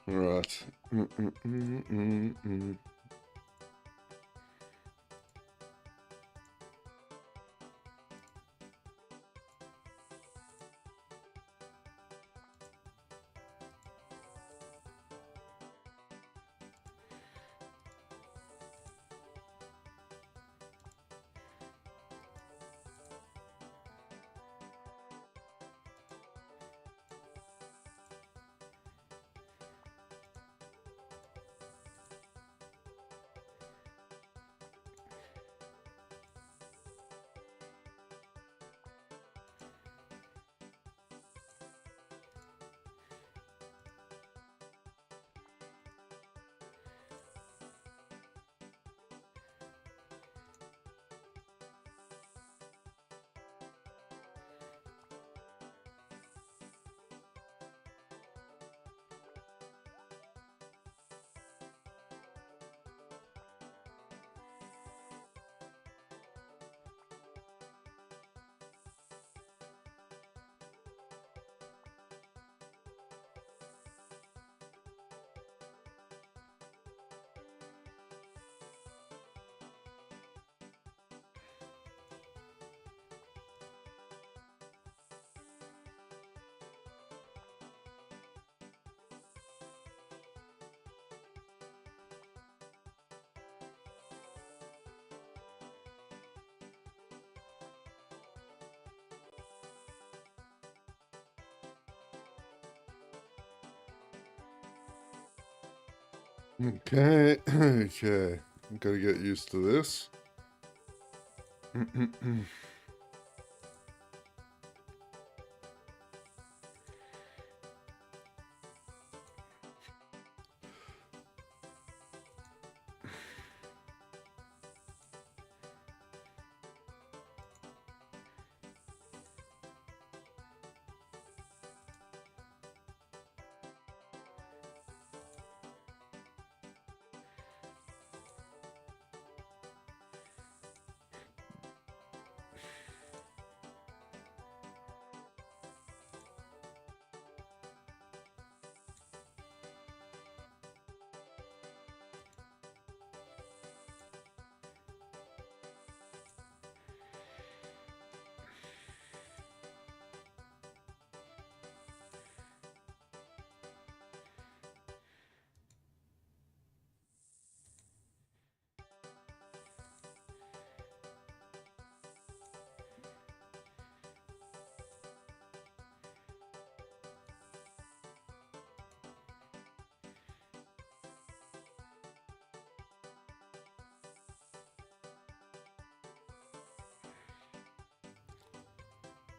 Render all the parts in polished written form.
Right. Okay, okay. Gotta get used to this.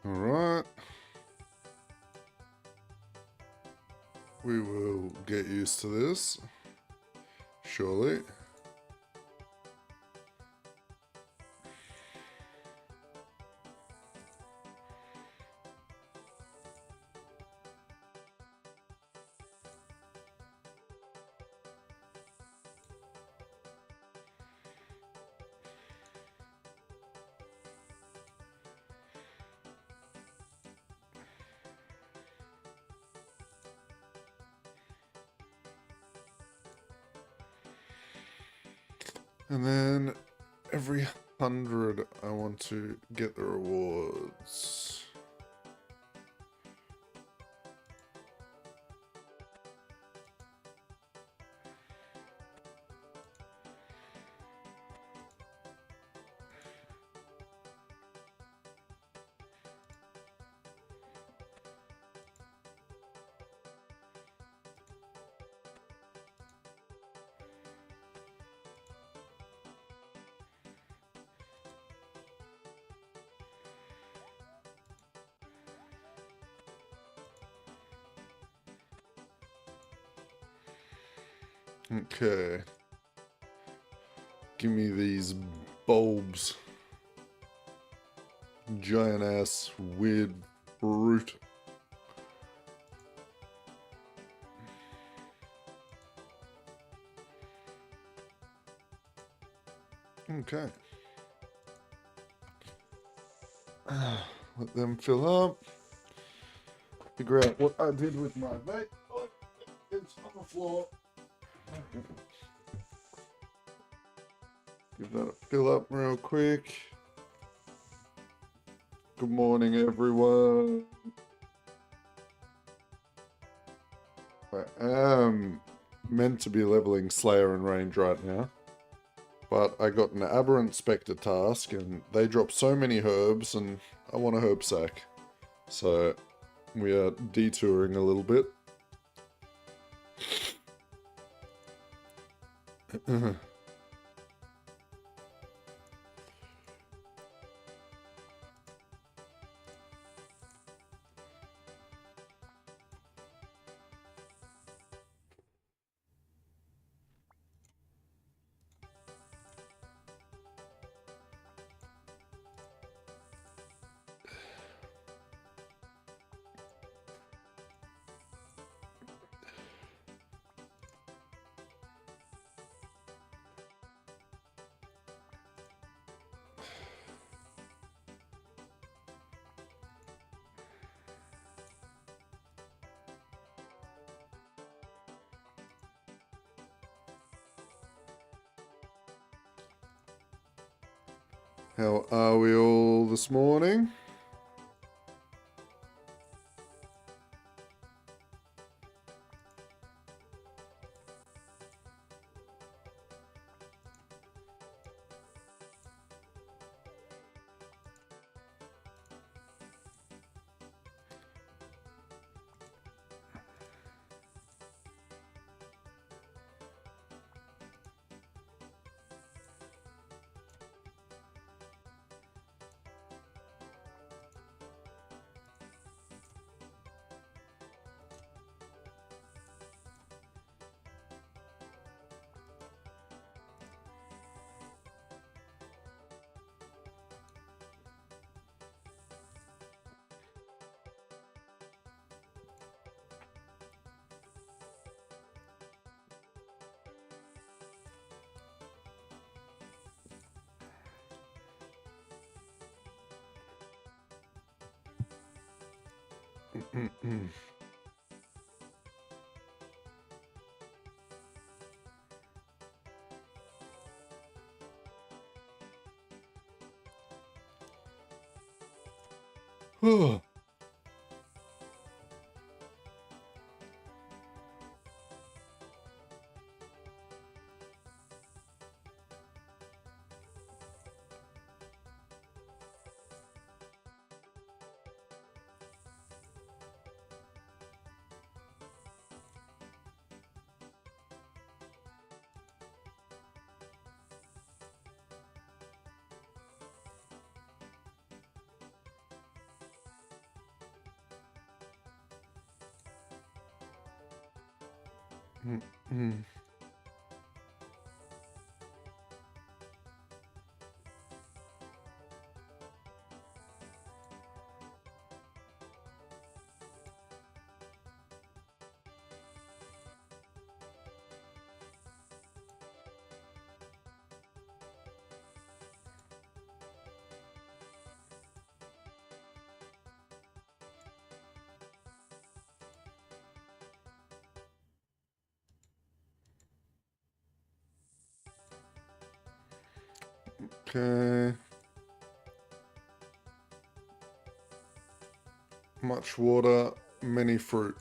Alright. We will get used to this. Surely. And then every 100 I want to get the rewards. Okay. Give me these bulbs. Giant ass weird brute. Okay. Let them fill up. figure out what I did with my mate. Oh, it's on the floor. Give that a fill up real quick. Good morning, everyone. I am meant to be leveling Slayer and Range right now, but I got an Aberrant Spectre task, and they drop so many herbs, and I want a herb sack. So we are detouring a little bit. How are we all this morning? Okay. Much water, many fruit.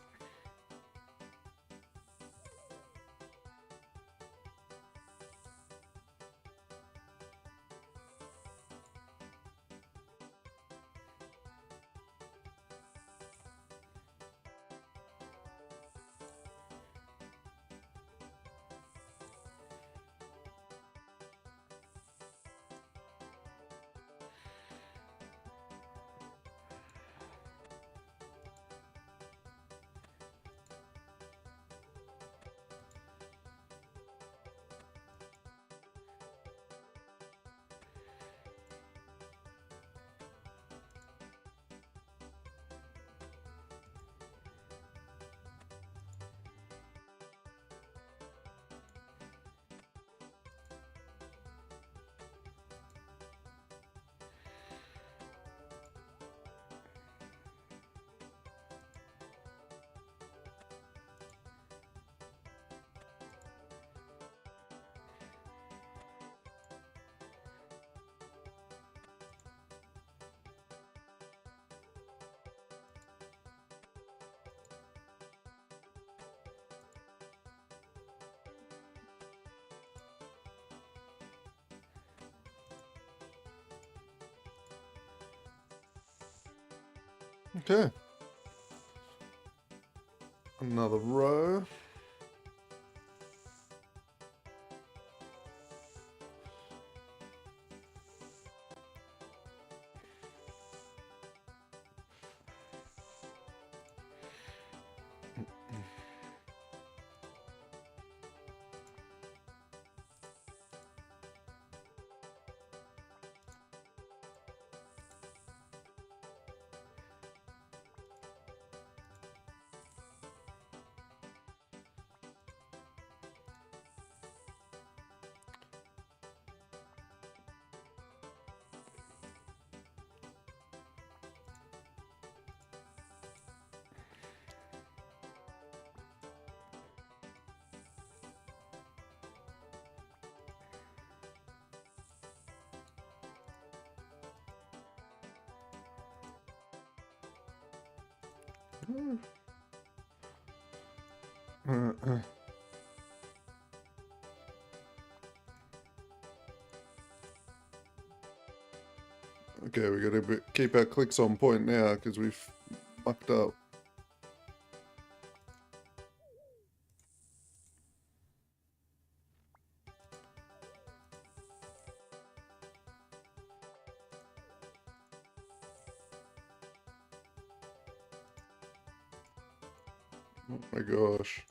Okay. Another row. Okay, we gotta keep our clicks on point now because we've mucked up. Oh my gosh.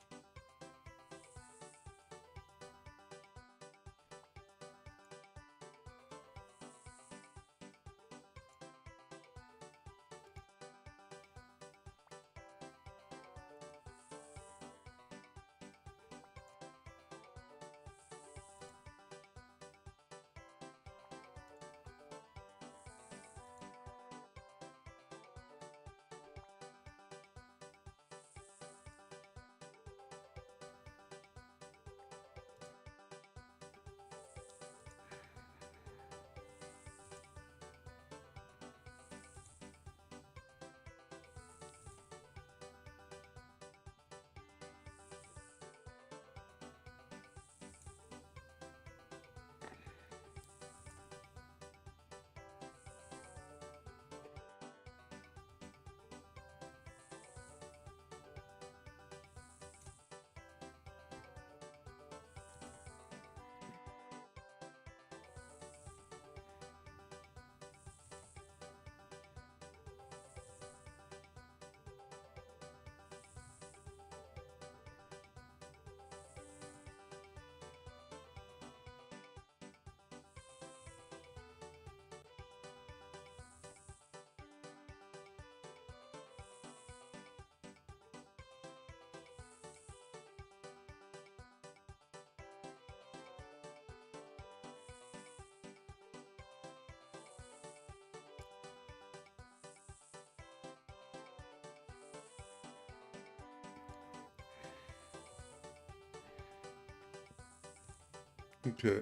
Okay.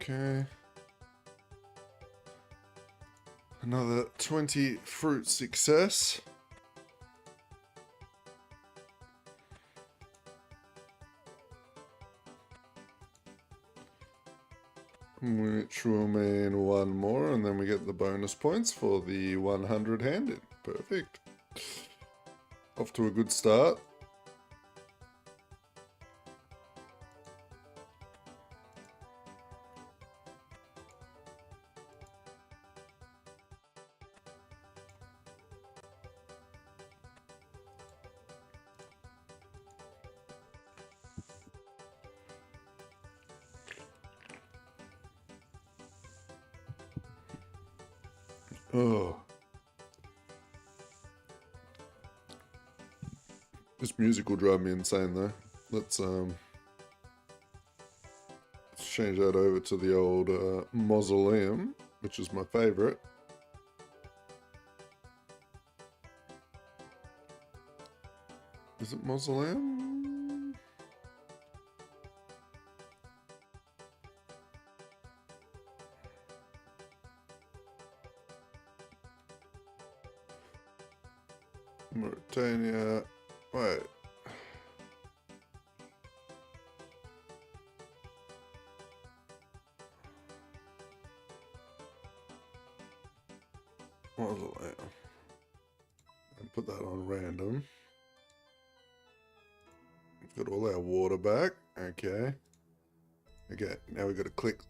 Okay. Another 20 fruit success. Which will mean one more, and then we get the bonus points for the 100 handed. Perfect. Off to a good start. Oh. This music will drive me insane though. Let's change that over to the old mausoleum, which is my favorite. Is it mausoleum? Mauritania. Wait. Mausoleum. And put that on random. We've got all our water back. Okay. Okay, now we've got to click.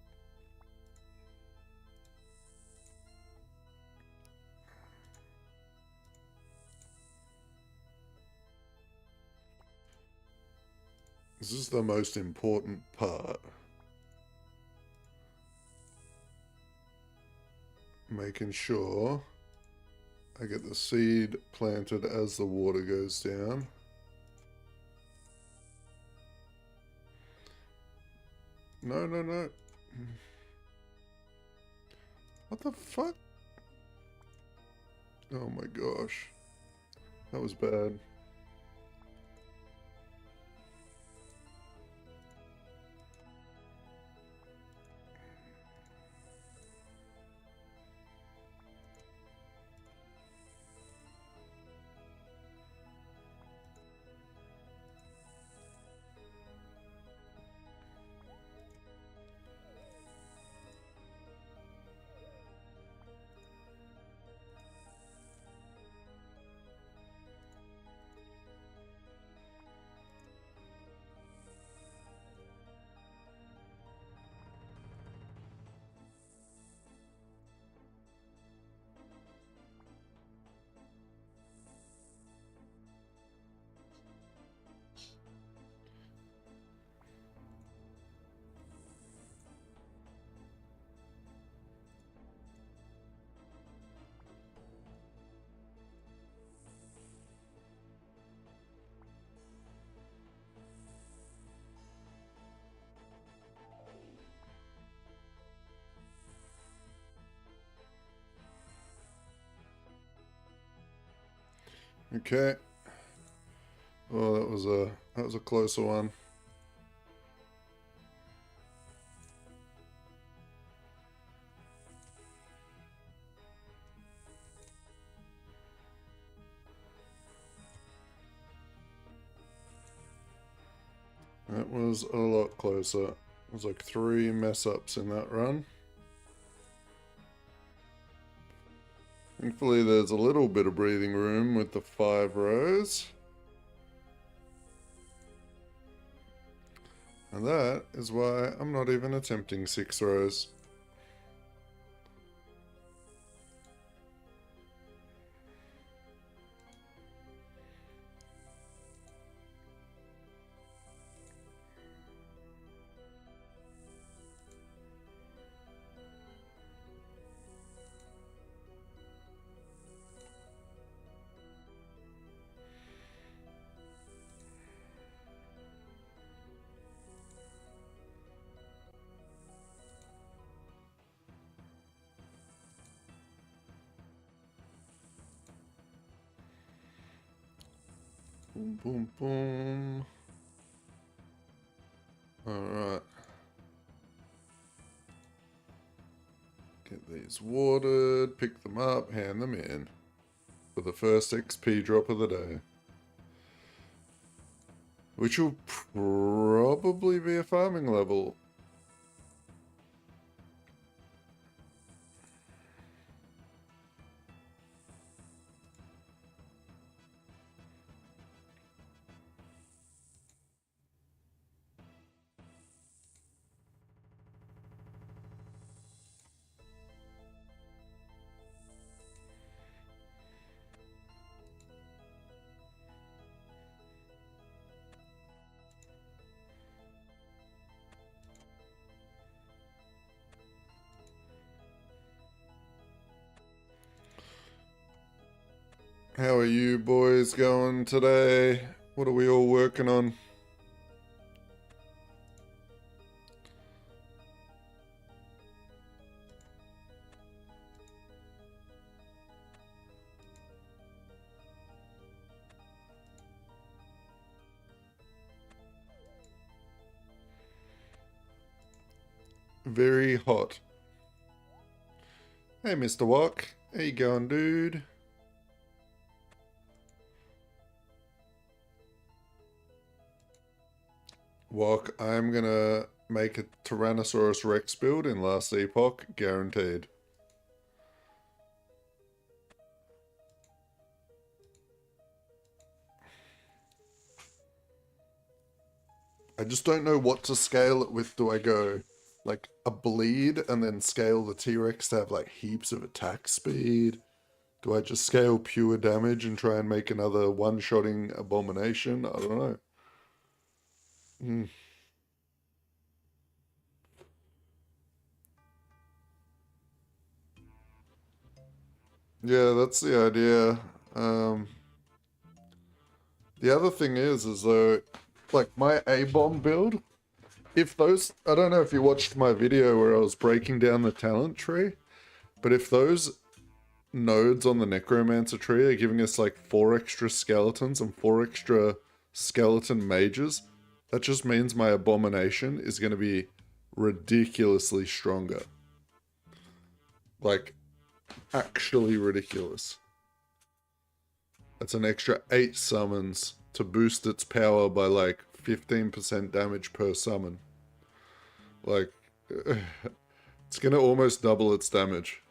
This is the most important part. Making sure I get the seed planted as the water goes down. No, no, no. What the fuck? Oh my gosh. That was bad. Okay. Oh, that was a closer one. That was a lot closer. It was like 3 mess ups in that run. Thankfully there's a little bit of breathing room with the 5 rows. And that is why I'm not even attempting 6 rows. Boom, boom, boom. Alright. Get these watered, pick them up, hand them in. For the first XP drop of the day. Which will probably be a farming level. How are you boys going today? What are we all working on? Very hot. Hey, Mr. Walk. How you going, dude? Walk, I'm gonna make a Tyrannosaurus Rex build in last epoch, guaranteed. I just don't know what to scale it with. Do I go like a bleed and then scale the T-Rex to have like heaps of attack speed? Do I just scale pure damage and try and make another one-shotting abomination? I don't know. Yeah, that's the idea. The other thing is though, like my A-bomb build, if those, I don't know if you watched my video where I was breaking down the talent tree, but if those nodes on the necromancer tree are giving us like 4 extra skeletons and 4 extra skeleton mages, that just means my abomination is going to be ridiculously stronger. Like, actually ridiculous. That's an extra 8 summons to boost its power by like 15% damage per summon. Like, it's gonna almost double its damage.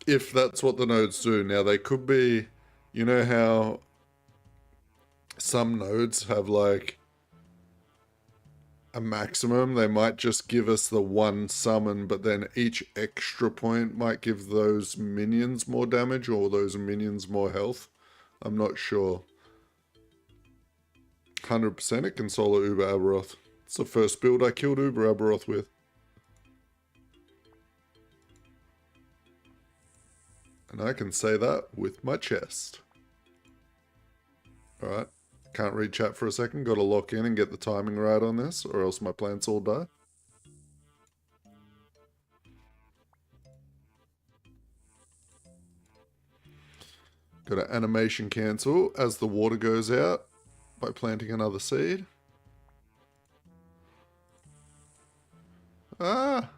If that's what the nodes do. Now, they could be, you know how some nodes have like a maximum? They might just give us the one summon, but then each extra point might give those minions more damage or those minions more health. I'm not sure. 100% it can solo Uber Aberoth. It's the first build I killed Uber Aberoth with. And I can say that with my chest. Alright. Can't read chat for a second. Gotta lock in and get the timing right on this, or else my plants all die. Gotta animation cancel as the water goes out by planting another seed. Ah!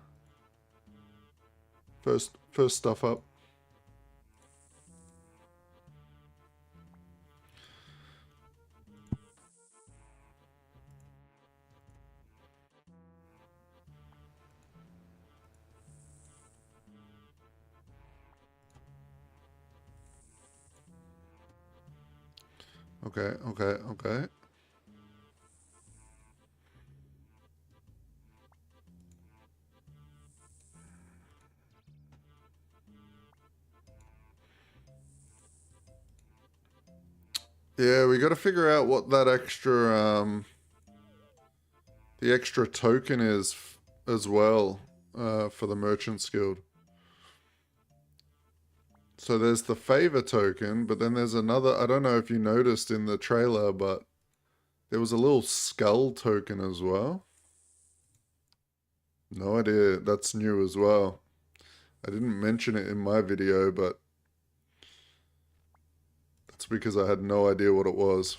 First stuff up. Okay. Yeah, we gotta figure out what that extra, the extra token is as well, for the Merchant's Guild. So there's the favor token, but then there's another, I don't know if you noticed in the trailer, but there was a little skull token as well. No idea, that's new as well. I didn't mention it in my video, but that's because I had no idea what it was.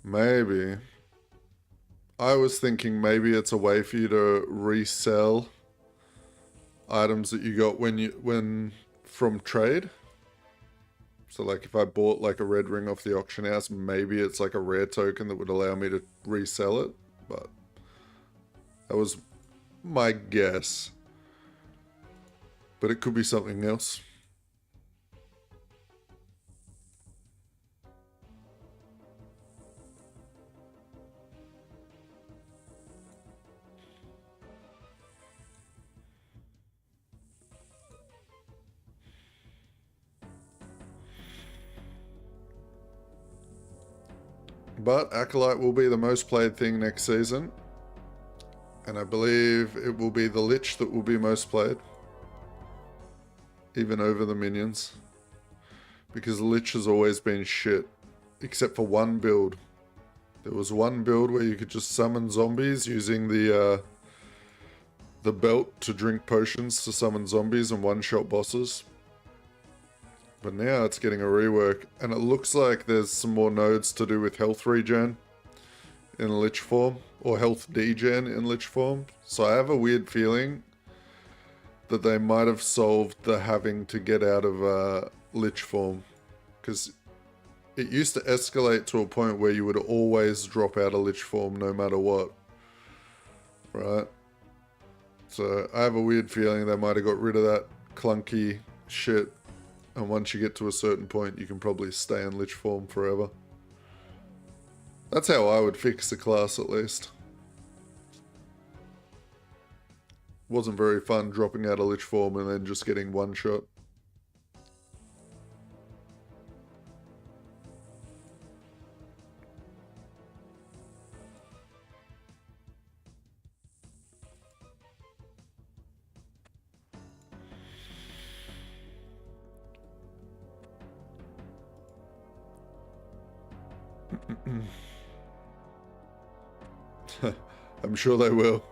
Maybe. I was thinking maybe it's a way for you to resell items that you got when from trade. So like if I bought like a red ring off the auction house, maybe it's like a rare token that would allow me to resell it, but that was my guess. But it could be something else. But Acolyte will be the most played thing next season. And I believe it will be the Lich that will be most played. Even over the minions. Because the Lich has always been shit. Except for one build. There was one build where you could just summon zombies using the belt to drink potions to summon zombies and one-shot bosses. But now it's getting a rework, and it looks like there's some more nodes to do with health regen in Lich form, or health degen in Lich form. So I have a weird feeling that they might have solved the having to get out of Lich form. Because it used to escalate to a point where you would always drop out of Lich form no matter what. Right? So I have a weird feeling they might have got rid of that clunky shit. And once you get to a certain point, you can probably stay in Lich form forever. That's how I would fix the class, at least. Wasn't very fun dropping out of Lich form and then just getting one shot. I'm sure they will.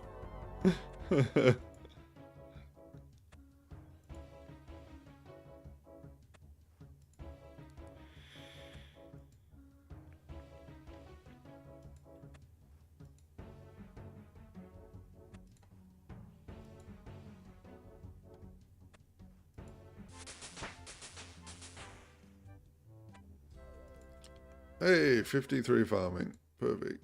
Hey, 53 farming. Perfect.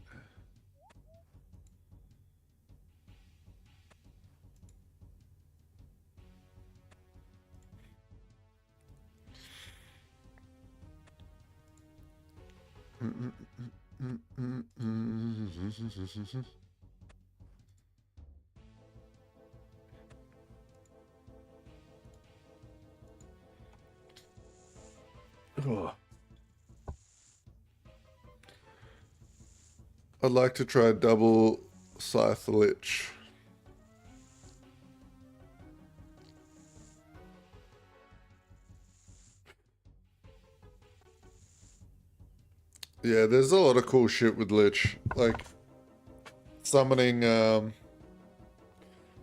Oh. I'd like to try double Scythe Lich. Yeah, there's a lot of cool shit with Lich. Like, summoning,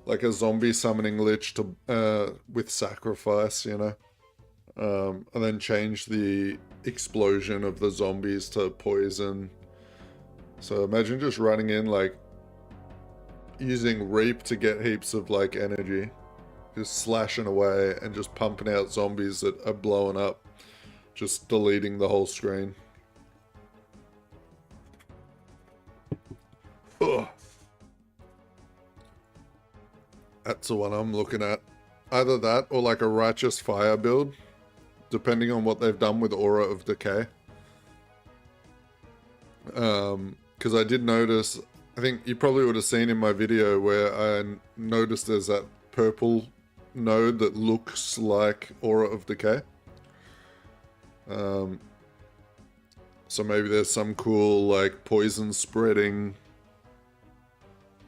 like a zombie summoning Lich to, with sacrifice, you know? And then change the explosion of the zombies to poison. So imagine just running in, like, using Reap to get heaps of, like, energy. Just slashing away and just pumping out zombies that are blowing up. Just deleting the whole screen. Ugh. That's the one I'm looking at. Either that or like a Righteous Fire build. Depending on what they've done with Aura of Decay. Because I did notice, I think you probably would have seen in my video where I noticed there's that purple node that looks like Aura of Decay. So maybe there's some cool like poison spreading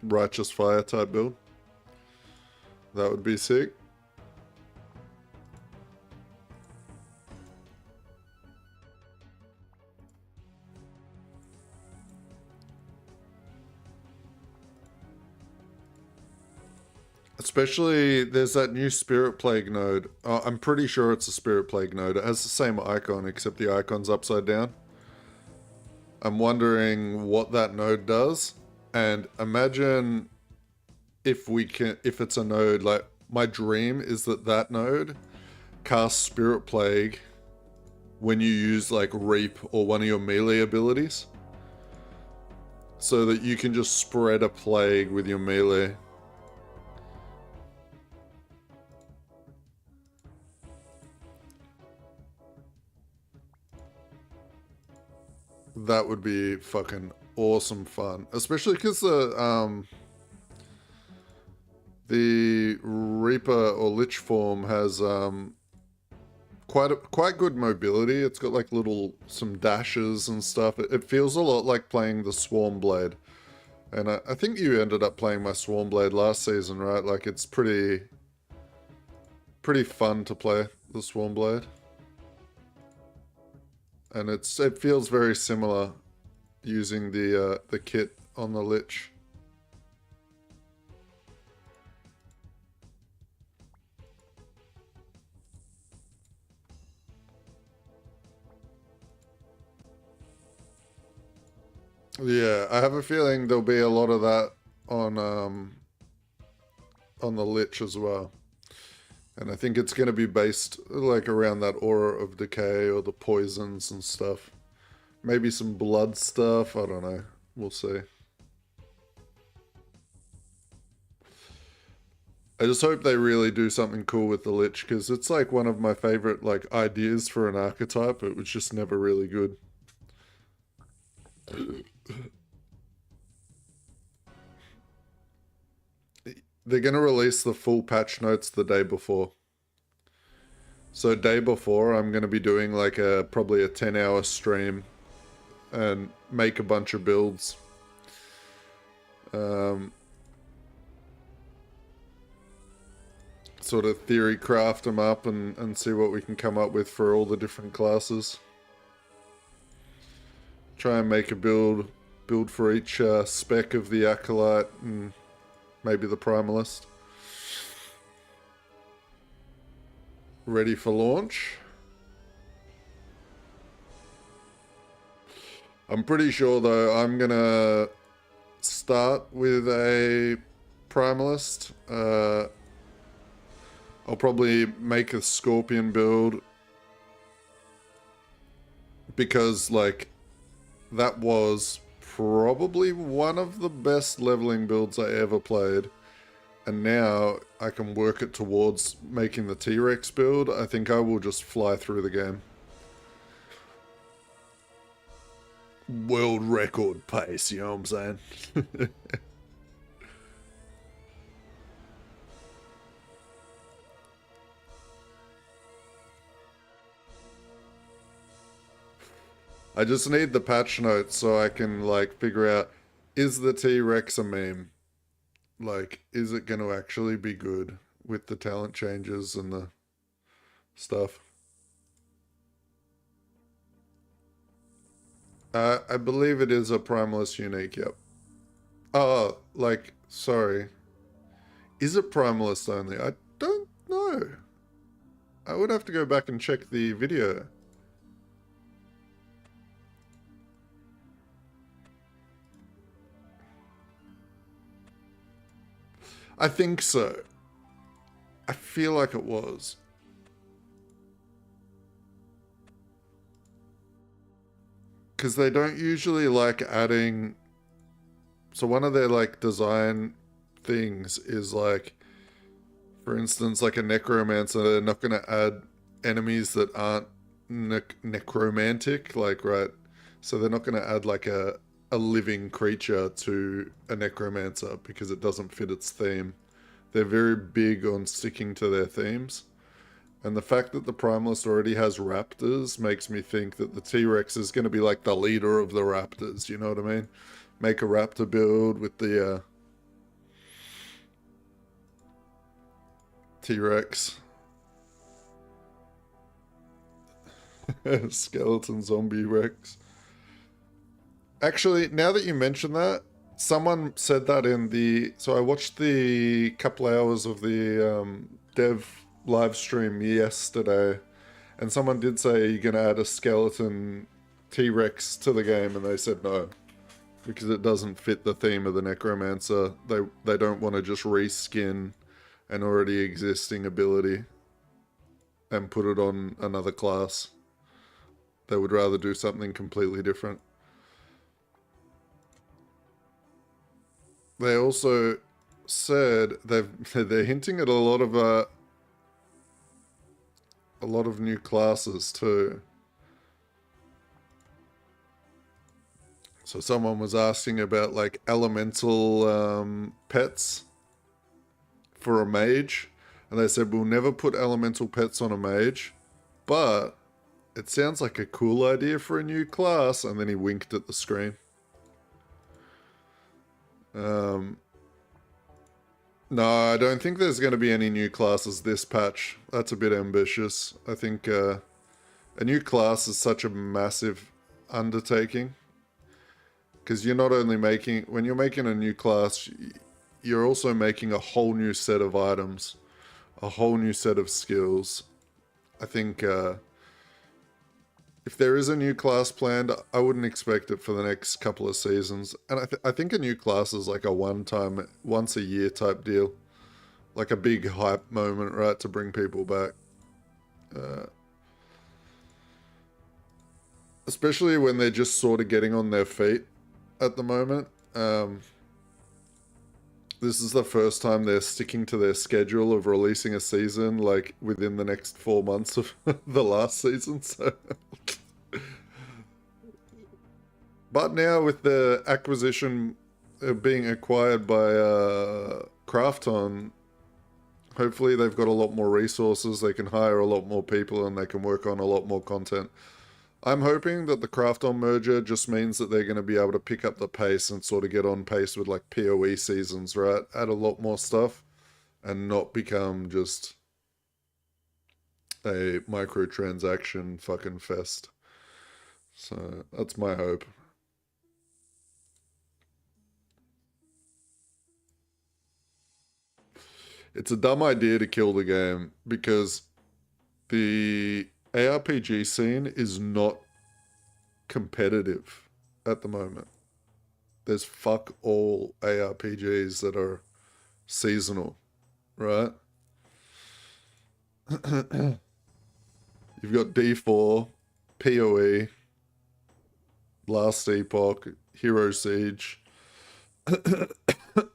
Righteous Fire type build. That would be sick. Especially, there's that new Spirit Plague node. I'm pretty sure it's a Spirit Plague node. It has the same icon, except the icon's upside down. I'm wondering what that node does. And imagine if it's a node, like, my dream is that that node casts Spirit Plague when you use, like, Reap or one of your melee abilities. So that you can just spread a plague with your melee. That would be fucking awesome fun. Especially because the Reaper or Lich form has quite good mobility. It's got like some dashes and stuff. It feels a lot like playing the Swarm Blade. And I think you ended up playing my Swarm Blade last season, right? Like it's pretty fun to play the Swarm Blade. And it feels very similar using the kit on the Lich. Yeah, I have a feeling there'll be a lot of that on the Lich as well. And I think it's going to be based like around that aura of decay or the poisons and stuff. Maybe some blood stuff, I don't know. We'll see. I just hope they really do something cool with the Lich, because it's like one of my favorite like ideas for an archetype. It was just never really good. They're going to release the full patch notes the day before. So day before, I'm going to be doing like probably a 10-hour stream and make a bunch of builds. Sort of theory craft them up and see what we can come up with for all the different classes. Try and make a build for each spec of the Acolyte and maybe the Primalist. Ready for launch. I'm pretty sure though I'm gonna start with a Primalist. I'll probably make a Scorpion build because like that was probably one of the best leveling builds I ever played. And now I can work it towards making the T-Rex build. I think I will just fly through the game. World record pace, you know what I'm saying? I just need the patch notes so I can like figure out, is the T-Rex a meme? Like, is it going to actually be good with the talent changes and the stuff? I believe it is a Primalist unique, yep. Oh, like, sorry. Is it Primalist only? I don't know. I would have to go back and check the video. I think so. I feel like it was. Because they don't usually like adding... So one of their like design things is like, for instance, like a necromancer, they're not going to add enemies that aren't necromantic, like, right? So they're not going to add like a living creature to a necromancer because it doesn't fit its theme. They're very big on sticking to their themes. And the fact that the Primalist already has raptors makes me think that the T-Rex is going to be like the leader of the raptors, you know what I mean? Make a raptor build with the T-Rex. Skeleton zombie Rex. Actually, now that you mention that, someone said that in the... So I watched the couple hours of the dev live stream yesterday, and someone did say you're going to add a skeleton T-Rex to the game, and they said no. Because it doesn't fit the theme of the Necromancer. They don't want to just reskin an already existing ability and put it on another class. They would rather do something completely different. They also said they're hinting at a lot of new classes too. So someone was asking about like elemental pets for a mage, and they said we'll never put elemental pets on a mage, but it sounds like a cool idea for a new class, and then he winked at the screen. No, I don't think there's going to be any new classes this patch. That's a bit ambitious. I think a new class is such a massive undertaking. Because you're not only making... When you're making a new class, you're also making a whole new set of items. A whole new set of skills. I think if there is a new class planned, I wouldn't expect it for the next couple of seasons. And I think a new class is like a one-time, once-a-year type deal. Like a big hype moment, right, to bring people back. Especially when they're just sort of getting on their feet at the moment. This is the first time they're sticking to their schedule of releasing a season, like, within the next 4 months of the last season, so... But now with the acquisition being acquired by Krafton, hopefully they've got a lot more resources, they can hire a lot more people, and they can work on a lot more content. I'm hoping that the Krafton merger just means that they're going to be able to pick up the pace and sort of get on pace with like PoE seasons, right? Add a lot more stuff and not become just a microtransaction fucking fest. So that's my hope. It's a dumb idea to kill the game because the ARPG scene is not competitive at the moment. There's fuck all ARPGs that are seasonal, right? You've got D4, PoE, Last Epoch, Hero Siege, and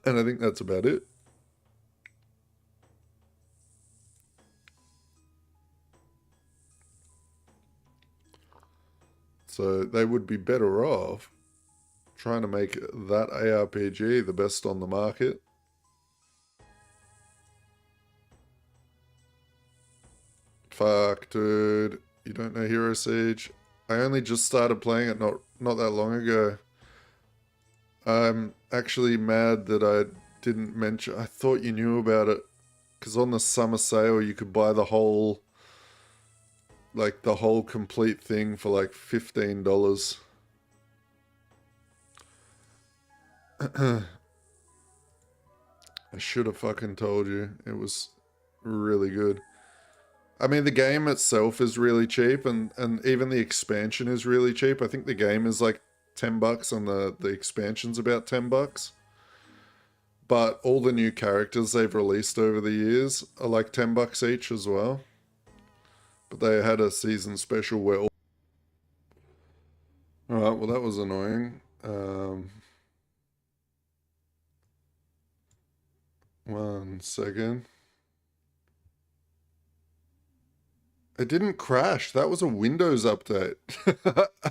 I think that's about it. So they would be better off trying to make that ARPG the best on the market. Fuck, dude. You don't know Hero Siege? I only just started playing it not that long ago. I'm actually mad that I didn't mention... I thought you knew about it. Because on the summer sale, you could buy the whole... like, the whole complete thing for, like, $15. I should have fucking told you. It was really good. I mean, the game itself is really cheap, and even the expansion is really cheap. I think the game is, like, $10, and the expansion's about $10. But all the new characters they've released over the years are, like, $10 each as well. But they had a season special where... Alright, well that was annoying. 1 second. It didn't crash. That was a Windows update.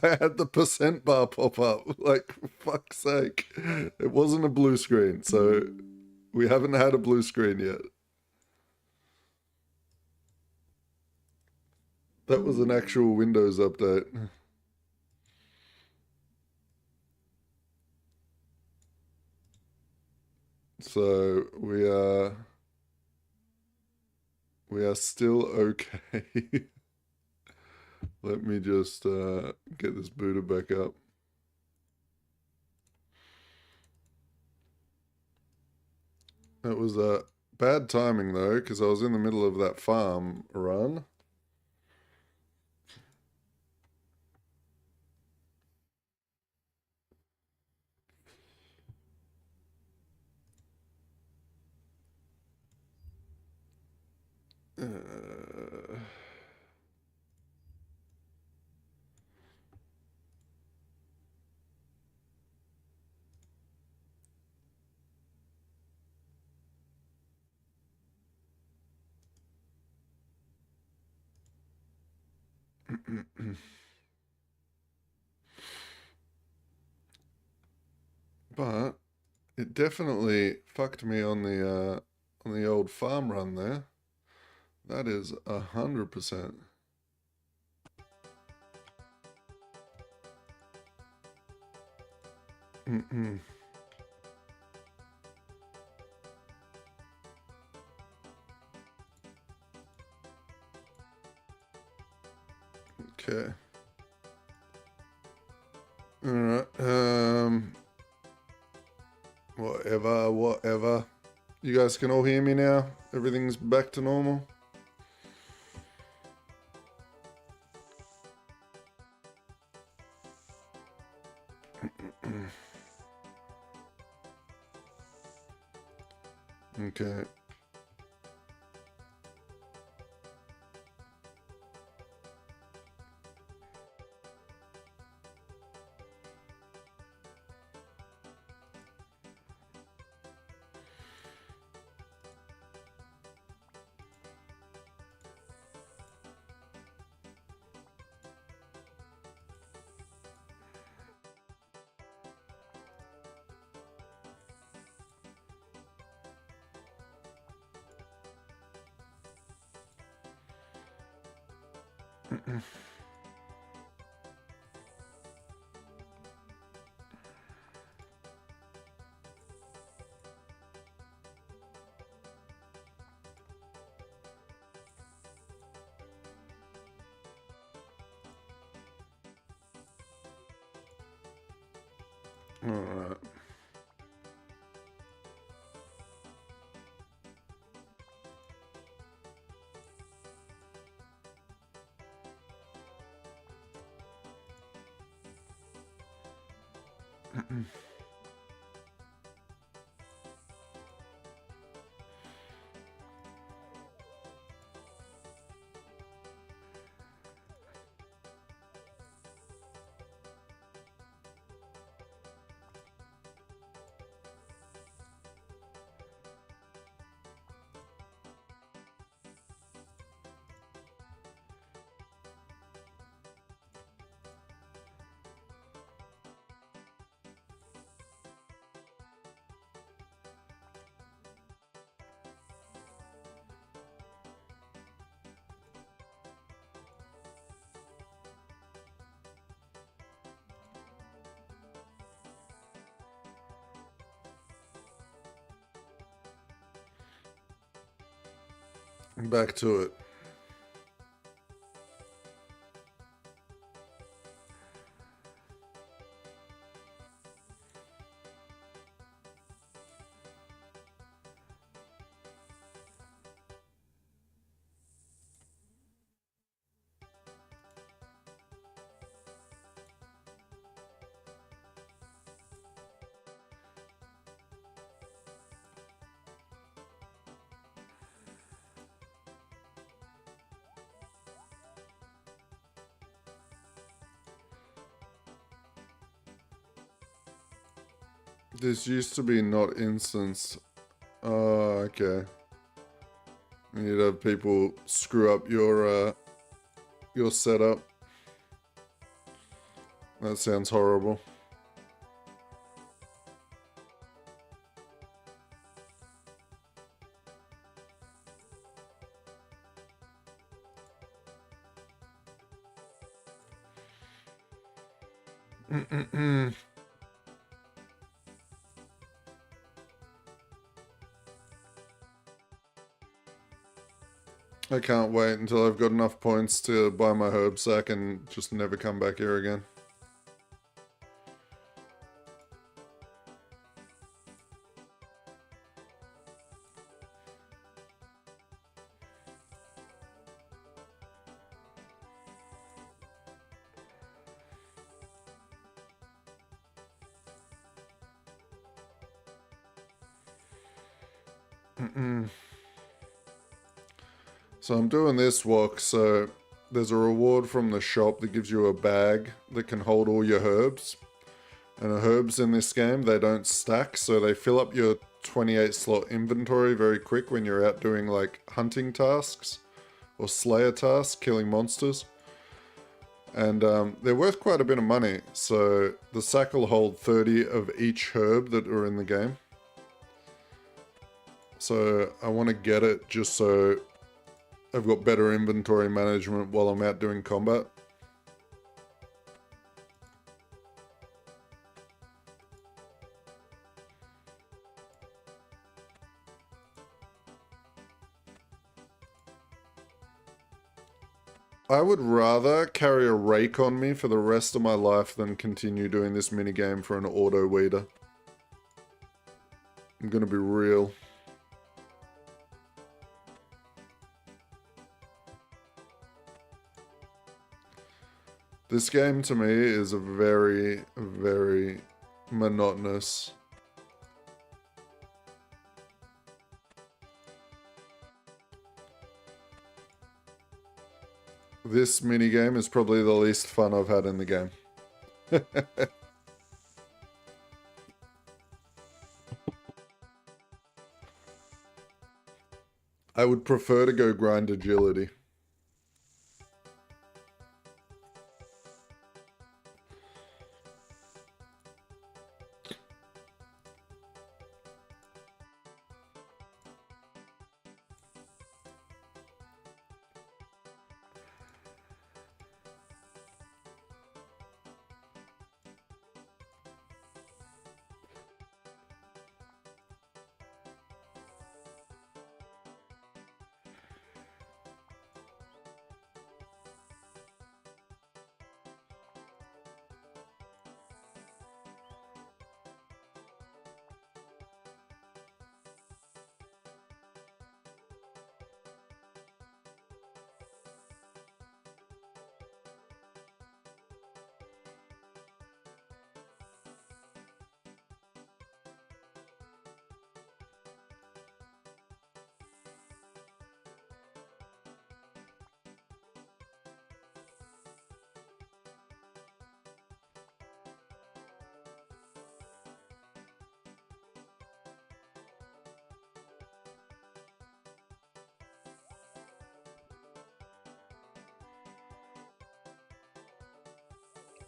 I had the percent bar pop up. Like, for fuck's sake. It wasn't a blue screen, so we haven't had a blue screen yet. That was an actual Windows update. So we are still okay. Let me just get this booted back up. It was bad timing though, because I was in the middle of that farm run. But it definitely fucked me on the old farm run there. That is 100%. Okay. Alright, whatever. You guys can all hear me now? Everything's back to normal? Okay. Alright. Back to it. This used to be not instanced. Oh, okay. You'd have people screw up your setup. That sounds horrible. I can't wait until I've got enough points to buy my herb sack and just never come back here again. So I'm doing this walk, so there's a reward from the shop that gives you a bag that can hold all your herbs. And the herbs in this game, they don't stack, so they fill up your 28 slot inventory very quick when you're out doing like hunting tasks or slayer tasks, killing monsters. And they're worth quite a bit of money, so the sack will hold 30 of each herb that are in the game. So I want to get it just so I've got better inventory management while I'm out doing combat. I would rather carry a rake on me for the rest of my life than continue doing this minigame for an auto weeder. I'm gonna be real. This game to me is a very, very monotonous. This minigame is probably the least fun I've had in the game. I would prefer to go grind agility.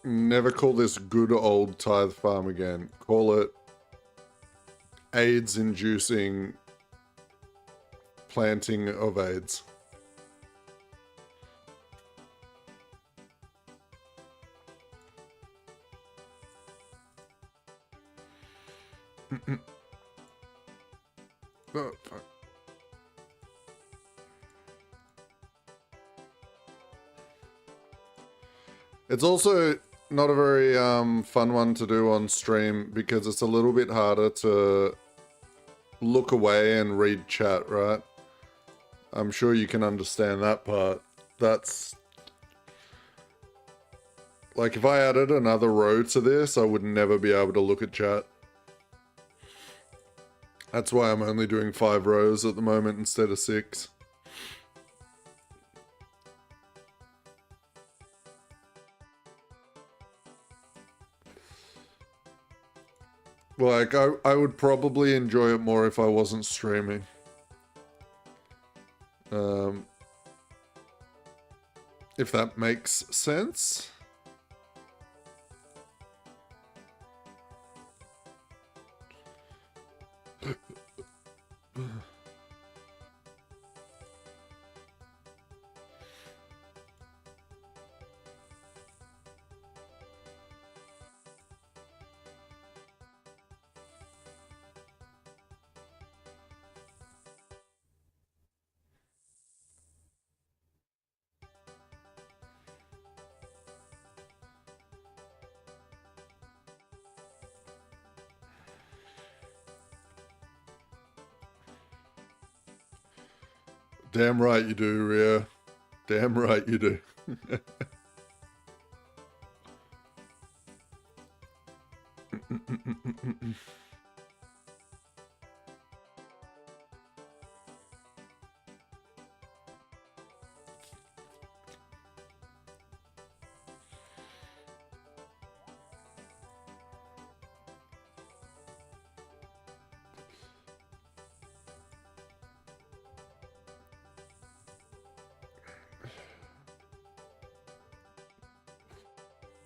Never call this good old tithe farm again. Call it AIDS-inducing planting of AIDS. Oh, fuck. It's also not a very fun one to do on stream because it's a little bit harder to look away and read chat, right? I'm sure you can understand that part. That's... like, if I added another row to this, I would never be able to look at chat. That's why I'm only doing 5 rows at the moment instead of 6. Like, I would probably enjoy it more if I wasn't streaming. If that makes sense. Damn right you do, Rhea. Damn right you do.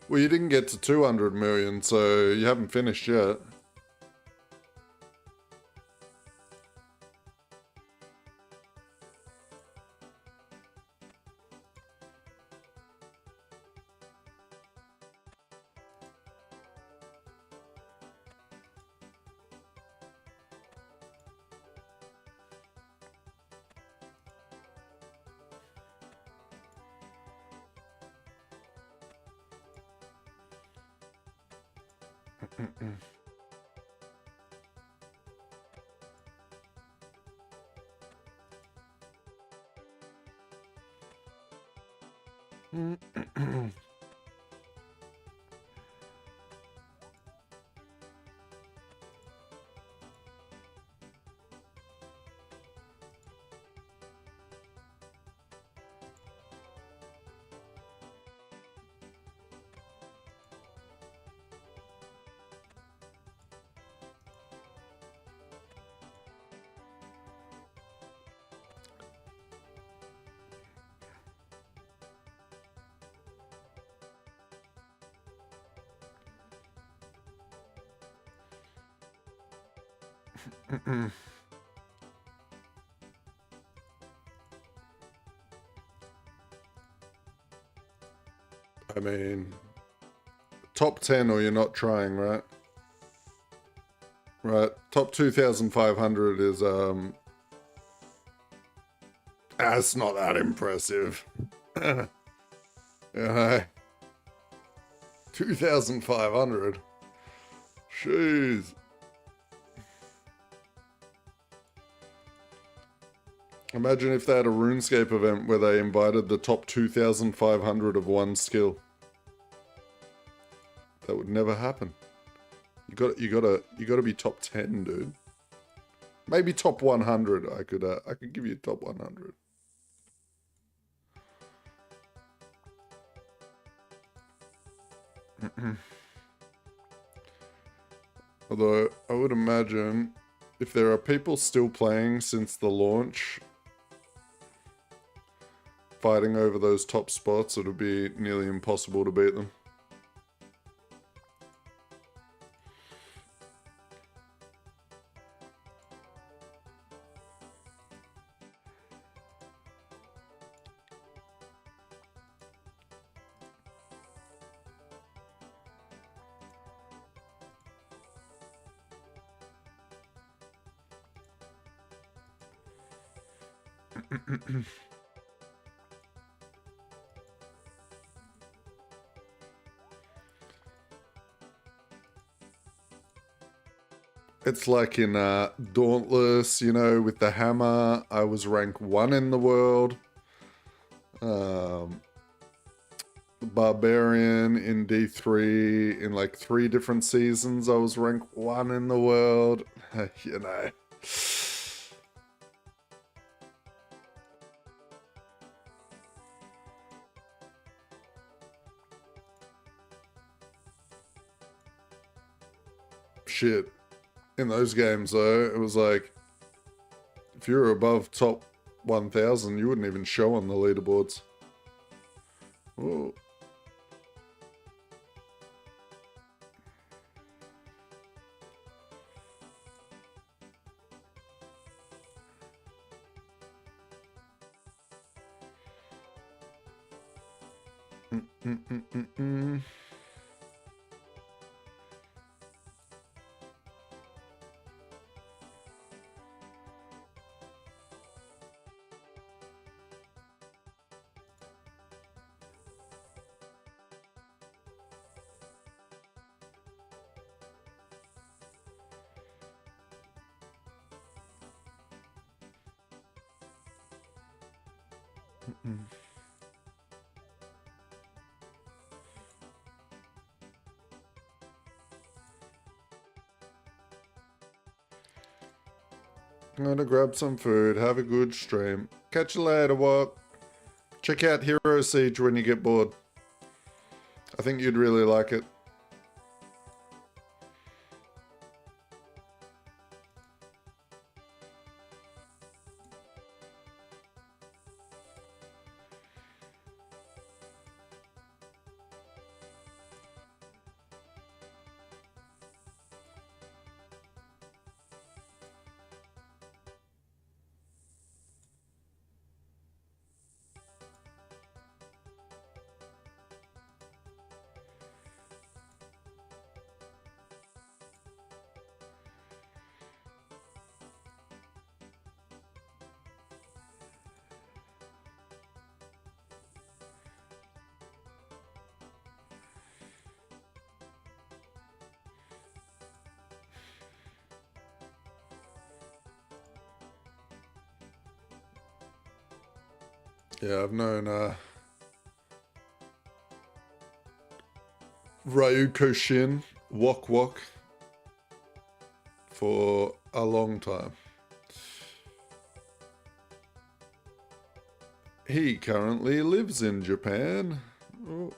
Well, you didn't get to 200 million, so you haven't finished yet. I mean, top 10 or you're not trying, right? Right. Top 2,500 is, that's not that impressive. Yeah. 2,500. Jeez. Imagine if they had a RuneScape event where they invited the top 2,500 of one skill. That would never happen. You gotta be top 10, dude. Maybe top 100. I could give you top 100. Although I would imagine if there are people still playing since the launch, fighting over those top spots, it'll be nearly impossible to beat them. It's like in Dauntless, you know, with the hammer, I was rank 1 in the world. Barbarian in D3, in like 3 different seasons, I was rank 1 in the world. You know. Shit. In those games, though, it was like, if you were above top 1,000, you wouldn't even show on the leaderboards. Whoa. I'm gonna grab some food, have a good stream. Catch you later, what? Check out Hero Siege when you get bored. I think you'd really like it. Yeah, I've known Ryuko Shin, Wok Wok, for a long time. He currently lives in Japan. Oh.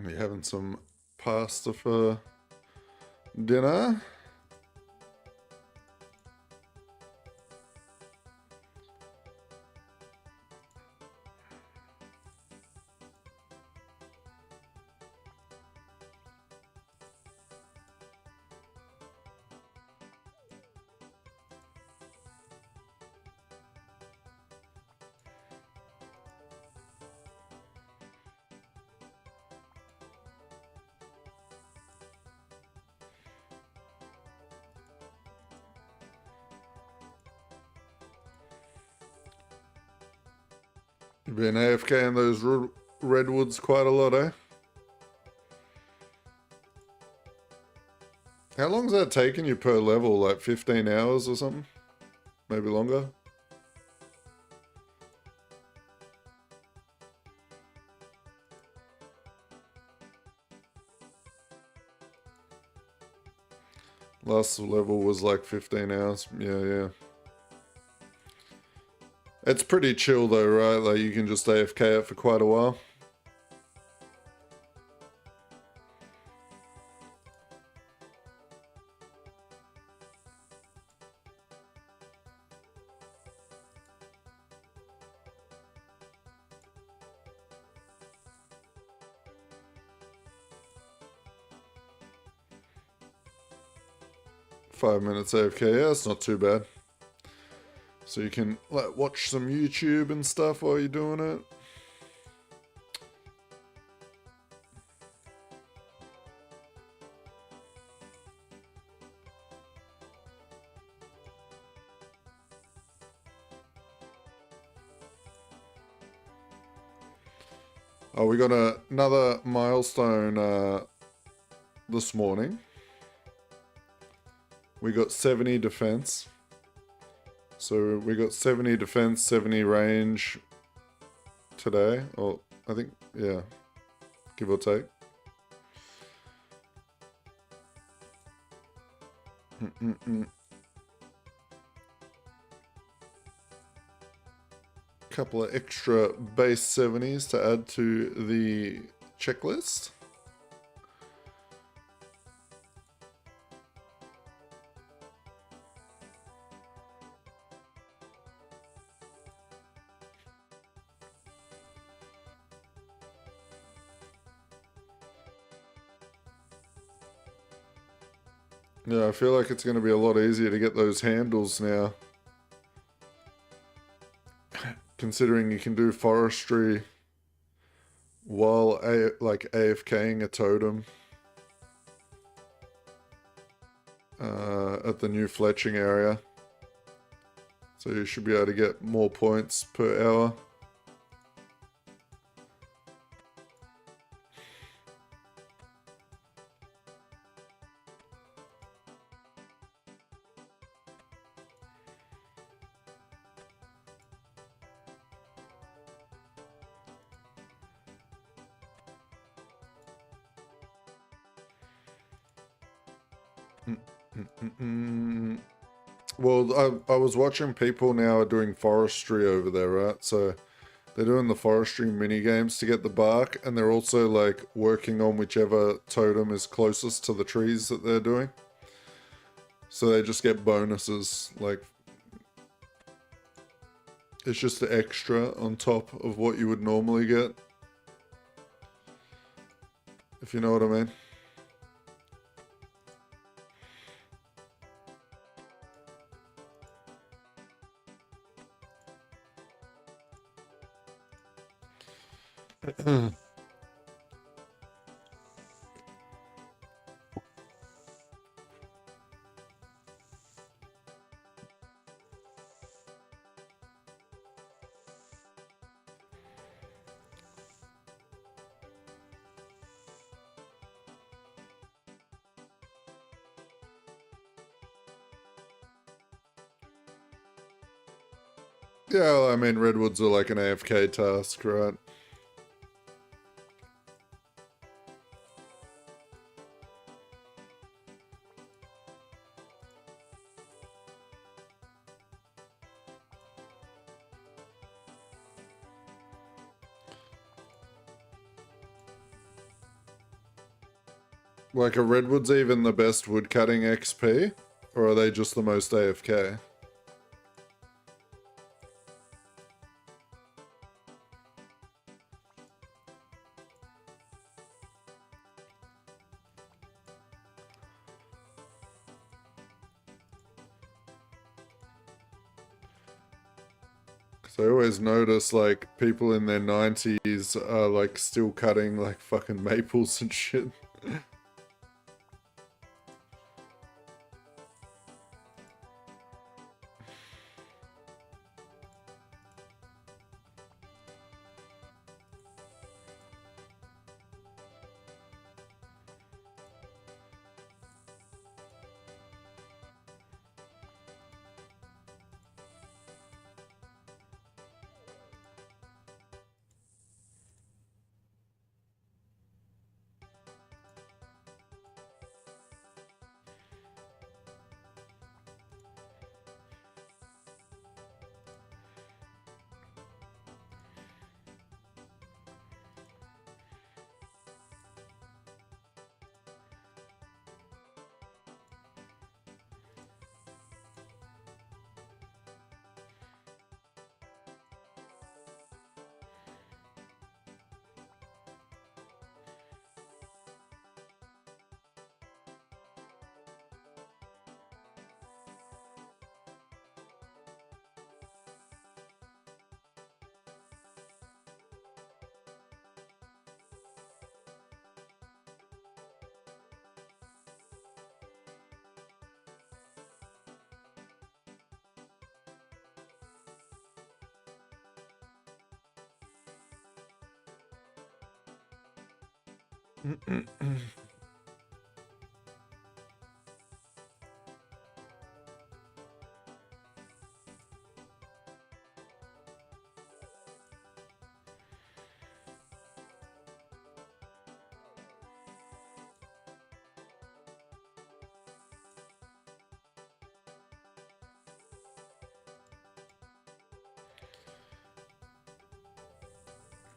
You having some pasta for dinner? You've been AFK in those redwoods quite a lot, eh? How long's that taking you per level? Like 15 hours or something? Maybe longer? Last level was like 15 hours. Yeah. It's pretty chill though, right? Like you can just AFK it for quite a while. Five minutes AFK, yeah, it's not too bad. So you can like watch some YouTube and stuff while you're doing it. Oh, we got another milestone this morning. We got 70 defense. So we got 70 defense, 70 range today. Or I think, yeah, give or take. Couple of extra base 70s to add to the checklist. Yeah, I feel like it's going to be a lot easier to get those handles now. Considering you can do forestry while like AFKing a totem at the new fletching area. So you should be able to get more points per hour. Well, I was watching people now are doing forestry over there, right? So they're doing the forestry mini games to get the bark, and they're also like working on whichever totem is closest to the trees that they're doing. So they just get bonuses, like it's just the extra on top of what you would normally get. If you know what I mean. Yeah, well, I mean, redwoods are like an AFK task, right? Like, are redwoods even the best woodcutting XP? Or are they just the most AFK? Because I always notice, like, people in their 90s are, like, still cutting, like, fucking maples and shit.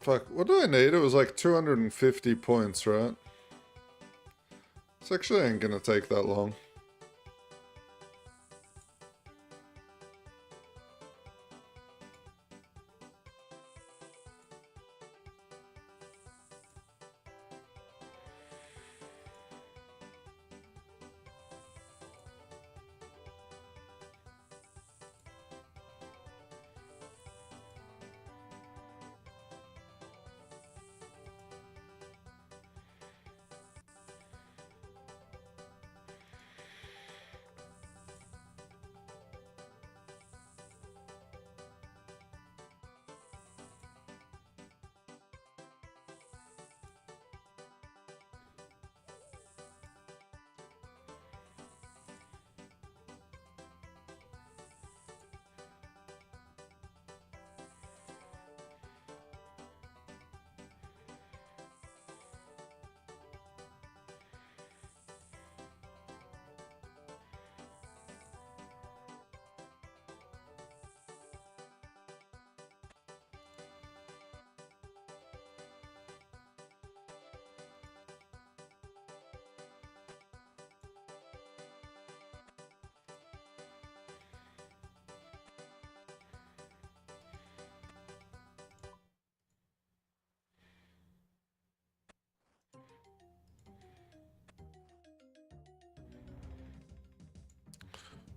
Fuck, what do I need? It was like 250 points, right? This actually ain't gonna take that long.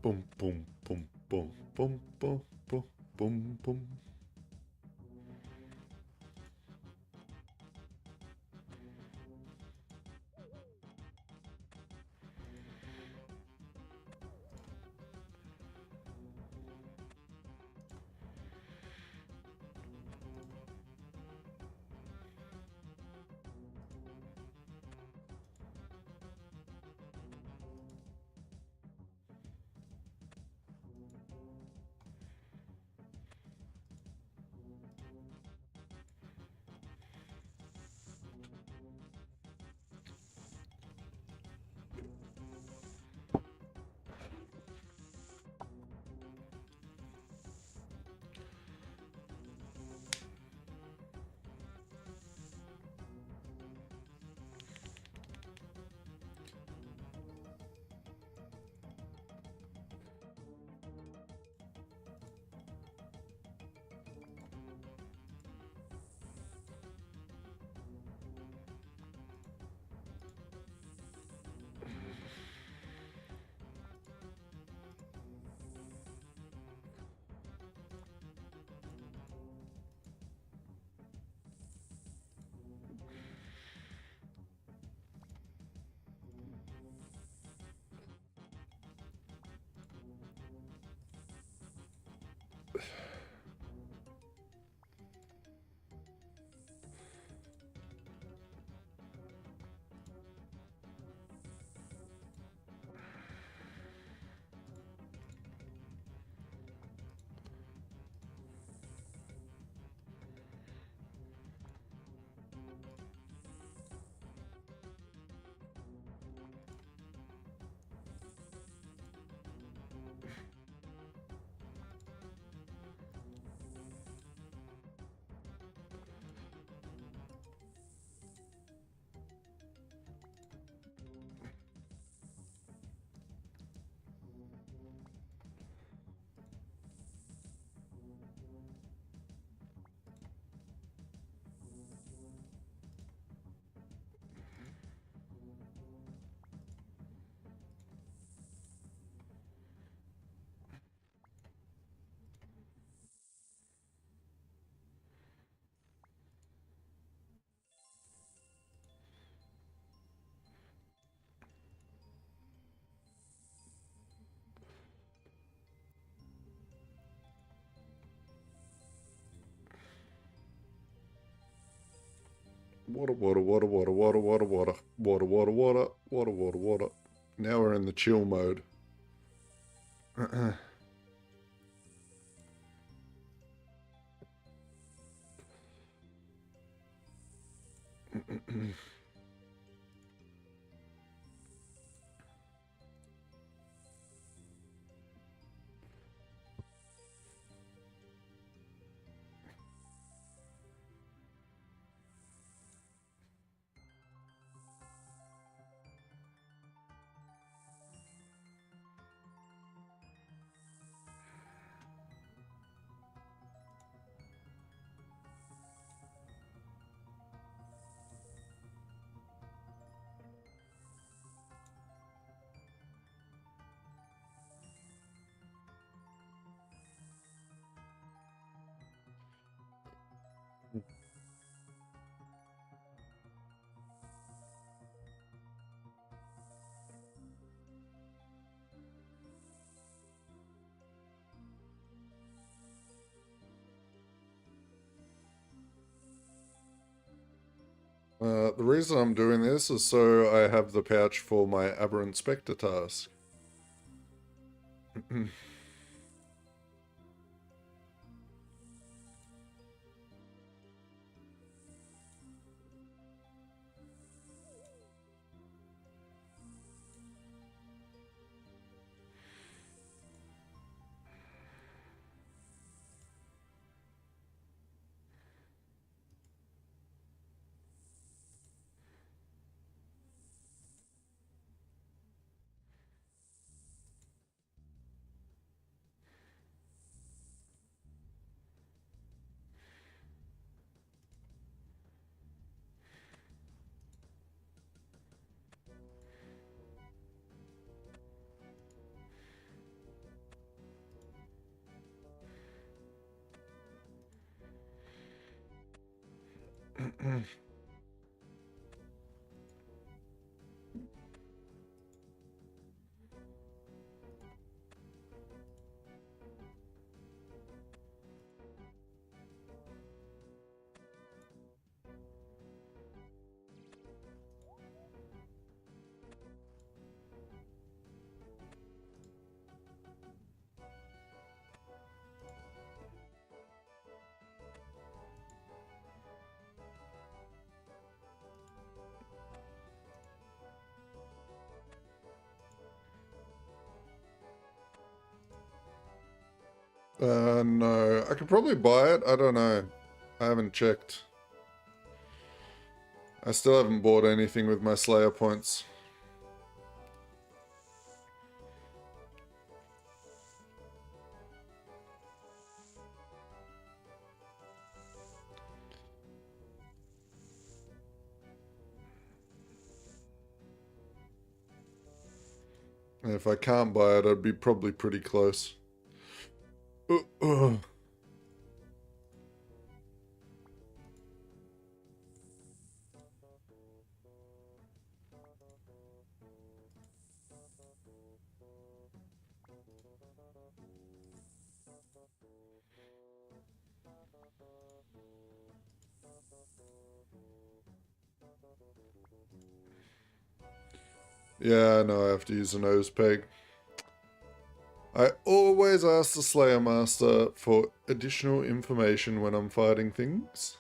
Boom, boom, boom, boom, boom, boom, boom, boom, boom. Water, water, water, water, water, water, water, water, water, water, water, water, water. Now we're in the chill mode. The reason I'm doing this is so I have the pouch for my Aberrant Spectre task. No. I could probably buy it. I don't know. I haven't checked. I still haven't bought anything with my Slayer points. And if I can't buy it, I'd be probably pretty close. Yeah, I know I have to use a nose peg. I always ask the Slayer Master for additional information when I'm fighting things.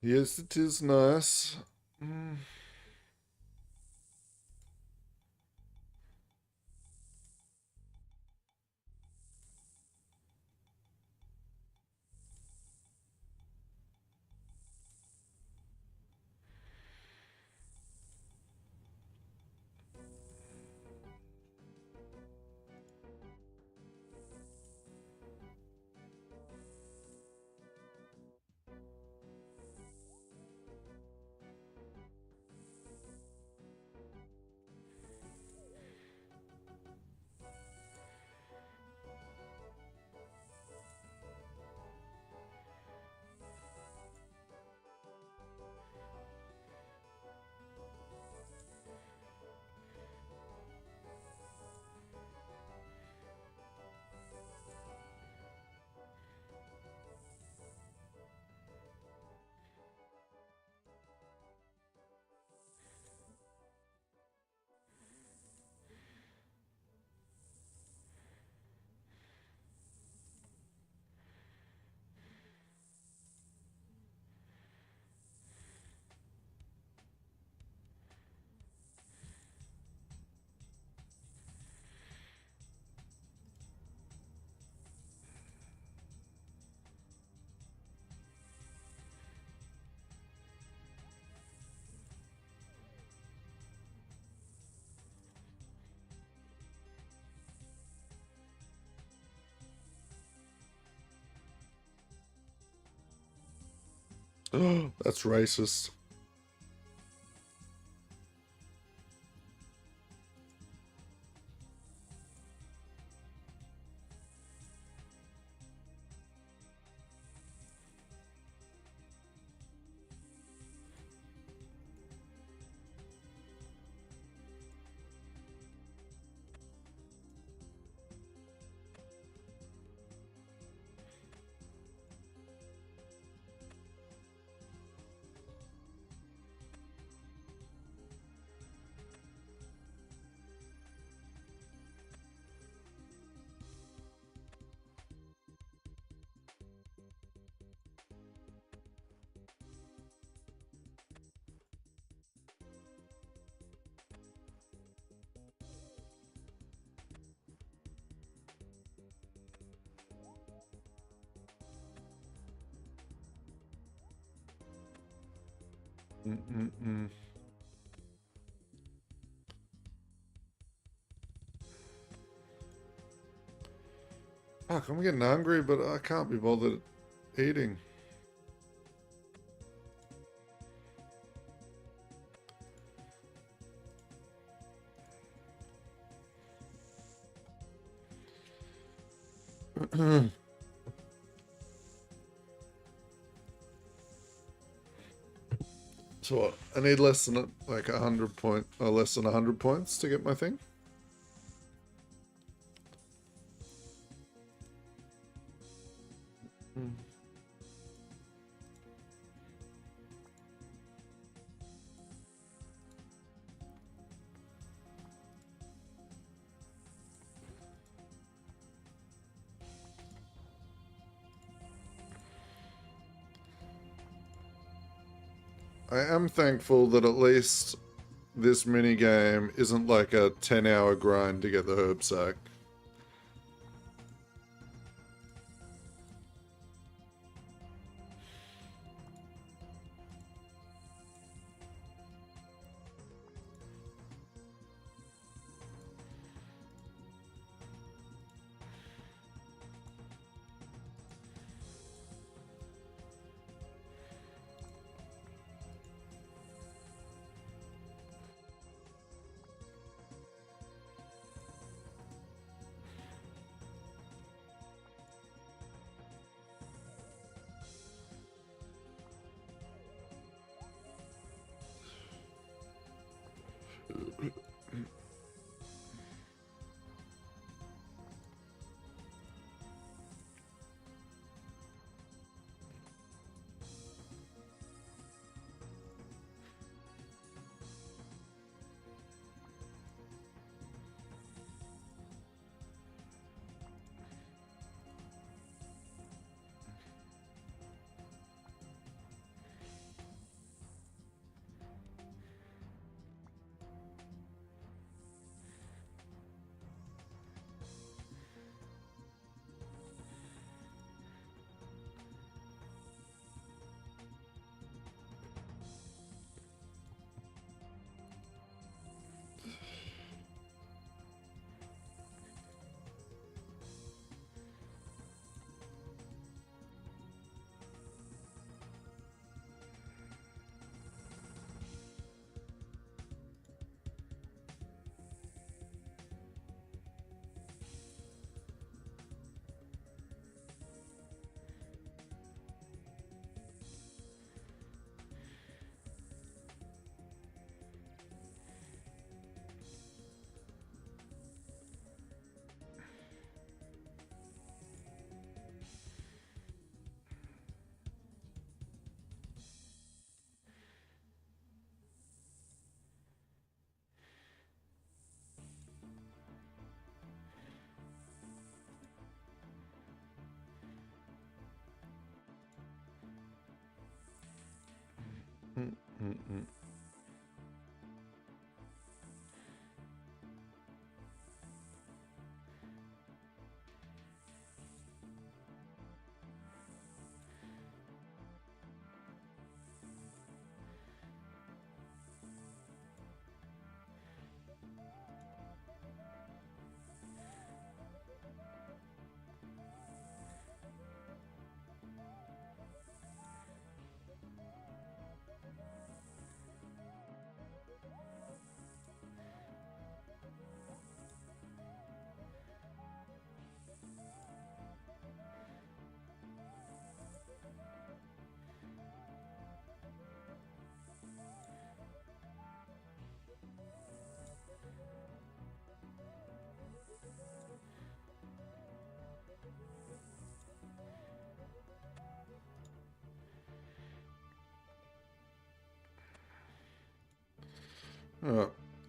Yes, it is nice. Oh, that's racist. Fuck, I'm getting hungry, but I can't be bothered eating. So what? I need less than like 100 points, or less than 100 points to get my thing. I am thankful that at least this mini game isn't like a 10-hour grind to get the herb sack.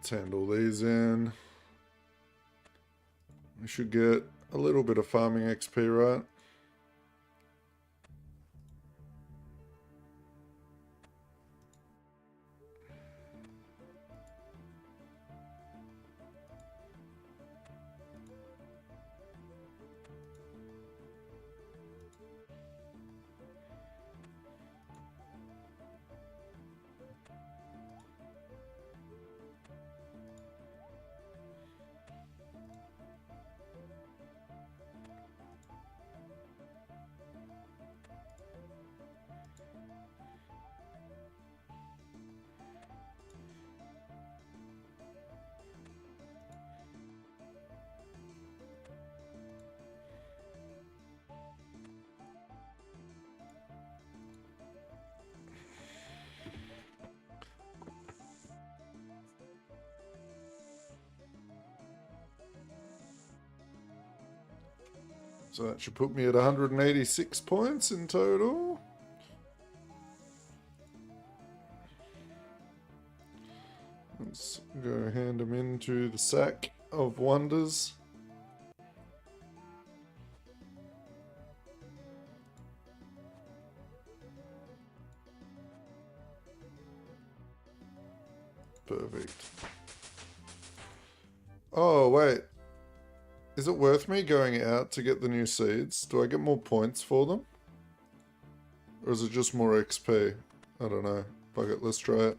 Let's handle these in. We should get a little bit of farming XP, right? So that should put me at 186 points in total. Let's go hand them into the sack of wonders. Perfect. Oh, wait. Is it worth me going out to get the new seeds? Do I get more points for them? Or is it just more XP? I don't know. Fuck it, let's try it.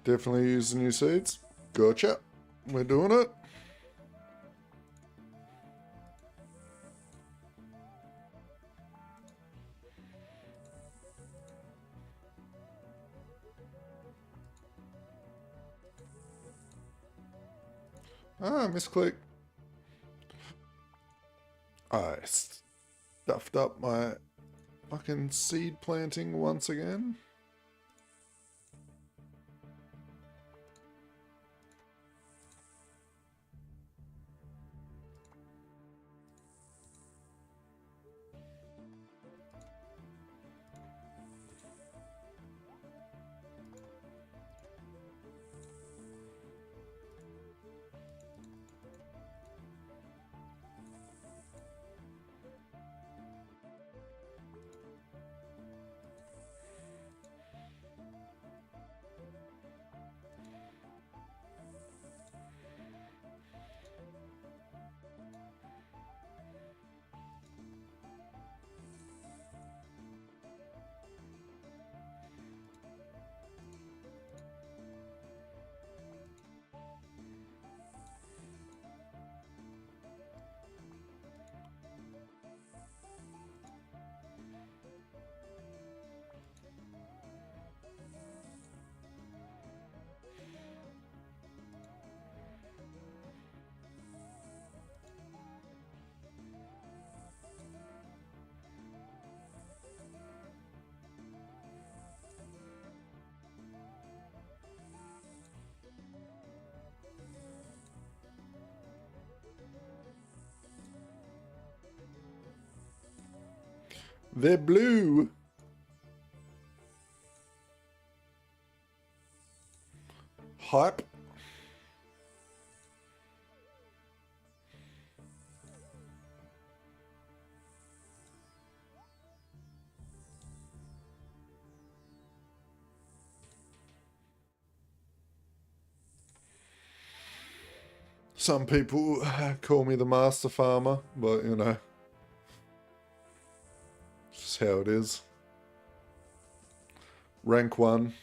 Definitely use the new seeds. Gotcha. We're doing it. Ah, misclick. I stuffed up my fucking seed planting once again. They're blue. Hype. Some people call me the master farmer, but you know, just how it is. Rank 1.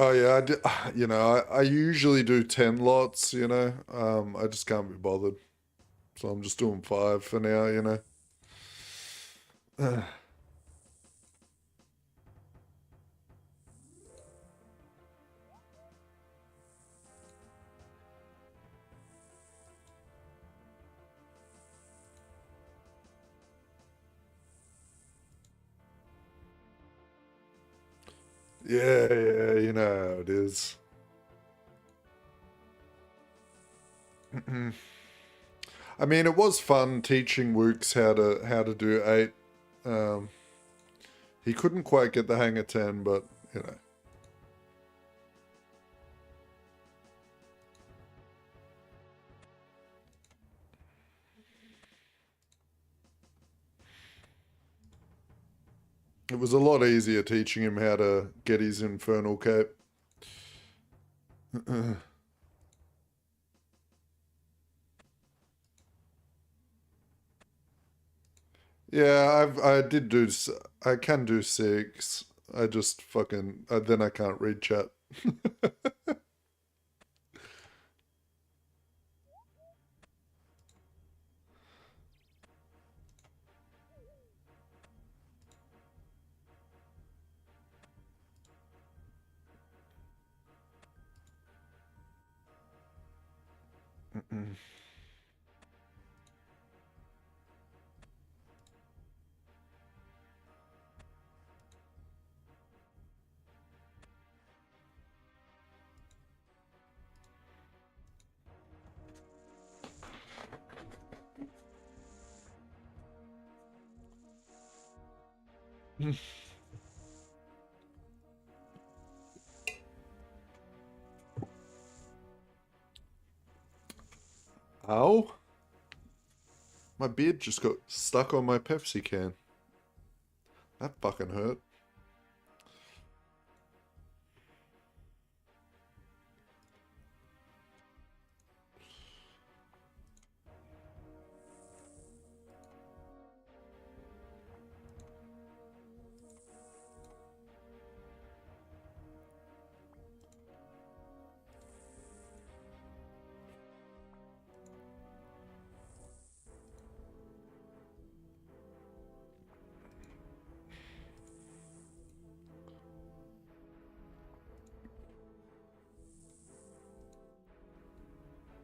Oh yeah, I did, you know, I usually do 10 lots, you know. I just can't be bothered. So I'm just doing 5 for now, you know. Yeah, you know how it is. I mean, it was fun teaching Wooks how to do 8. He couldn't quite get the hang of 10, but you know. It was a lot easier teaching him how to get his infernal cape. Yeah, I can do 6. I just fucking, then I can't read chat. Ow. My beard just got stuck on my Pepsi can. That fucking hurt.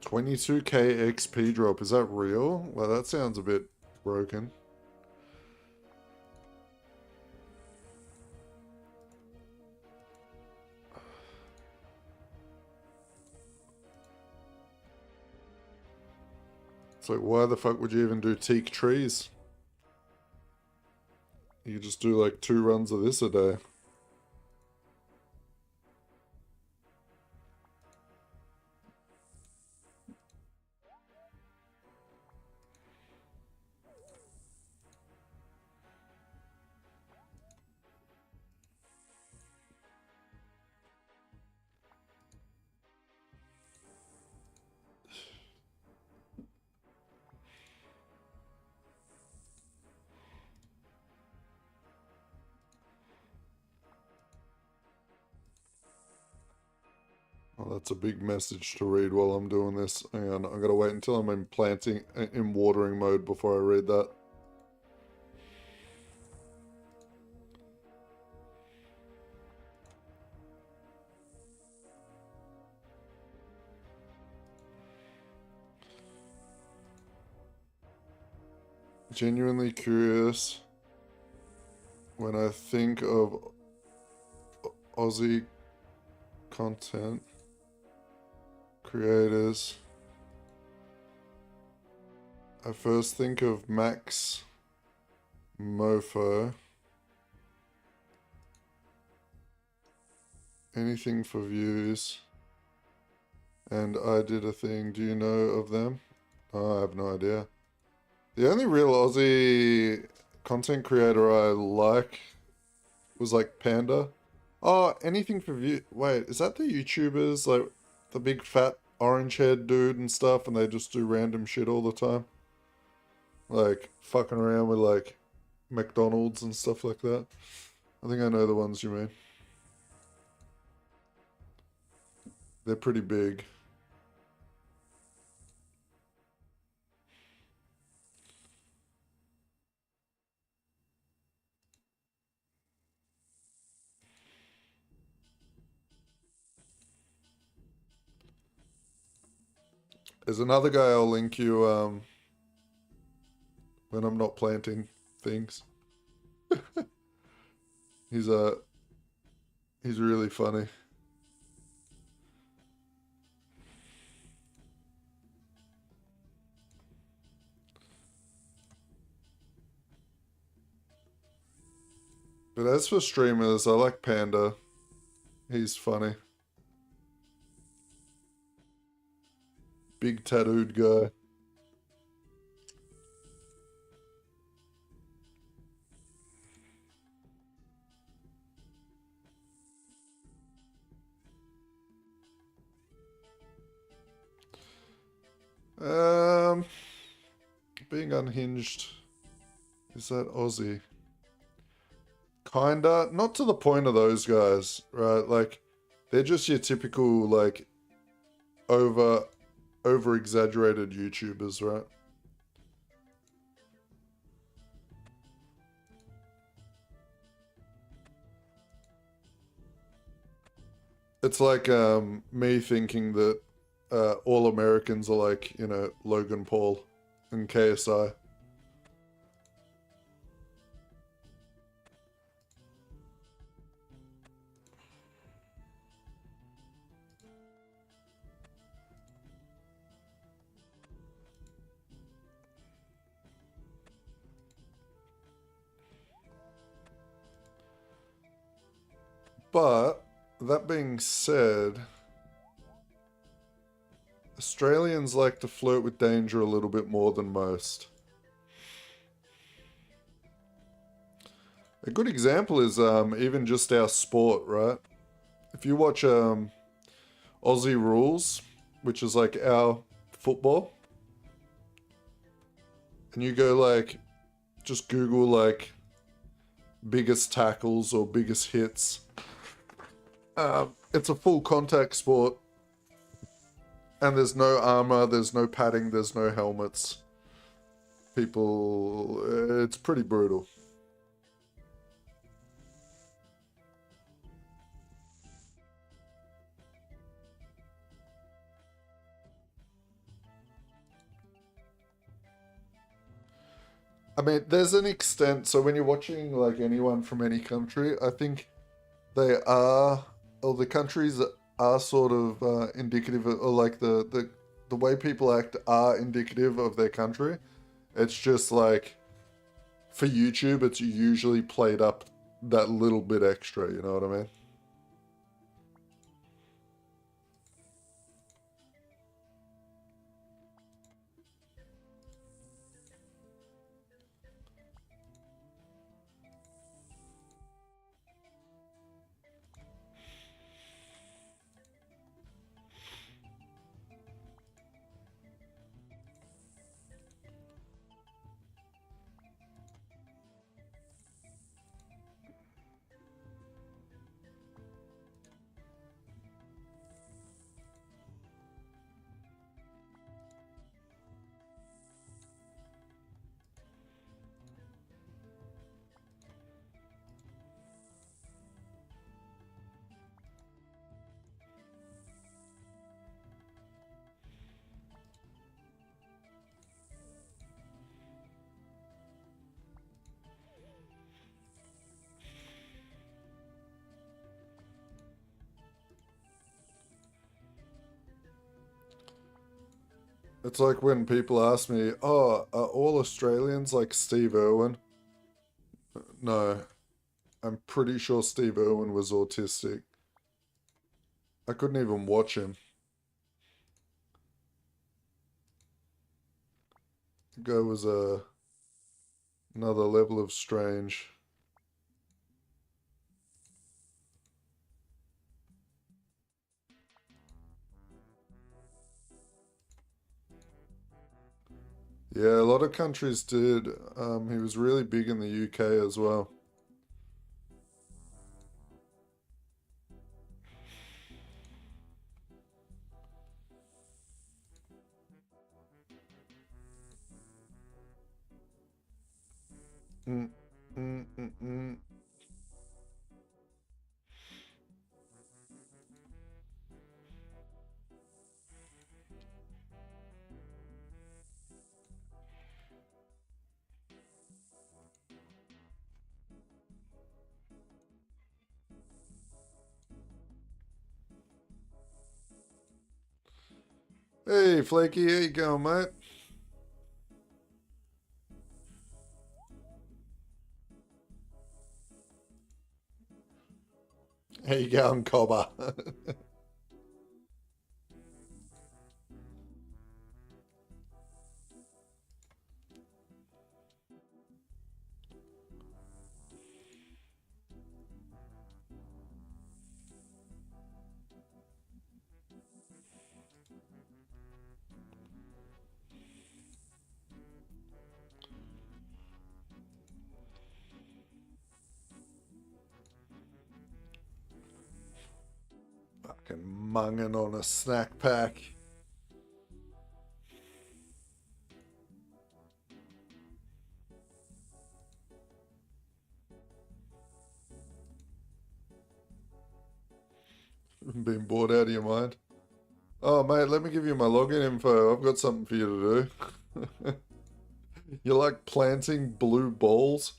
$22K XP drop. Is that real? Well, that sounds a bit broken. It's like, why the fuck would you even do teak trees? You could just do like 2 runs of this a day. Oh, that's a big message to read while I'm doing this. Hang on, I'm gonna wait until I'm in watering mode before I read that. Genuinely curious when I think of Aussie content creators. I first think of Max Mofo. Anything for views. And I did a thing. Do you know of them? Oh, I have no idea. The only real Aussie content creator I like was like Panda. Oh, anything for view. Wait, is that the YouTubers? Like the big fat orange haired dude and stuff, and they just do random shit all the time? Like fucking around with like McDonald's and stuff like that. I think I know the ones you mean. They're pretty big. There's another guy I'll link you when I'm not planting things. He's he's really funny. But as for streamers, I like Panda. He's funny. Big tattooed guy. Being unhinged. Is that Aussie? Kinda. Not to the point of those guys, right? Like, they're just your typical, like, over-exaggerated YouTubers, right? It's like me thinking that all Americans are like, you know, Logan Paul and KSI. But that being said, Australians like to flirt with danger a little bit more than most. A good example is even just our sport, right? If you watch Aussie Rules, which is like our football, and you go like, just Google like biggest tackles or biggest hits, it's a full contact sport. And there's no armor, there's no padding, there's no helmets. People, it's pretty brutal. I mean, there's an extent, so when you're watching like anyone from any country, I think they are, or the countries are sort of indicative of, or like the way people act are indicative of their country. It's just like, for YouTube, it's usually played up that little bit extra, you know what I mean? It's like when people ask me, oh, are all Australians like Steve Irwin? No, I'm pretty sure Steve Irwin was autistic. I couldn't even watch him. The guy was another level of strange. Yeah, a lot of countries did. He was really big in the UK as well. Mm, mm, mm, mm. Hey, Flaky, how you going, mate? How you going, Cobber? Fucking munging on a snack pack. Being bored out of your mind. Oh, mate, let me give you my login info. I've got something for you to do. You like planting blue balls?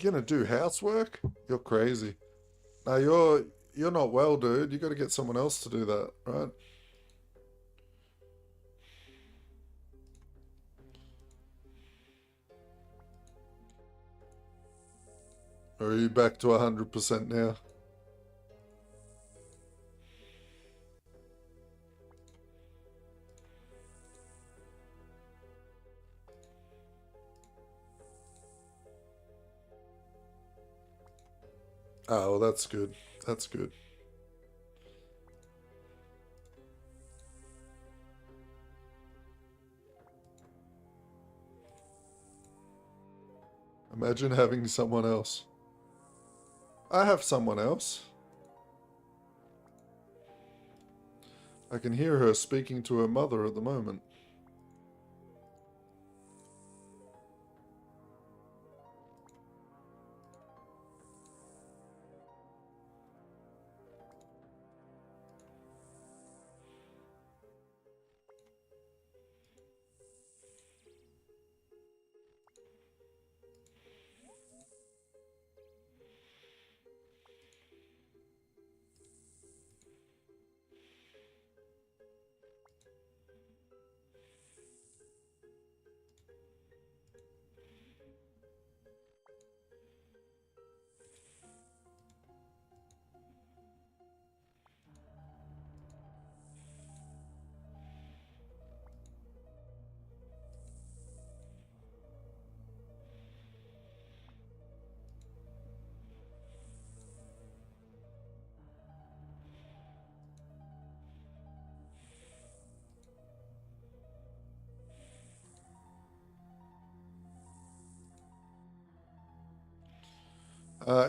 You gonna do housework? You're crazy. No, you're not well, dude. You got to get someone else to do that, right? Or are you back to 100% now? Oh, well, that's good. That's good. Imagine having someone else. I have someone else. I can hear her speaking to her mother at the moment.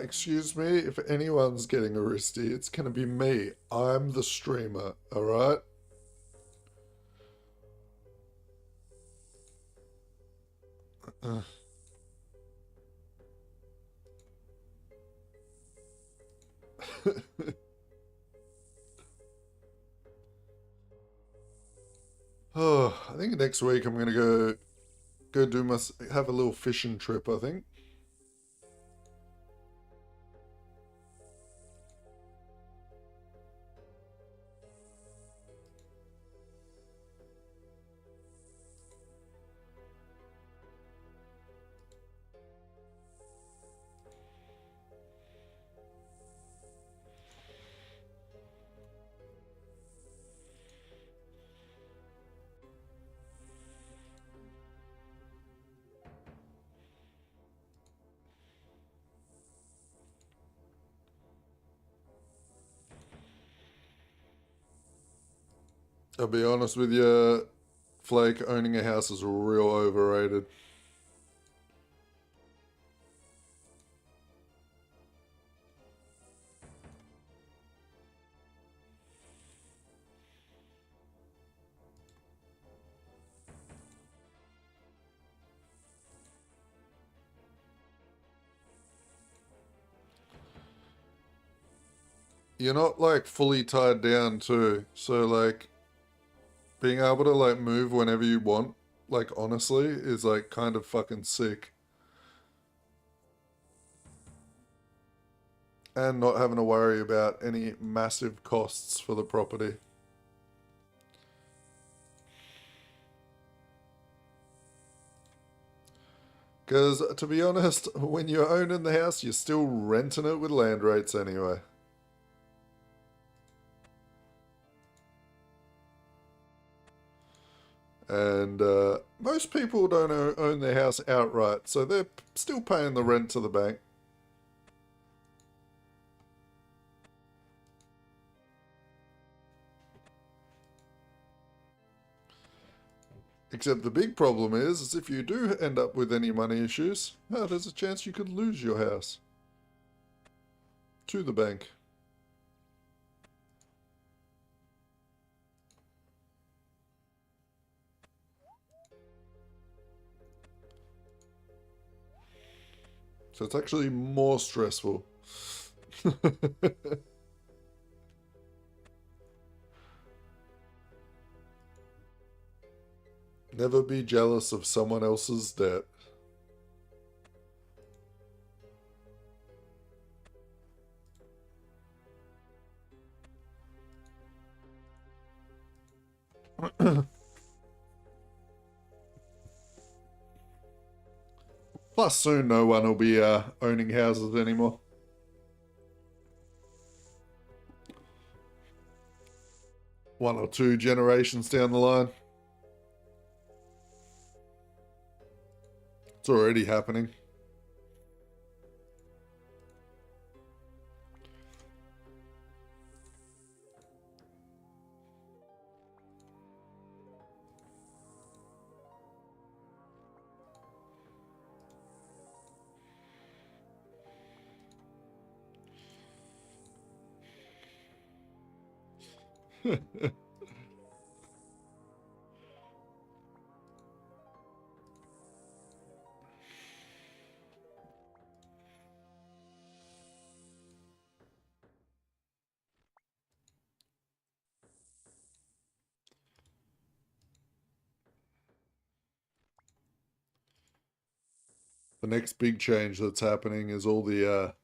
Excuse me, if anyone's getting a wristy, it's gonna be me. I'm the streamer, alright? Oh, I think next week I'm gonna go have a little fishing trip, I think. I'll be honest with you, Flake, owning a house is real overrated. You're not like fully tied down too, so like being able to like move whenever you want, like honestly, is like kind of fucking sick. And not having to worry about any massive costs for the property. Because, to be honest, when you're owning the house, you're still renting it with land rates anyway. And most people don't own their house outright, so they're still paying the rent to the bank. Except the big problem is if you do end up with any money issues, there's a chance you could lose your house to the bank. So it's actually more stressful. Never be jealous of someone else's debt. Plus, soon no one will be owning houses anymore. One or two generations down the line. It's already happening. The next big change that's happening is all the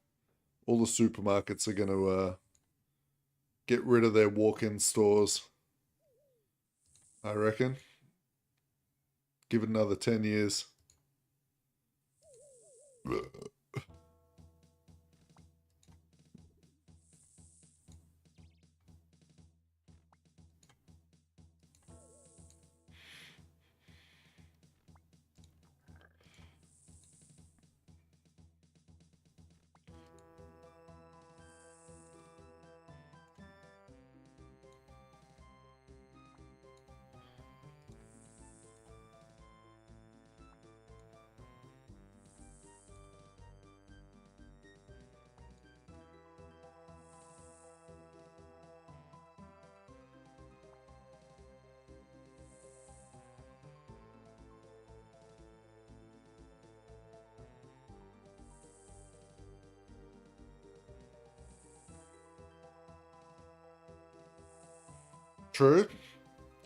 supermarkets are going to get rid of their walk-in stores. I reckon. Give it another 10 years. True.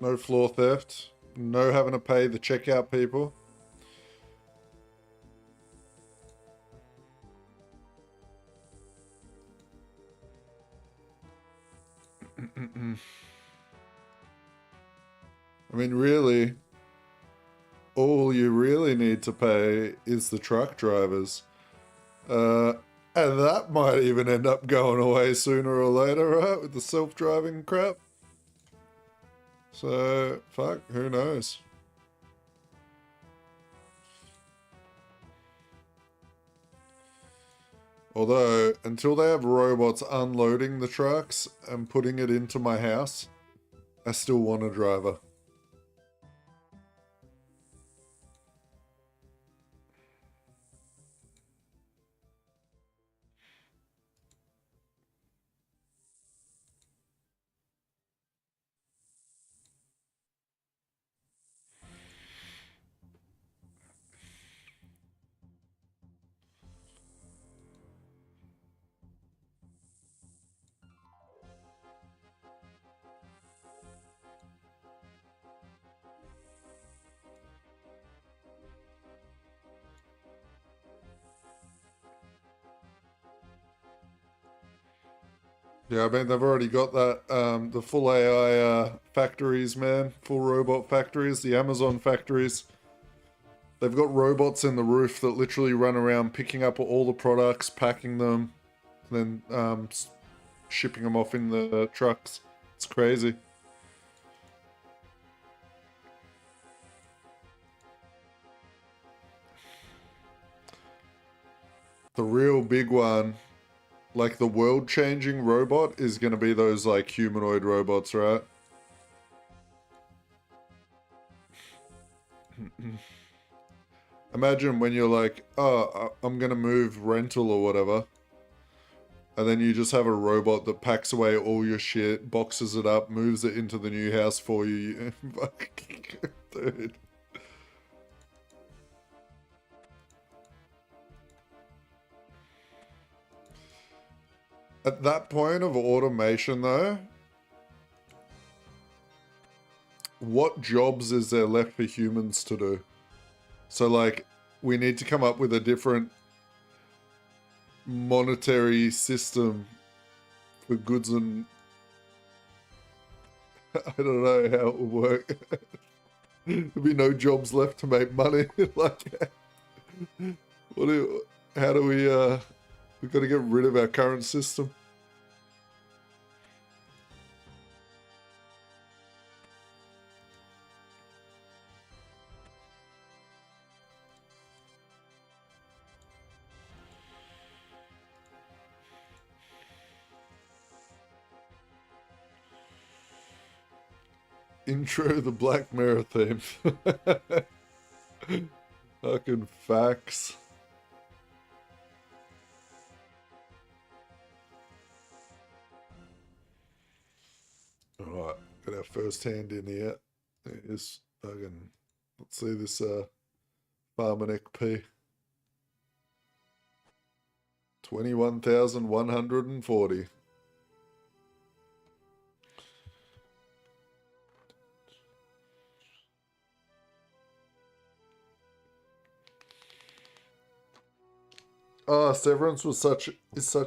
No floor theft. No having to pay the checkout people. I mean, really, all you really need to pay is the truck drivers. And that might even end up going away sooner or later, right? With the self-driving crap. So, fuck, who knows? Although, until they have robots unloading the trucks and putting it into my house, I still want a driver. Yeah, I mean, they've already got that, the full AI factories, man. Full robot factories, the Amazon factories. They've got robots in the roof that literally run around picking up all the products, packing them, and then shipping them off in the trucks. It's crazy. The real big one, like the world-changing robot, is going to be those like humanoid robots, right? Imagine when you're like, oh, I'm going to move rental or whatever. And then you just have a robot that packs away all your shit, boxes it up, moves it into the new house for you. Dude. At that point of automation, though, what jobs is there left for humans to do? So, like, we need to come up with a different monetary system for goods and... I don't know how it would work. There'd be no jobs left to make money. Like, how do we, we've got to get rid of our current system. Intro the Black Mirror theme. Fucking facts. Alright, got our first hand in here. It is fucking... Let's see this Farming XP. 21,140. Oh, Severance is such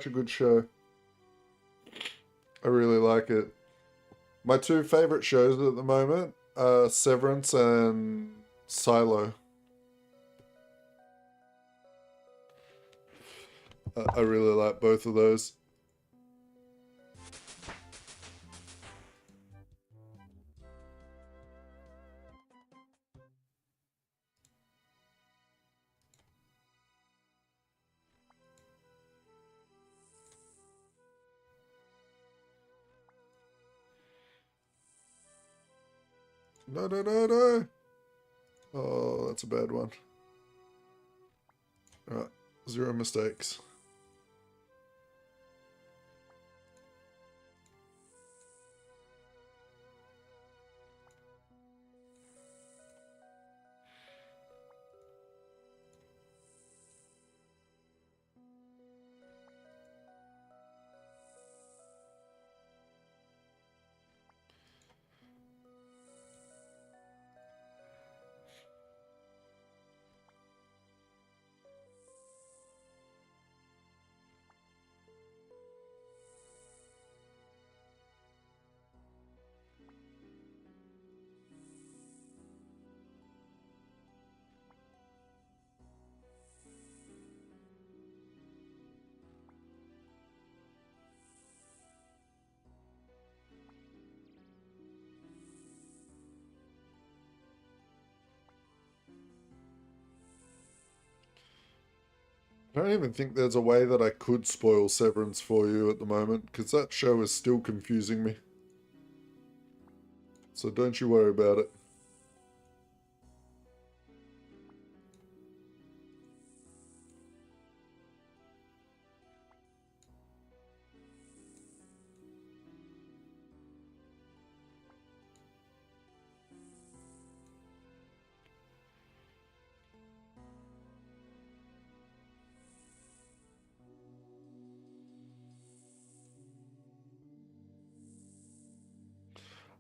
a good show. I really like it. My two favorite shows at the moment are Severance and Silo. I really like both of those. No, no, no, no. Oh, that's a bad one. Alright, 0 mistakes. I don't even think there's a way that I could spoil Severance for you at the moment, because that show is still confusing me. So don't you worry about it.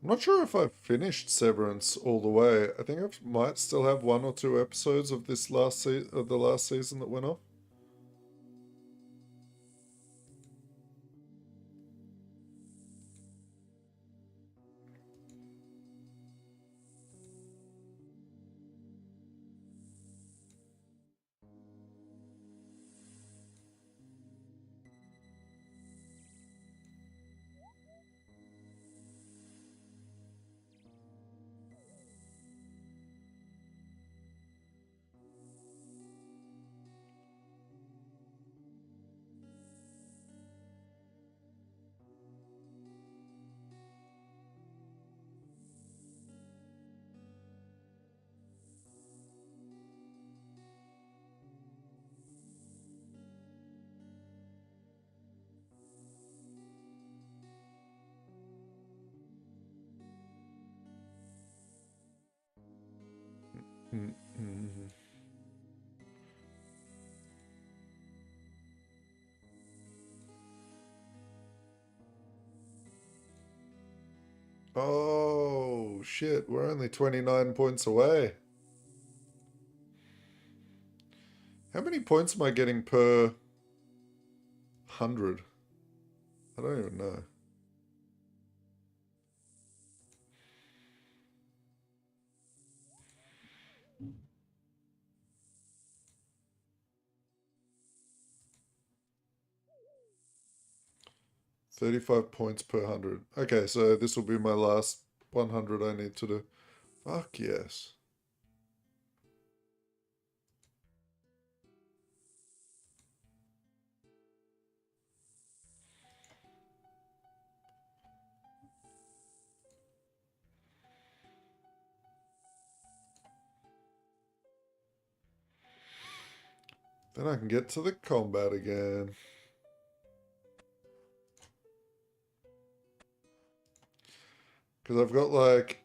I'm not sure if I've finished Severance all the way. I think I might still have 1 or 2 episodes of this of the last season that went off. Mm-hmm. Oh, shit. We're only 29 points away. How many points am I getting per 100? I don't even know. $35 points per 100. Okay, so this will be my last 100 I need to do. Fuck yes. Then I can get to the combat again. Because I've got like...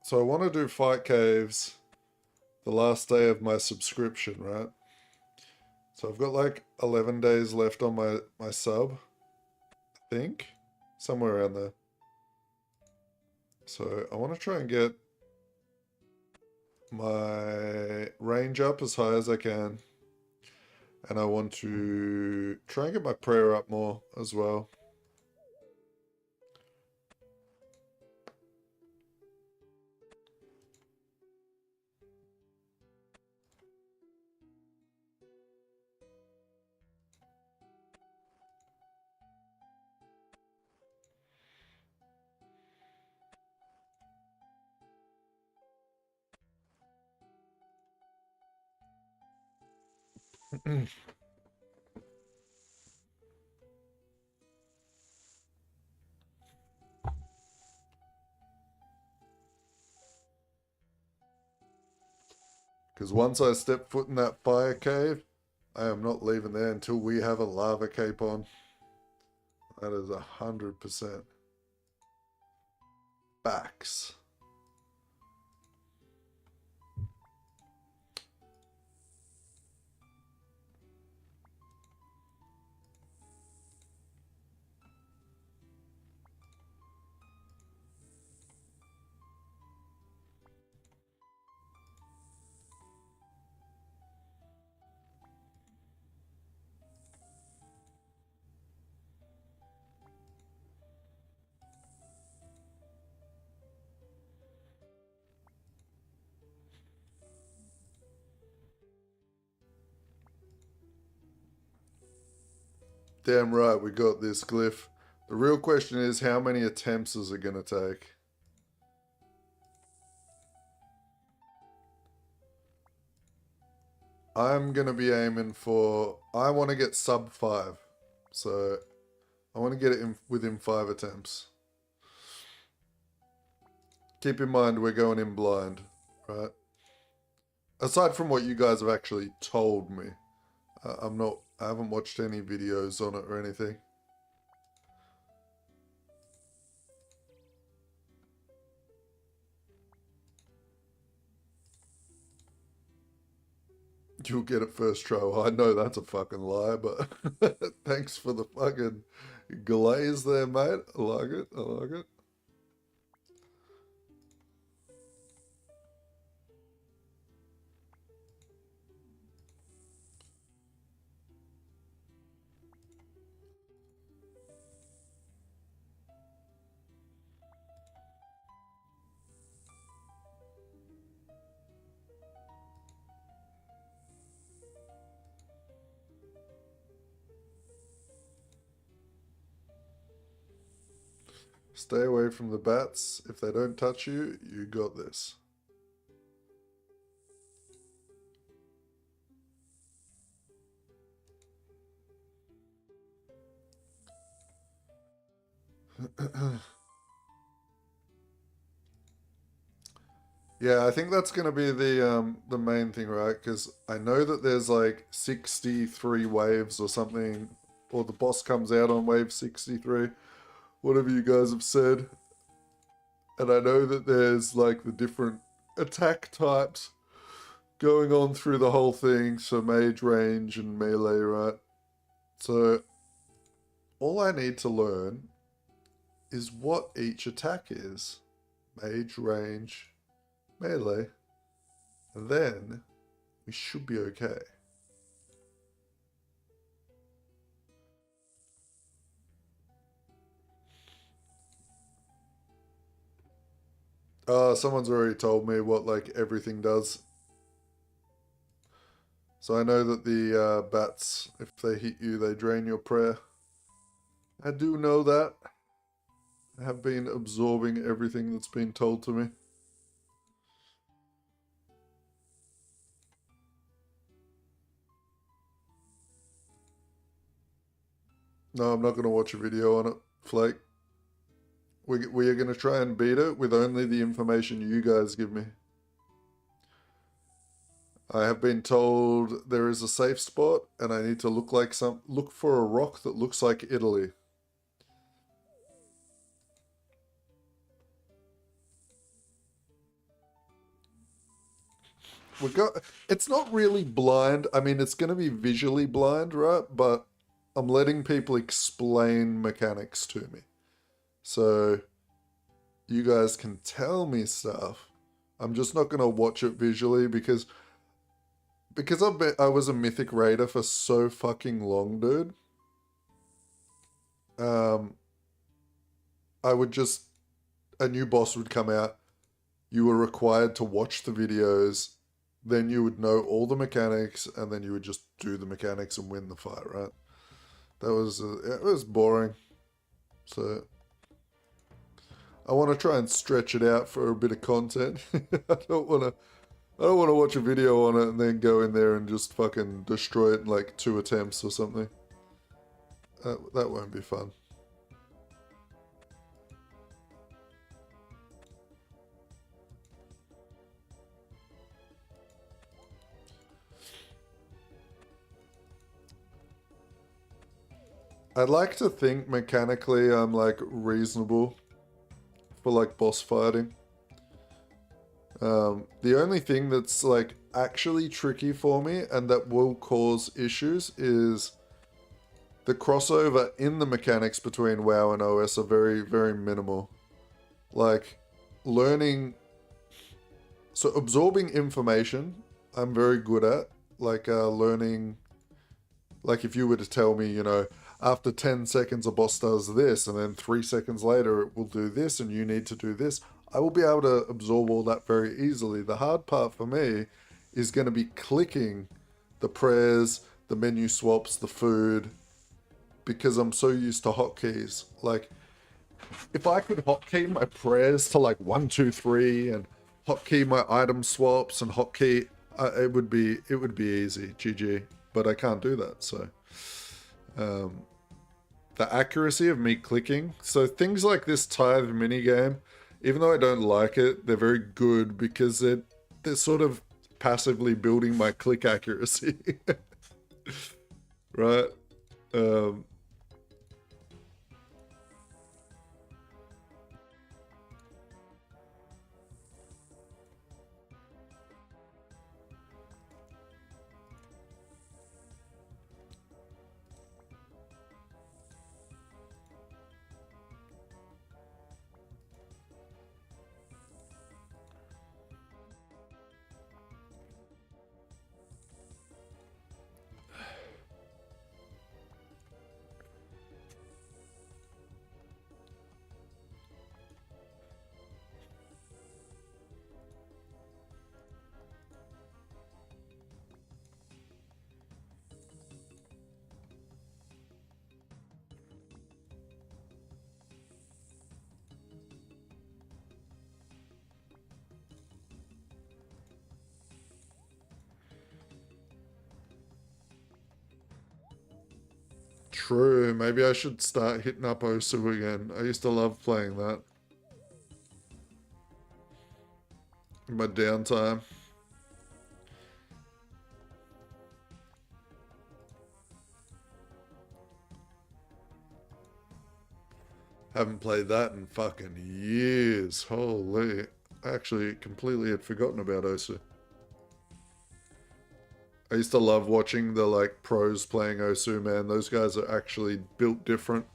So I want to do Fight Caves the last day of my subscription, right? So I've got like 11 days left on my sub, I think. Somewhere around there. So I want to try and get my range up as high as I can. And I want to try and get my prayer up more as well. Because once I step foot in that fire cave, I am not leaving there until we have a lava cape on. That is 100%. Facts. Damn right, we got this, Glyph. The real question is, how many attempts is it going to take? I'm going to be aiming for... I want to get sub 5. So, I want to get it within 5 attempts. keep in mind we're going in blind, right? Aside from what you guys have actually told me, I haven't watched any videos on it or anything. You'll get it first try. Well, I know that's a fucking lie, but thanks for the fucking glaze there, mate. I like it. I like it. Stay away from the bats. If they don't touch you, you got this. Yeah, I think that's gonna be the main thing, right? Because I know that there's like 63 waves or something, or the boss comes out on wave 63, whatever you guys have said. And I know that there's like the different attack types going on through the whole thing, so mage, range, and melee, right? So all I need to learn is what each attack is. Mage, range, melee. And then we should be okay. Someone's already told me what like everything does. So I know that the bats, if they hit you, they drain your prayer. I do know that. I have been absorbing everything that's been told to me. No, I'm not going to watch a video on it, Flake. We are going to try and beat it with only the information you guys give me. I have been told there is a safe spot, and I need to look for a rock that looks like Italy. It's not really blind. I mean, it's going to be visually blind, right? But I'm letting people explain mechanics to me. So you guys can tell me stuff. I'm just not going to watch it visually because I was a mythic raider for so fucking long, dude. I would just, a new boss would come out. You were required to watch the videos. Then you would know all the mechanics, and then you would just do the mechanics and win the fight, right? That was, it was boring. So I want to try and stretch it out for a bit of content. I don't want to watch a video on it and then go in there and just fucking destroy it in like 2 attempts or something. That won't be fun. I'd like to think mechanically I'm like reasonable for like boss fighting. The only thing that's like actually tricky for me and that will cause issues is the crossover in the mechanics between WoW and OS are very, very minimal. Like learning, so absorbing information, I'm very good at. Like learning, like if you were to tell me, you know, after 10 seconds a boss does this, and then 3 seconds later it will do this, and you need to do this, I will be able to absorb all that very easily. The hard part for me is going to be clicking the prayers, the menu swaps, the food, because I'm so used to hotkeys. Like, if I could hotkey my prayers to like 1, 2, 3, and hotkey my item swaps and hotkey, it would be easy, GG. But I can't do that, so the accuracy of me clicking. So things like this tithe minigame even though I don't like it, they're very good because they're sort of passively building my click accuracy. Right? Um, True. Maybe I should start hitting up Osu again. I used to love playing that in my downtime. Haven't played that in fucking years. Holy. I actually completely had forgotten about Osu. I used to love watching the like pros playing Osu, man. Those guys are actually built different.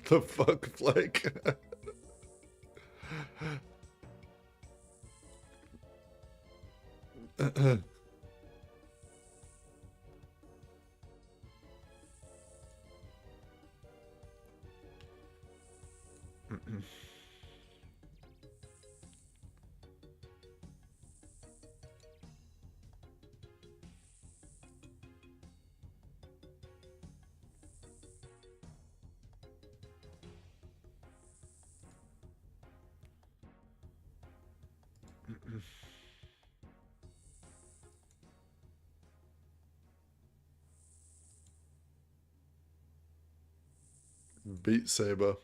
The fuck, Flake? Beat Saber.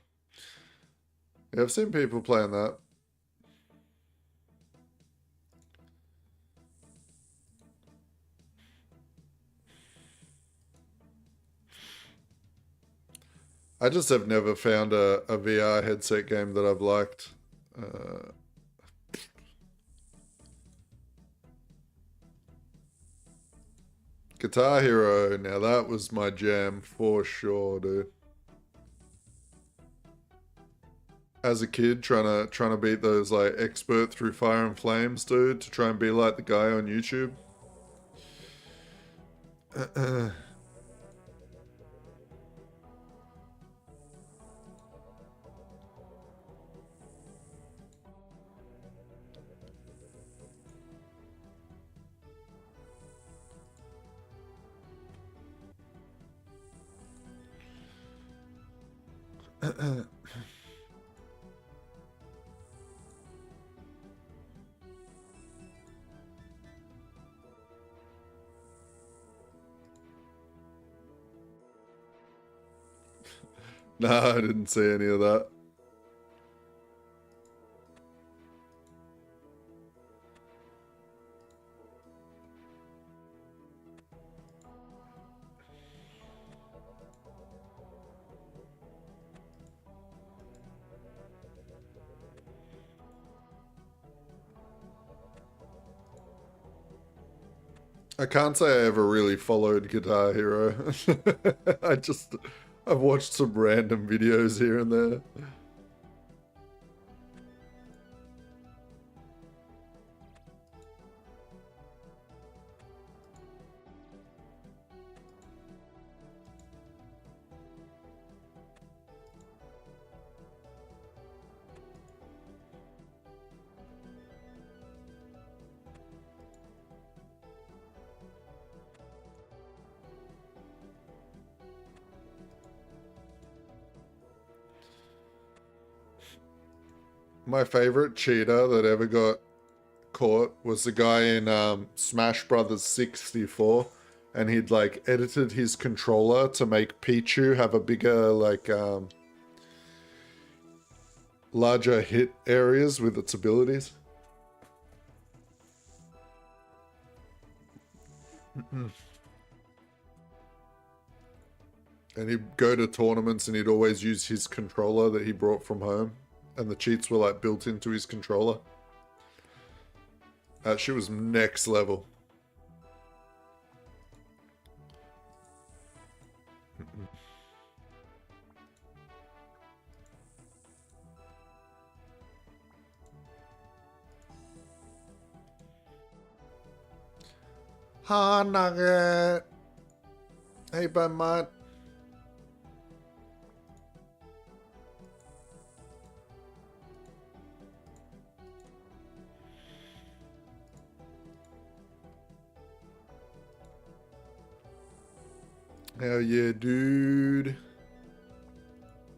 Yeah, I've seen people playing that. I just have never found a VR headset game that I've liked. Guitar Hero, now that was my jam for sure, dude. As a kid, trying to beat those like expert through fire and flames, dude, to try and be like the guy on YouTube. No, I didn't see any of that. I can't say I ever really followed Guitar Hero. I've watched some random videos here and there. My favorite cheater that ever got caught was the guy in Smash Brothers 64, and he'd like edited his controller to make Pichu have a bigger larger hit areas with its abilities. And he'd go to tournaments and he'd always use his controller that he brought from home, and the cheats were like built into his controller. That shit was next level. Ha Nugget. Hey, bud, mate. Hell yeah, dude.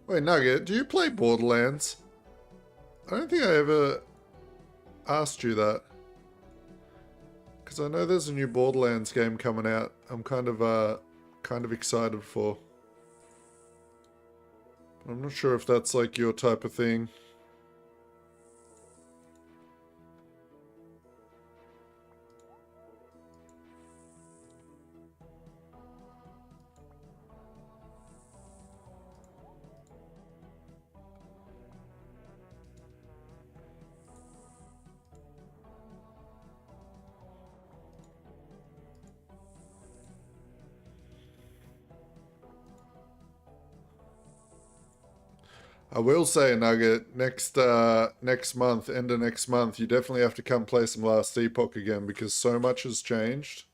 Wait, Nugget, do you play Borderlands? I don't think I ever asked you that. Because I know there's a new Borderlands game coming out. I'm kind of excited for. I'm not sure if that's like your type of thing. I will say, Nugget, next month, end of next month, you definitely have to come play some Last Epoch again, because so much has changed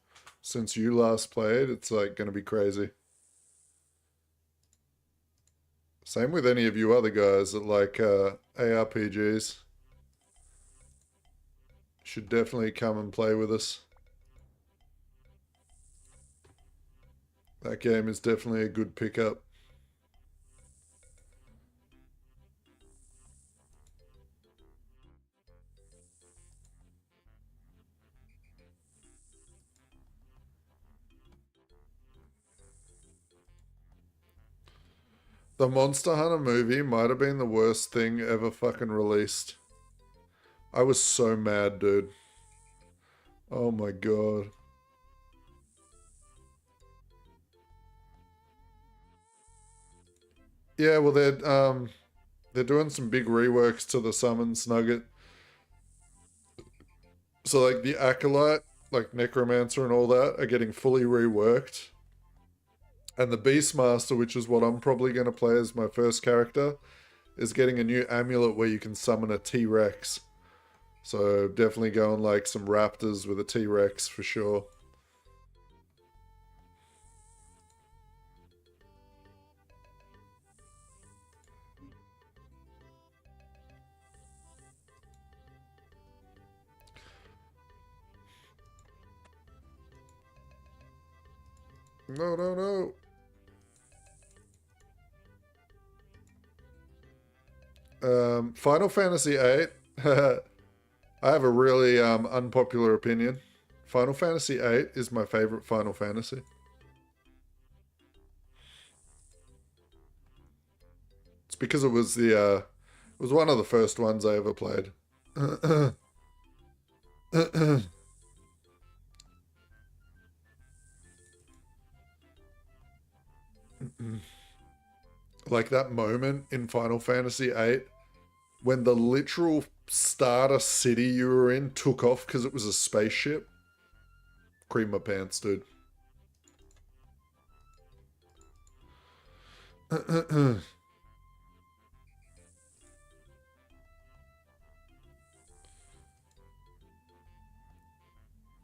since you last played. It's like going to be crazy. Same with any of you other guys that like ARPGs. Should definitely come and play with us. That game is definitely a good pickup. The Monster Hunter movie might have been the worst thing ever fucking released. I was so mad, dude. Oh my god. Yeah, well they're doing some big reworks to the summons, Nugget. So like the Acolyte, like Necromancer and all that, are getting fully reworked. And the Beastmaster, which is what I'm probably going to play as my first character, is getting a new amulet where you can summon a T-Rex. So definitely going like some raptors with a T-Rex for sure. No, no, no. Final Fantasy VIII. I have a really unpopular opinion. Final Fantasy VIII is my favorite Final Fantasy. It's because it was it was one of the first ones I ever played. Like that moment in Final Fantasy VIII when the literal starter city you were in took off because it was a spaceship. Cream my pants, dude.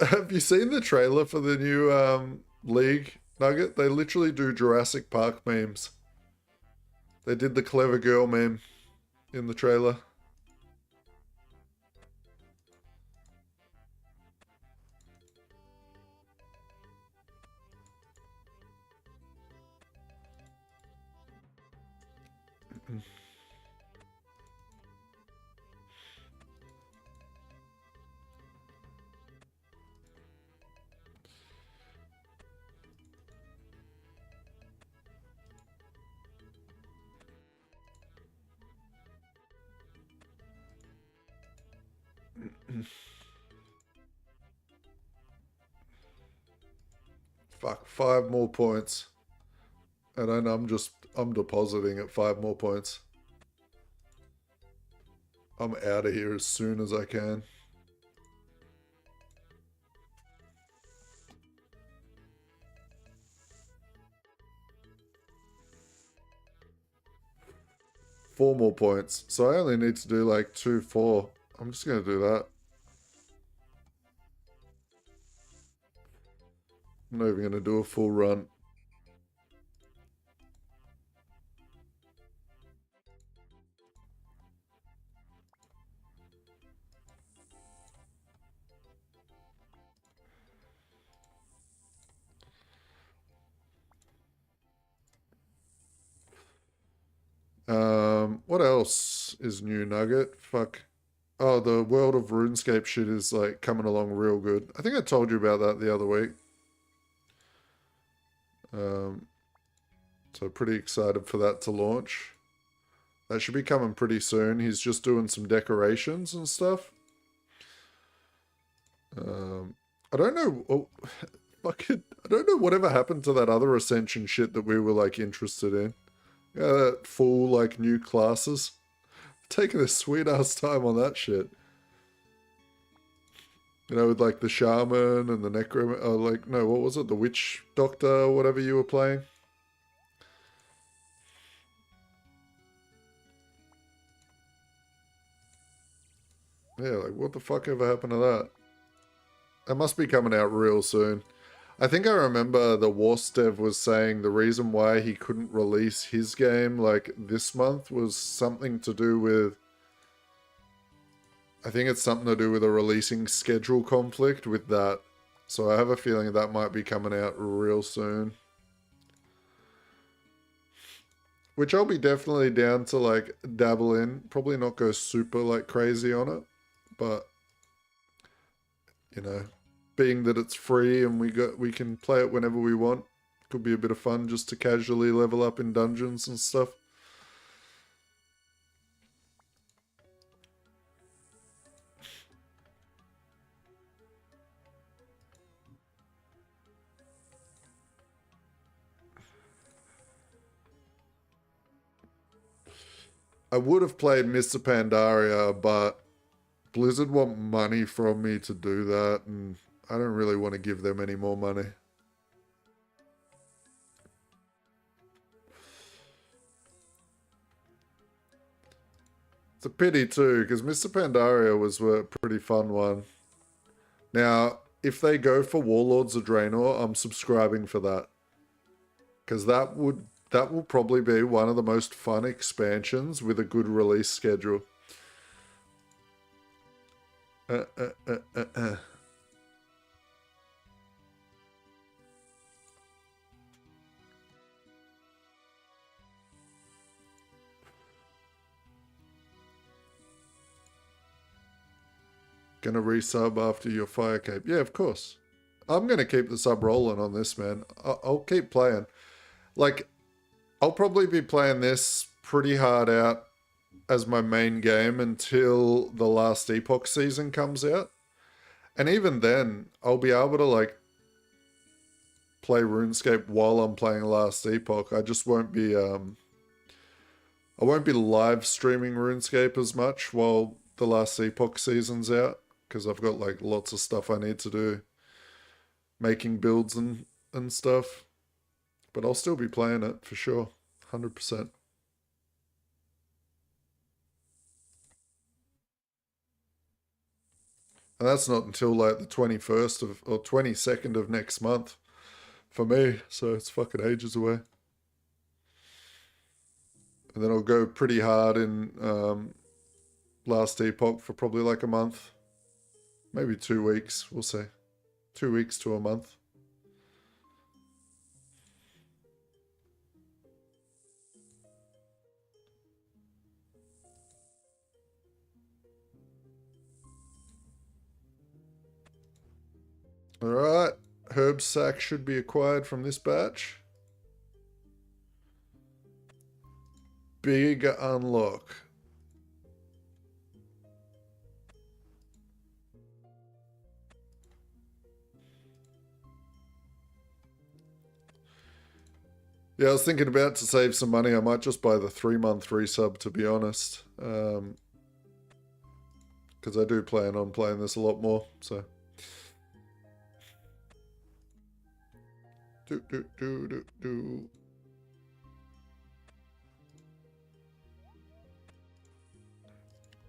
Have you seen the trailer for the new League, Nugget? They literally do Jurassic Park memes. They did the clever girl meme in the trailer. Fuck, 5 more points. And then I'm depositing at 5 more points. I'm out of here as soon as I can. Four more points. So I only need to do like 2, 4. I'm just going to do that. I'm not even going to do a full run. What else is new, Nugget? Fuck. Oh, the World of RuneScape shit is like coming along real good. I think I told you about that the other week. So pretty excited for that to launch. That should be coming pretty soon. He's just doing some decorations and stuff. I don't know. Oh, fucking, I don't know whatever happened to that other Ascension shit that we were like interested in. Yeah, that full like new classes. Taking a sweet ass time on that shit. You know, with like the shaman and the necromancer. Oh, like, no, what was it? The witch doctor or whatever you were playing. Yeah, like, what the fuck ever happened to that? That must be coming out real soon. I think I remember the Wars dev was saying the reason why he couldn't release his game, like, this month was something to do with... I think it's something to do with a releasing schedule conflict with that. So I have a feeling that might be coming out real soon. Which I'll be definitely down to, like, dabble in. Probably not go super, like, crazy on it. But, you know, being that it's free and we can play it whenever we want, could be a bit of fun just to casually level up in dungeons and stuff. I would have played Mr. Pandaria, but Blizzard want money from me to do that, and I don't really want to give them any more money. It's a pity too, because Mr. Pandaria was a pretty fun one. Now, if they go for Warlords of Draenor, I'm subscribing for that. Because that will probably be one of the most fun expansions with a good release schedule. Gonna resub after your fire cape. Yeah, of course. I'm gonna keep the sub rolling on this, man. I'll keep playing. Like, I'll probably be playing this pretty hard out as my main game until the last Epoch season comes out. And even then, I'll be able to, like, play RuneScape while I'm playing last Epoch. I just won't be, I won't be live streaming RuneScape as much while the last Epoch season's out. Because I've got, like, lots of stuff I need to do. Making builds and stuff. But I'll still be playing it, for sure. 100%. And that's not until, like, the 21st of, or 22nd of next month. For me, so it's fucking ages away. And then I'll go pretty hard in last Epoch for probably like a month. Maybe 2 weeks, we'll see. 2 weeks to a month. Alright, herb sack should be acquired from this batch. Big unlock. Yeah, I was thinking about to save some money. I might just buy the 3-month resub, to be honest. Because I do plan on playing this a lot more, so. Do.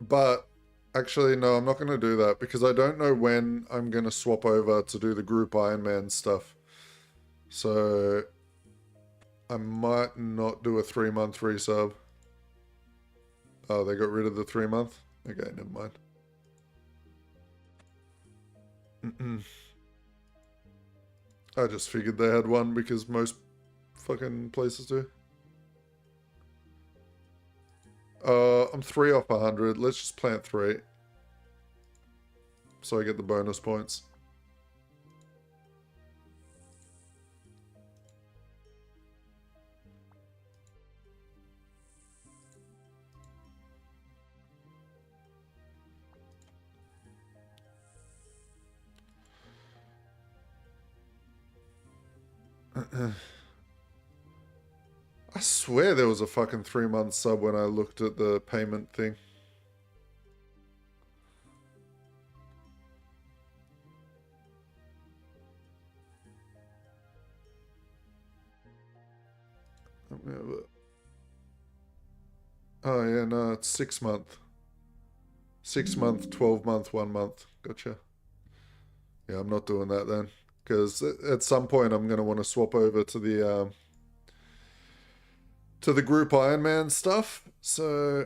But actually, no, I'm not going to do that because I don't know when I'm going to swap over to do the group Ironman stuff. So I might not do a 3-month resub. Oh, they got rid of the 3-month? Okay, never mind. I just figured they had one because most fucking places do. I'm 3 off 100. Let's just plant 3. So I get the bonus points. I swear there was a fucking 3-month sub when I looked at the payment thing. Oh yeah, no, it's 6-month. 6-month, 12-month, 1 month. Gotcha. Yeah, I'm not doing that then. Because at some point I'm going to want to swap over to the group Ironman stuff. So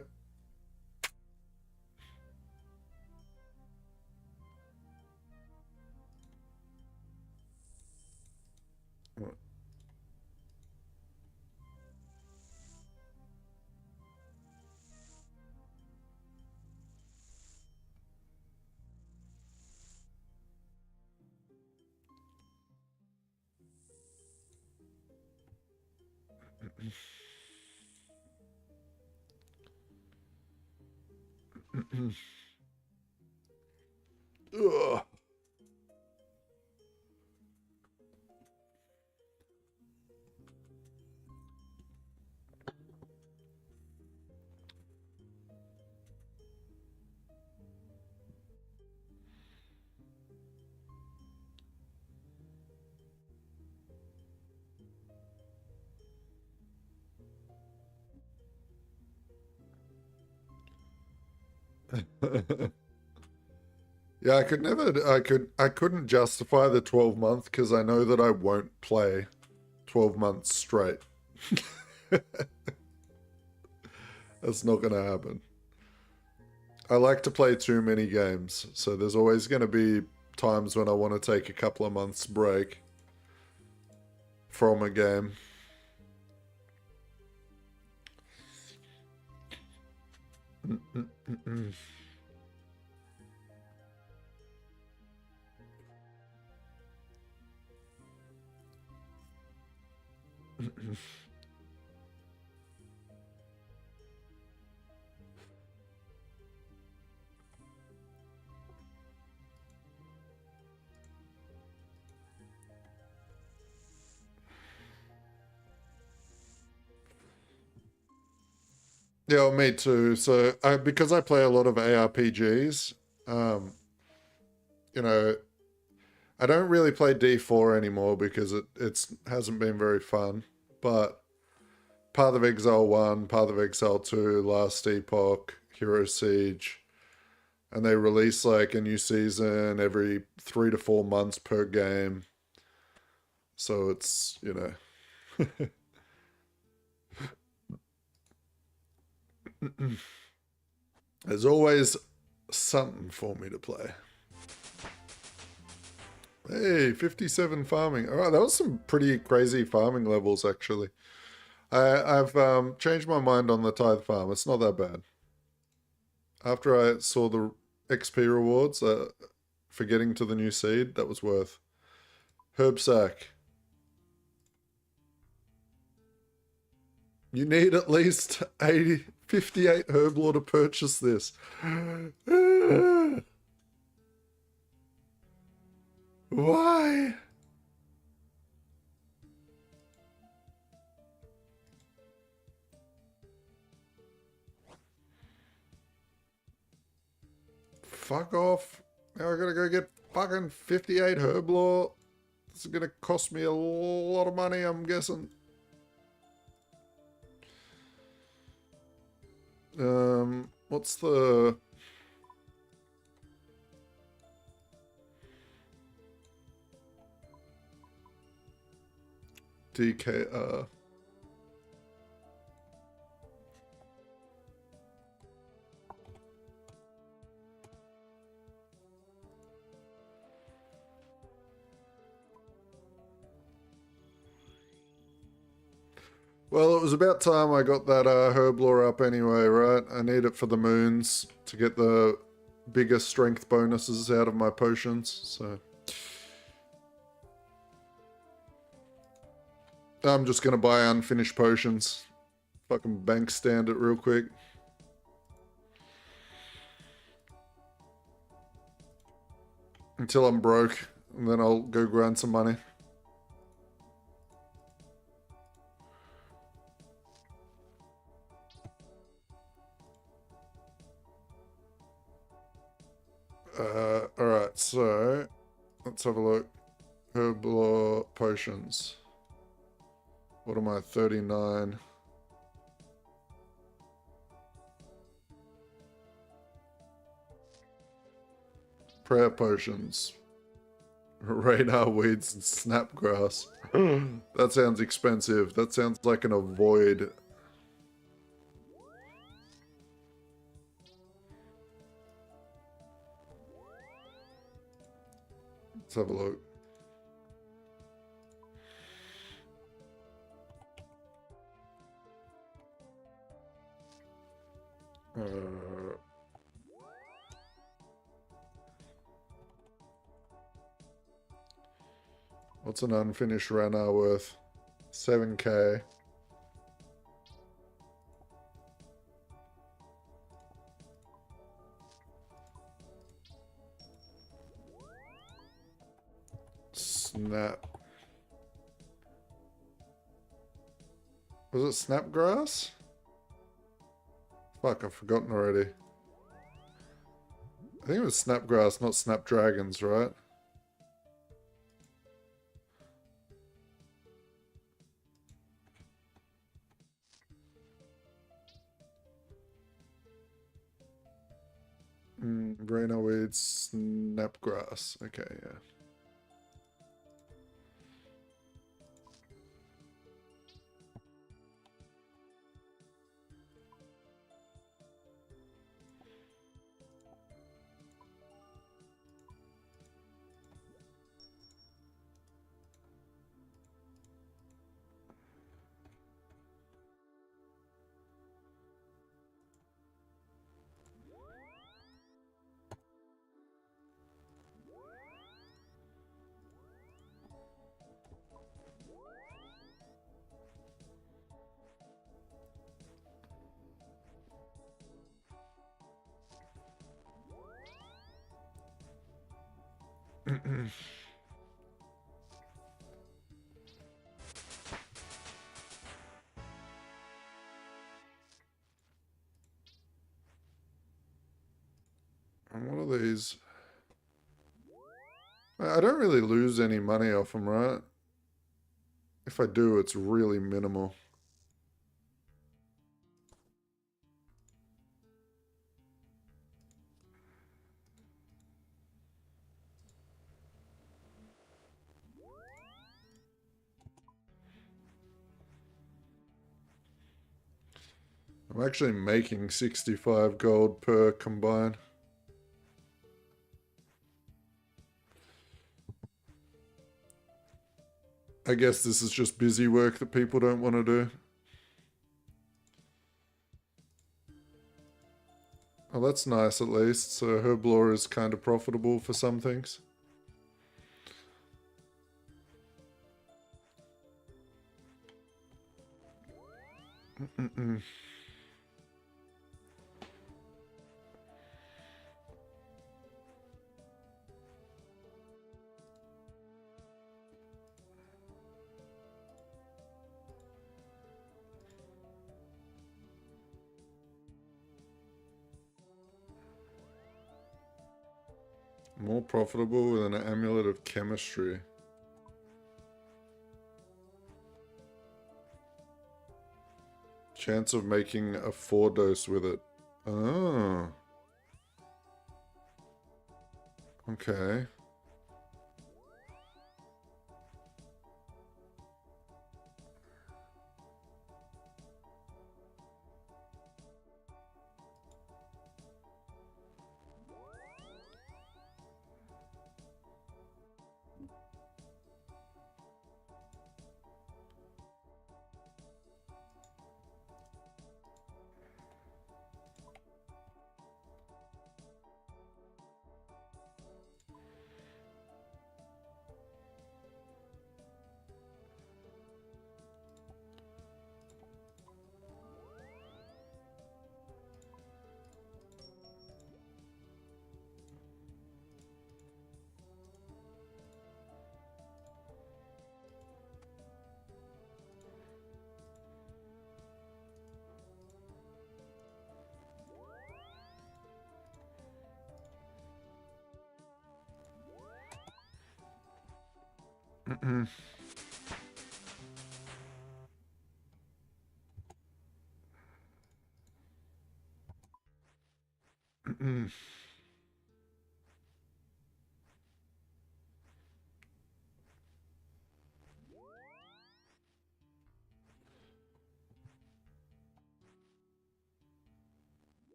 ugh. Yeah, I couldn't justify the 12-month because I know that I won't play 12 months straight. That's not going to happen. I like to play too many games, so there's always going to be times when I want to take a couple of months break from a game. Yeah, well, me too. So, because I play a lot of ARPGs, you know, I don't really play D4 anymore because it hasn't been very fun. But Path of Exile 1, Path of Exile 2, Last Epoch, Hero Siege, and they release like a new season every 3 to 4 months per game. So it's, there's always something for me to play. Hey, 57 farming. All right, that was some pretty crazy farming levels, actually. I've changed my mind on the tithe farm. It's not that bad. After I saw the XP rewards for getting to the new seed, that was worth. Herb sack. You need at least 58 herb lore to purchase this. Why? fuck off. Now I gotta go get fucking 58 herb lore. This is gonna cost me a lot of money, I'm guessing. What's the... DKR? Well, it was about time I got that herb lore up anyway, right? I need it for the moons to get the bigger strength bonuses out of my potions, so... I'm just gonna buy unfinished potions. Fucking bank stand it real quick. Until I'm broke, and then I'll go grind some money. Alright, so let's have a look. Herb lore potions. What am I, 39? Prayer potions. Radar weeds and snapgrass. That sounds expensive. That sounds like an avoid. Let's have a look. What's an unfinished Rana worth? 7k. Snap. Was it snapgrass? Fuck, I've forgotten already. I think it was snapgrass, not snapdragons, right? Reno weeds, snapgrass. Okay, yeah. And what are these? I don't really lose any money off them, right? If I do, it's really minimal. I'm actually making 65 gold per combine. I guess this is just busy work that people don't want to do. Oh, that's nice at least. So herb lore is kind of profitable for some things. More profitable with an amulet of chemistry. Chance of making a 4-dose with it. Oh. Okay.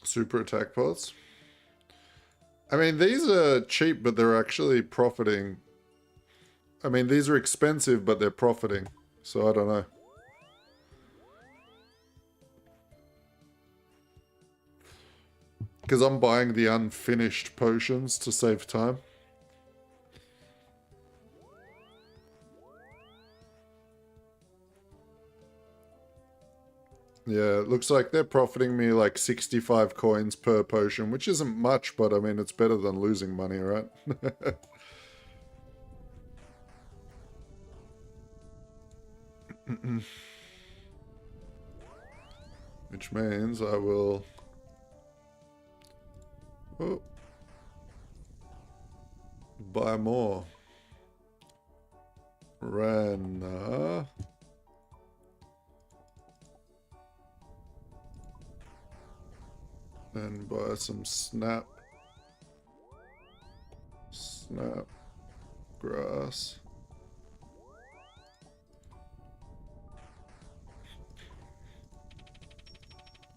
Super attack pods. I mean, these are cheap, but they're actually profiting. I mean, these are expensive, but they're profiting. So I don't know. Because I'm buying the unfinished potions to save time. Yeah, it looks like they're profiting me like 65 coins per potion, which isn't much, but I mean, it's better than losing money, right? Which means I will... Oh. Buy more. Ran. And buy some snap. Snap. Grass.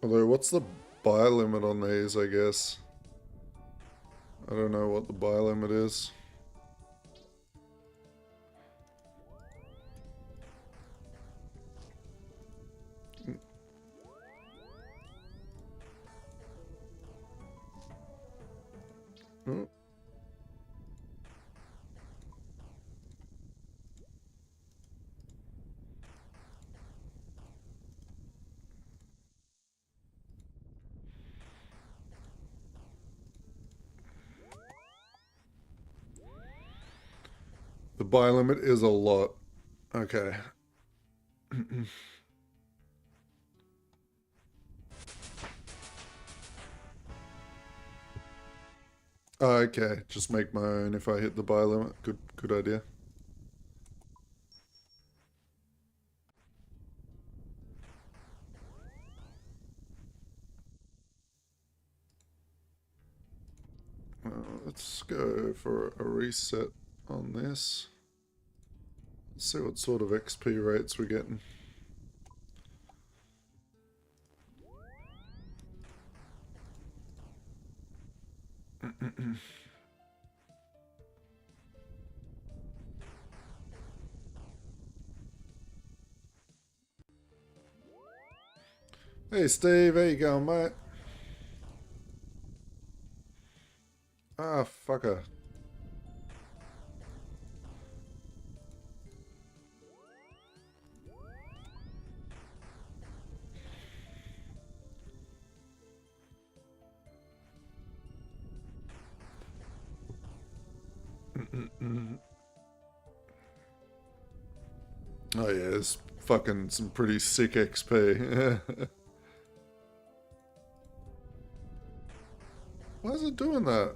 Although, what's the buy limit on these, I guess? I don't know what the buy limit is. Oh. The buy limit is a lot. Okay. Okay, just make my own if I hit the buy limit. Good idea. Let's go for a reset on this. Let's see what sort of XP rates we're getting. Hey Steve, how you going, mate? Ah, fucker. Oh yeah, it's fucking some pretty sick XP. Why is it doing that?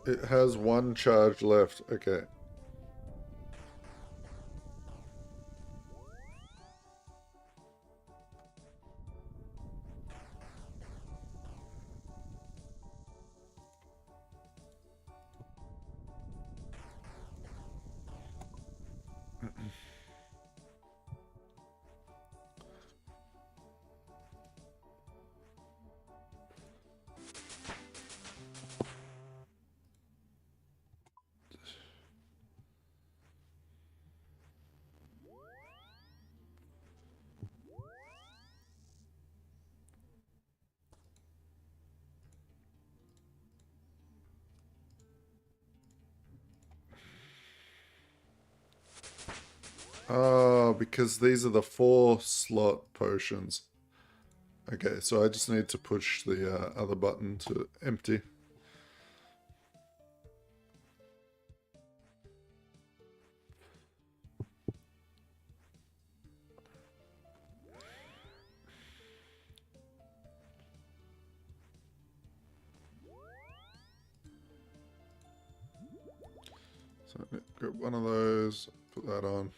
It has one charge left. Okay. Oh, because these are the 4-slot potions. Okay, so I just need to push the other button to empty. So grab one of those, put that on.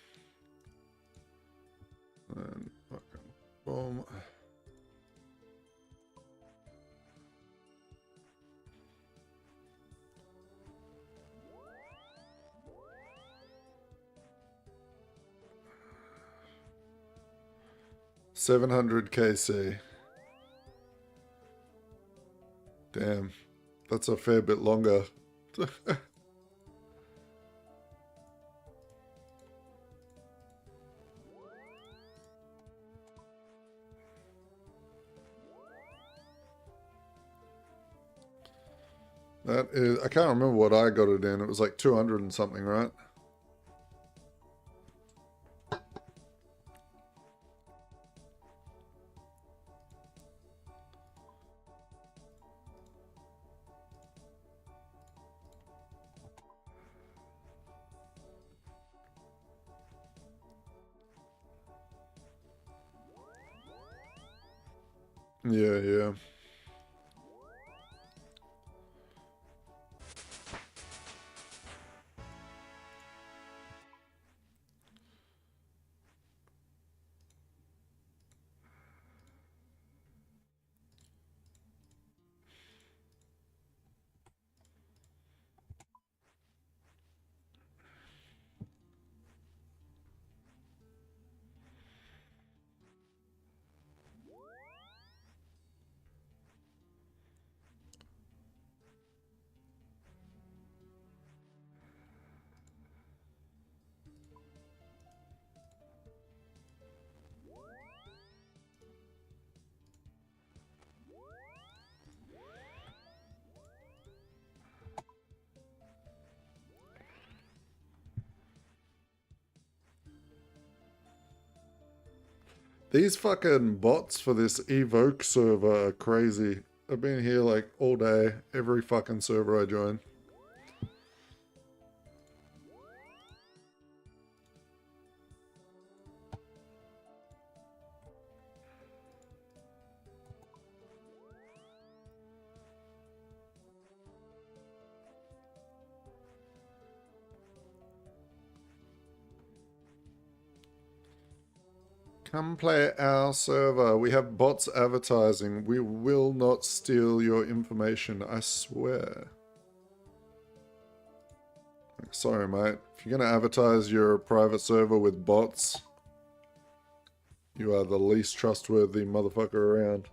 And fucking boom. $700 KC. Damn, that's a fair bit longer. That is, I can't remember what I got it in. It was like 200 and something, right? Yeah, yeah. These fucking bots for this Evoke server are crazy. I've been here like all day, every fucking server I join. Come play our server. We have bots advertising. We will not steal your information, I swear. Sorry, mate. If you're going to advertise your private server with bots, you are the least trustworthy motherfucker around.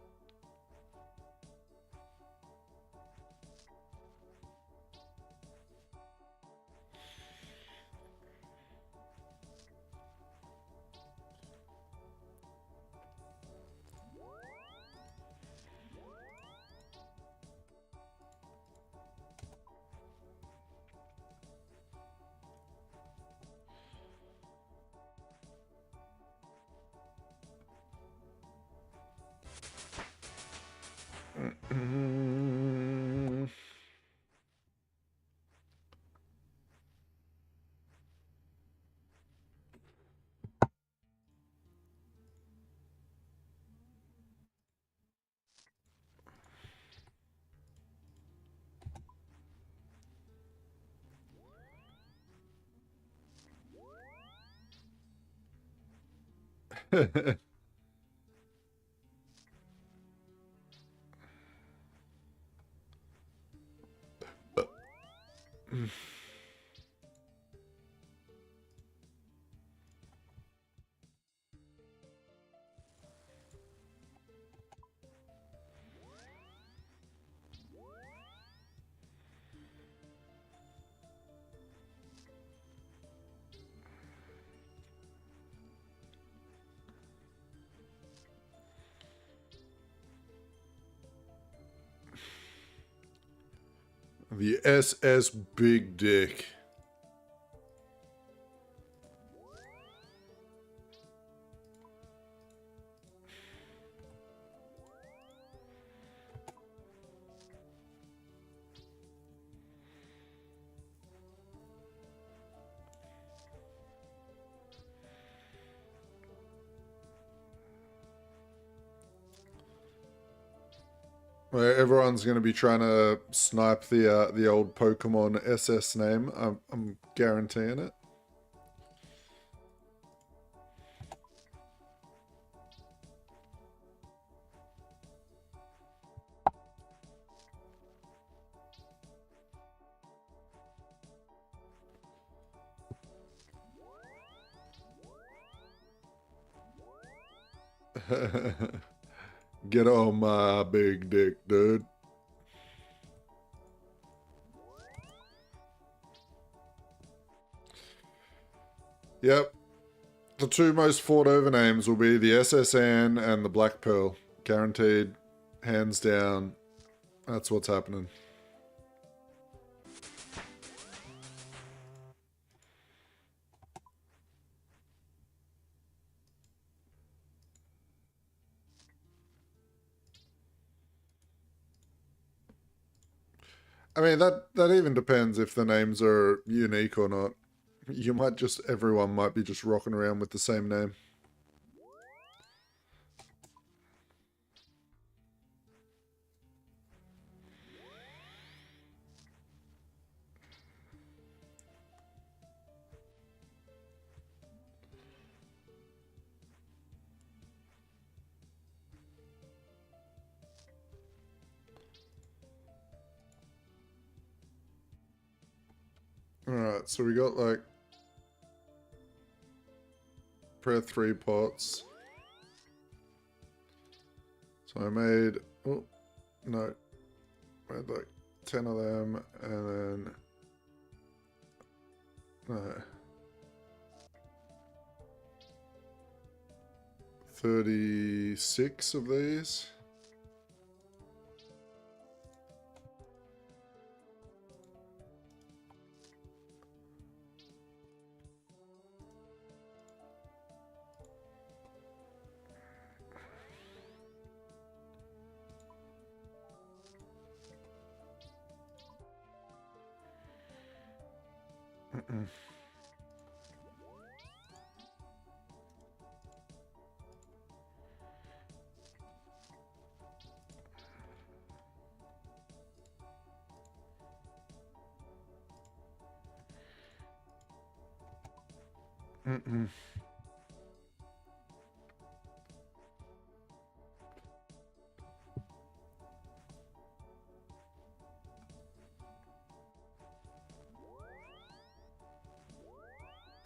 The SS Big Dick. Where everyone's going to be trying to snipe the old Pokemon SS name. I'm guaranteeing it. Get on my big dick, dude. Yep. The two most fought over names will be the SSN and the Black Pearl. Guaranteed. Hands down. That's what's happening. I mean, that even depends if the names are unique or not. You might just, everyone might be just rocking around with the same name. Alright, so we got like per 3 pots. So I made, oh, no, I had like 10 of them, and then, no, 36 of these.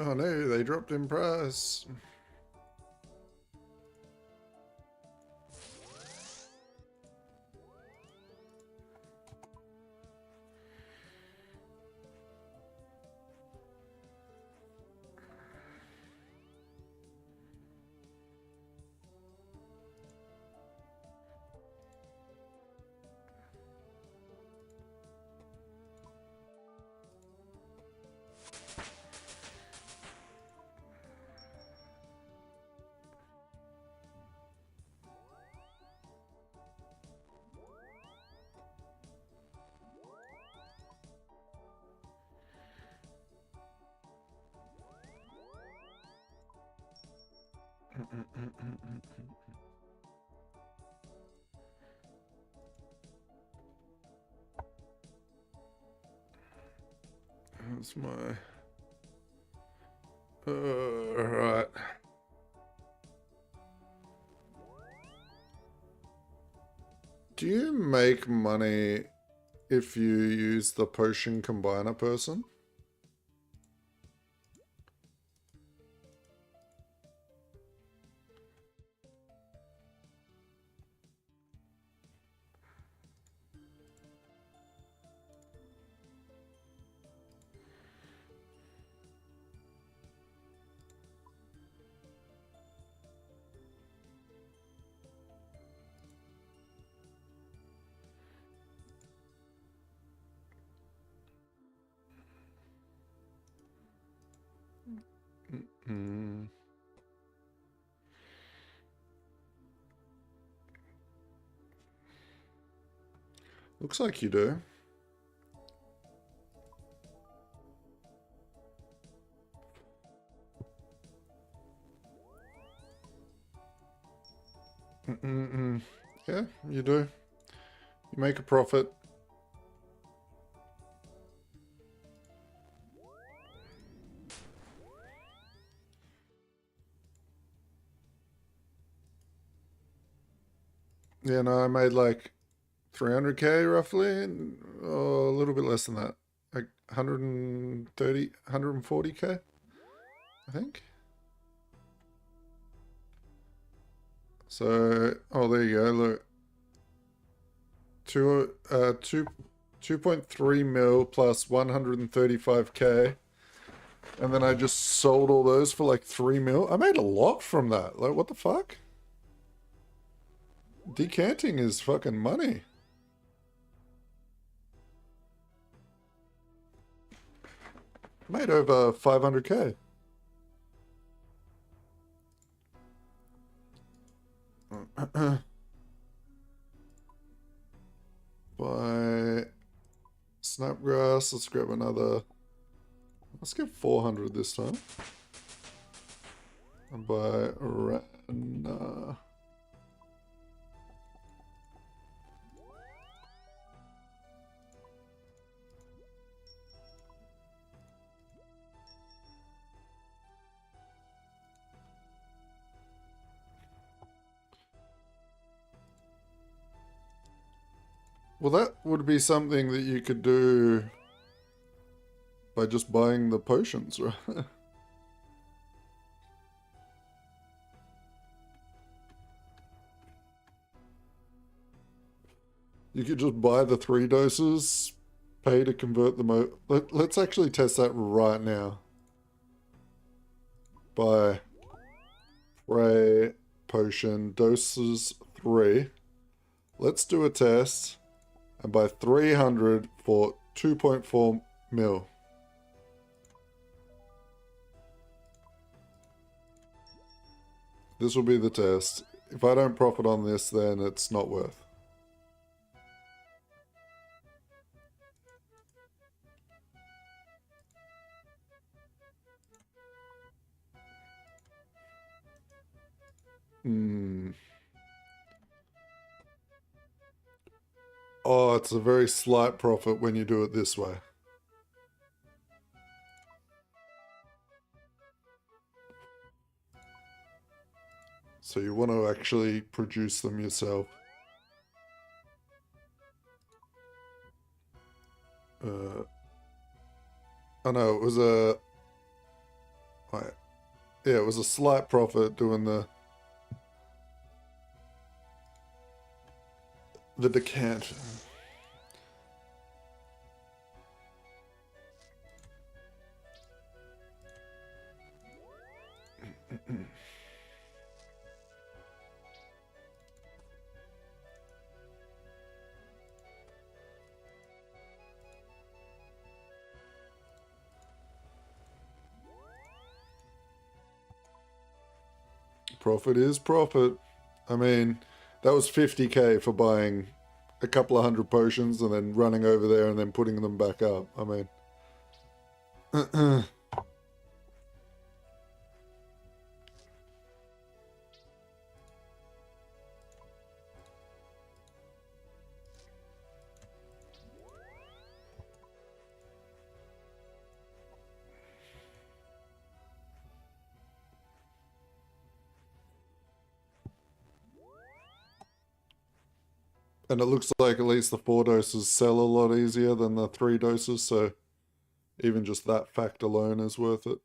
Oh no, they dropped in price. That's my... Alright. Do you make money if you use the potion combiner person? Looks like you do. Yeah, you do. You make a profit. Yeah, no, I made like 300k roughly, and a little bit less than that. Like 130, 140k, I think. So, oh, there you go, look. 2.3 mil plus 135k. And then I just sold all those for like 3 mil. I made a lot from that. Like, what the fuck? Decanting is fucking money. Made over 500k. Buy snapgrass. Let's grab another. Let's get 400 this time. And buy Rana. Well, that would be something that you could do by just buying the potions, right? You could just buy the 3 doses, pay to convert them. Let's actually test that right now. Buy spray potion doses 3. Let's do a test and buy 300 for 2.4 mil. This will be the test. If I don't profit on this, then it's not worth. Oh, it's a very slight profit when you do it this way. So you want to actually produce them yourself. Oh no, it was a... Yeah, it was a slight profit doing the decant. Profit is profit. I mean, that was 50k for buying a couple of 100 potions and then running over there and then putting them back up. I mean... And it looks like at least the 4 doses sell a lot easier than the 3 doses, so even just that fact alone is worth it.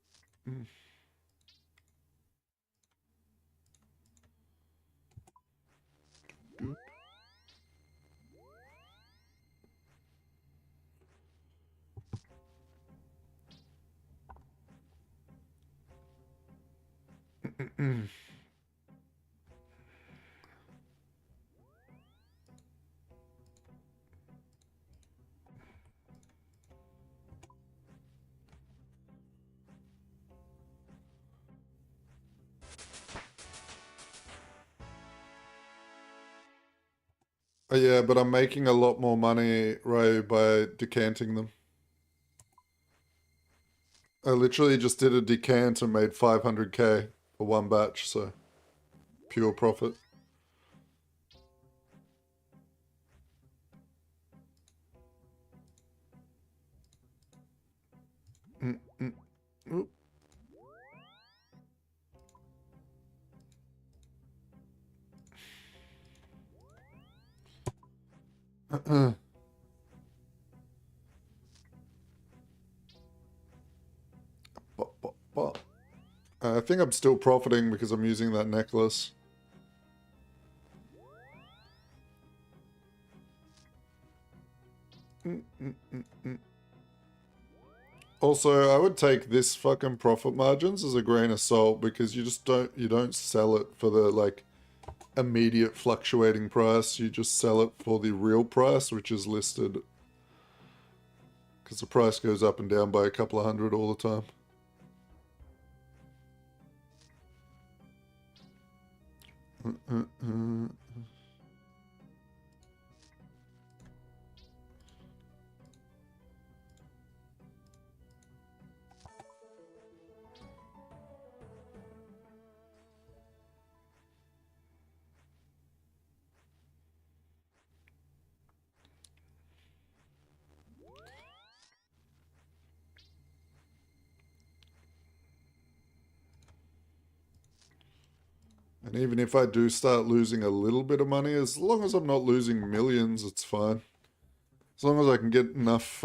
Yeah, but I'm making a lot more money, Ray, by decanting them. I literally just did a decant and made 500k for one batch, so pure profit. Oop. I think I'm still profiting because I'm using that necklace. Also, I would take this fucking profit margins as a grain of salt because you don't sell it for the like immediate fluctuating price. You just sell it for the real price, which is listed. Because the price goes up and down by a couple of hundred all the time. And even if I do start losing a little bit of money, as long as I'm not losing millions, it's fine. As long as I can get enough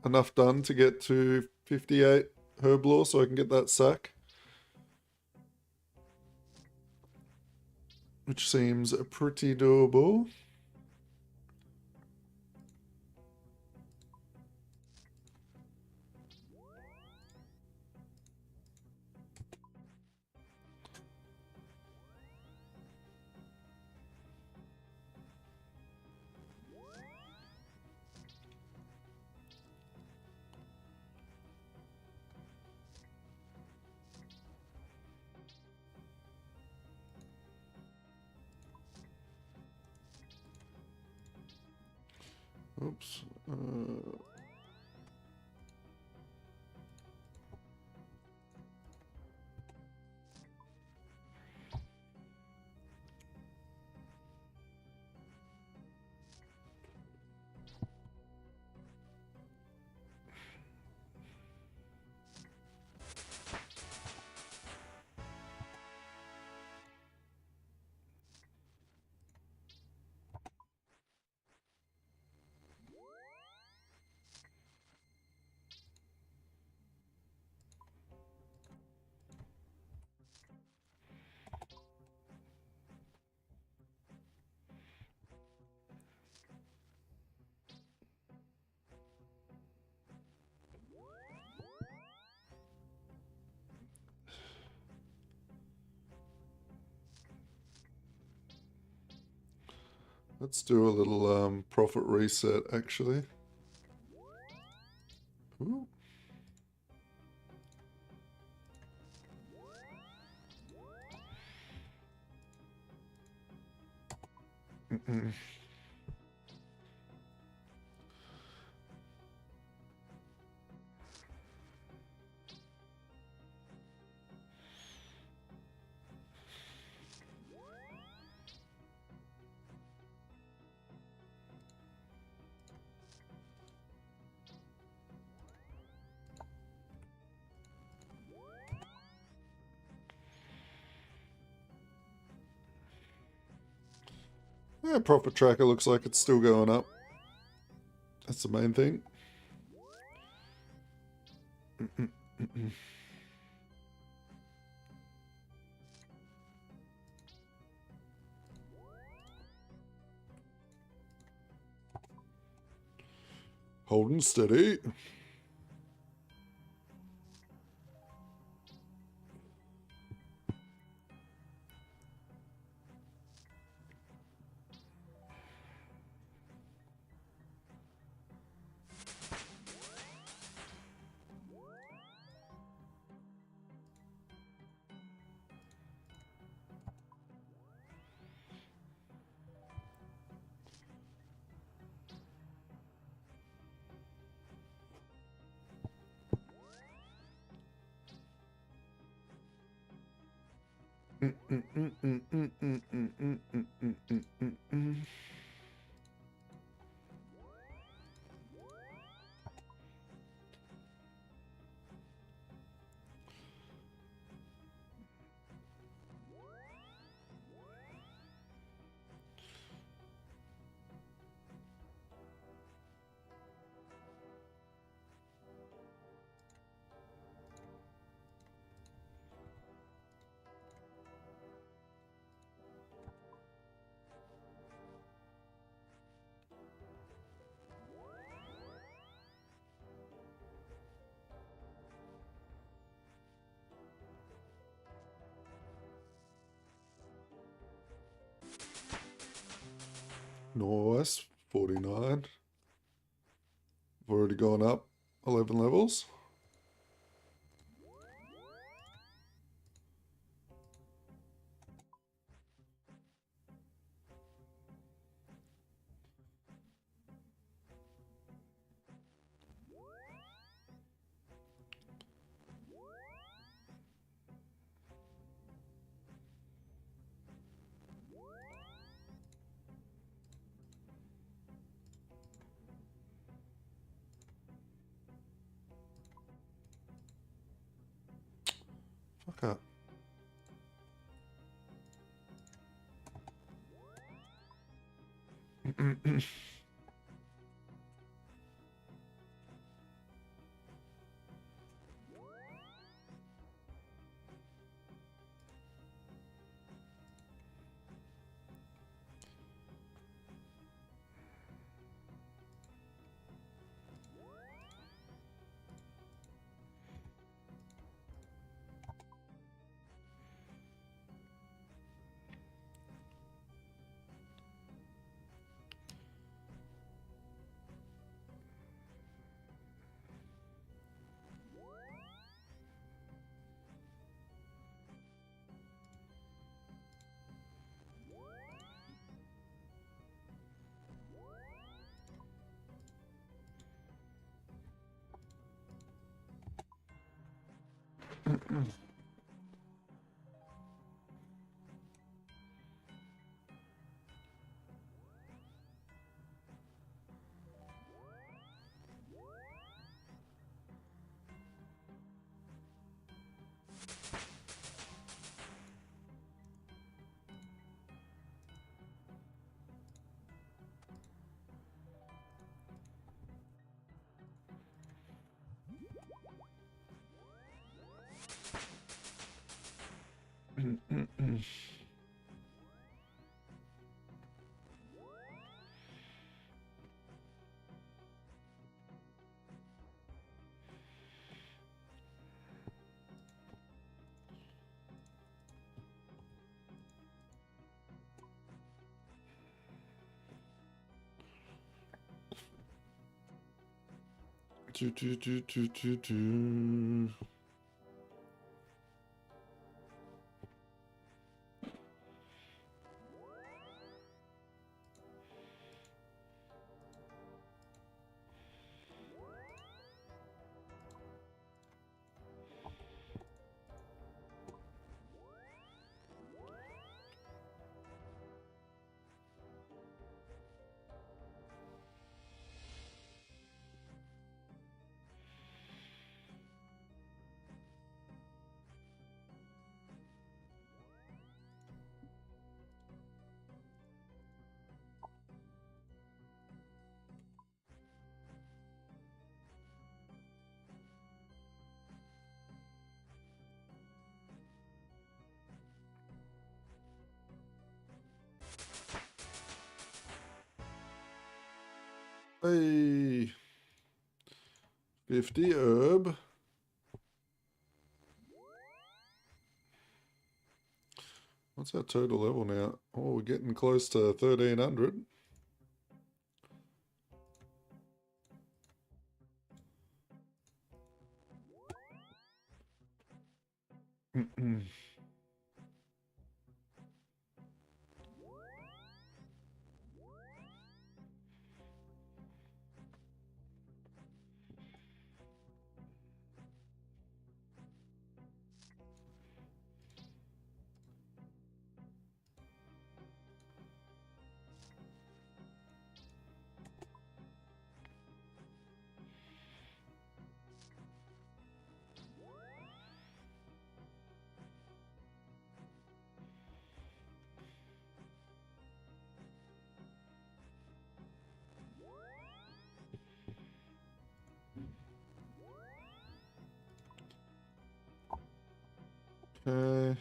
enough done to get to 58 herb lore so I can get that sack. Which seems pretty doable. Oops. Let's do a little profit reset, actually. Ooh. Yeah, profit tracker looks like it's still going up. That's the main thing. Holding steady. Nice. 49. I've already gone up 11 levels. Fuck up. Do. Hey, 50 herb. What's our total level now? Oh, we're getting close to 1300. Okay.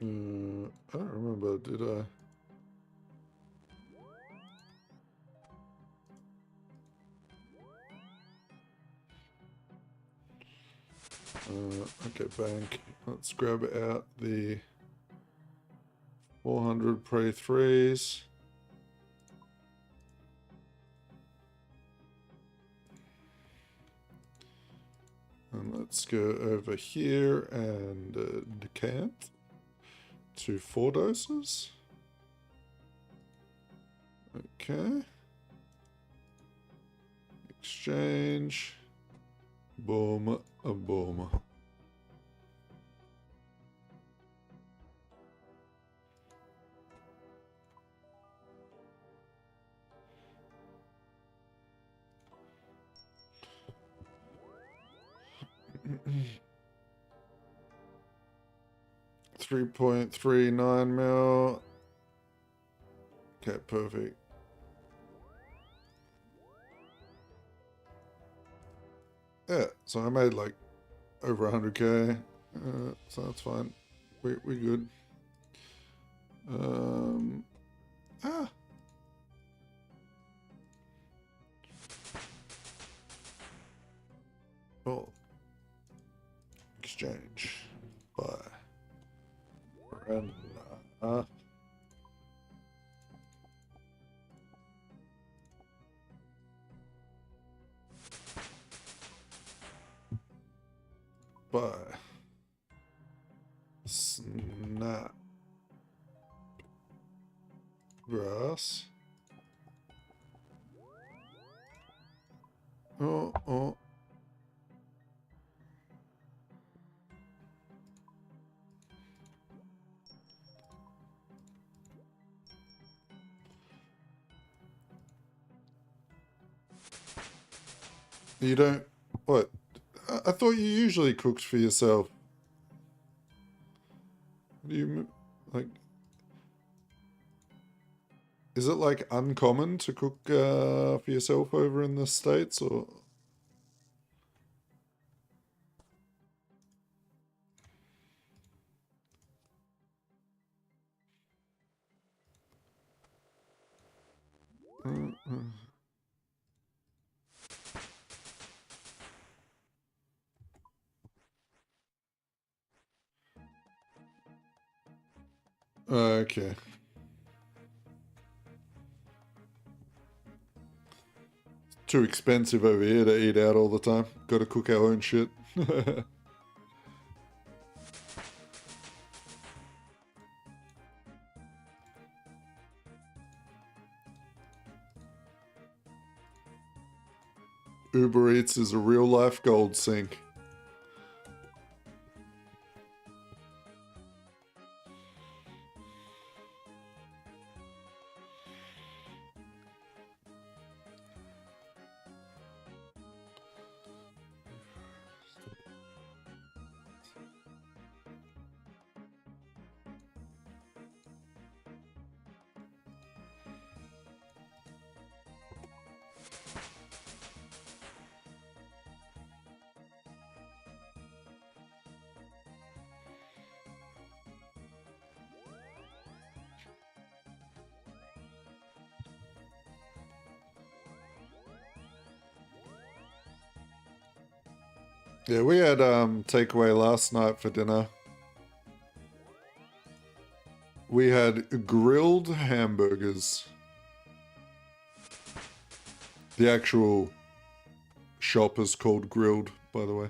I don't remember, did I? Okay, bank. Let's grab out the 400 prey threes. And let's go over here and decant to 4 doses. Okay. Exchange. Boom, a boom. $3.39 mil. Okay, perfect. Yeah, so I made like over 100k, so that's fine. We good. Ah. Oh. Exchange. Buy. And buy. Snap. Grass. Oh. You don't... What? I thought you usually cooked for yourself. Do you... Like... Is it like uncommon to cook for yourself over in the States, or... Okay. Too expensive over here to eat out all the time. Gotta cook our own shit. Uber Eats is a real life gold sink. Yeah, we had takeaway last night for dinner. We had grilled hamburgers. The actual shop is called Grilled, by the way.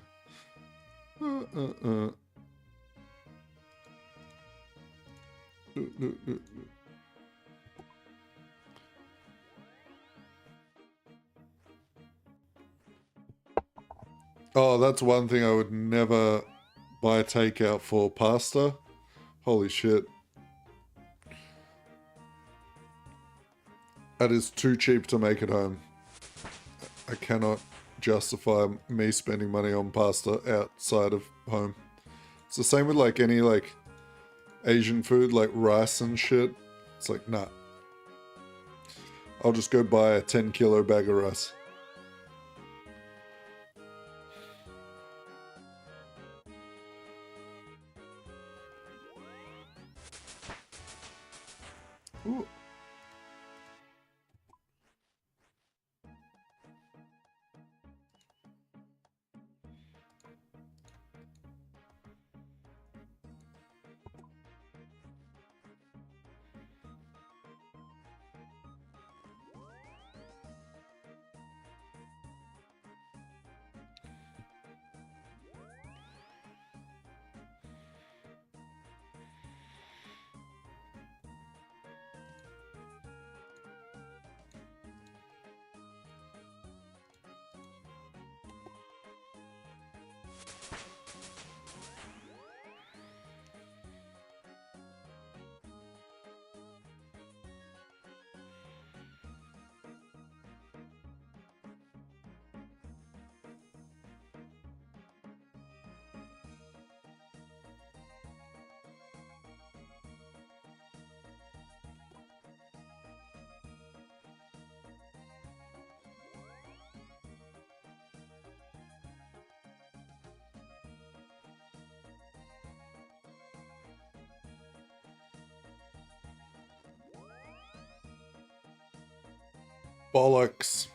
Oh, that's one thing I would never buy takeout for. Pasta. Holy shit. That is too cheap to make at home. I cannot justify me spending money on pasta outside of home. It's the same with like any like Asian food, like rice and shit. It's like, nah. I'll just go buy a 10-kilo bag of rice. Ooh. Bollocks.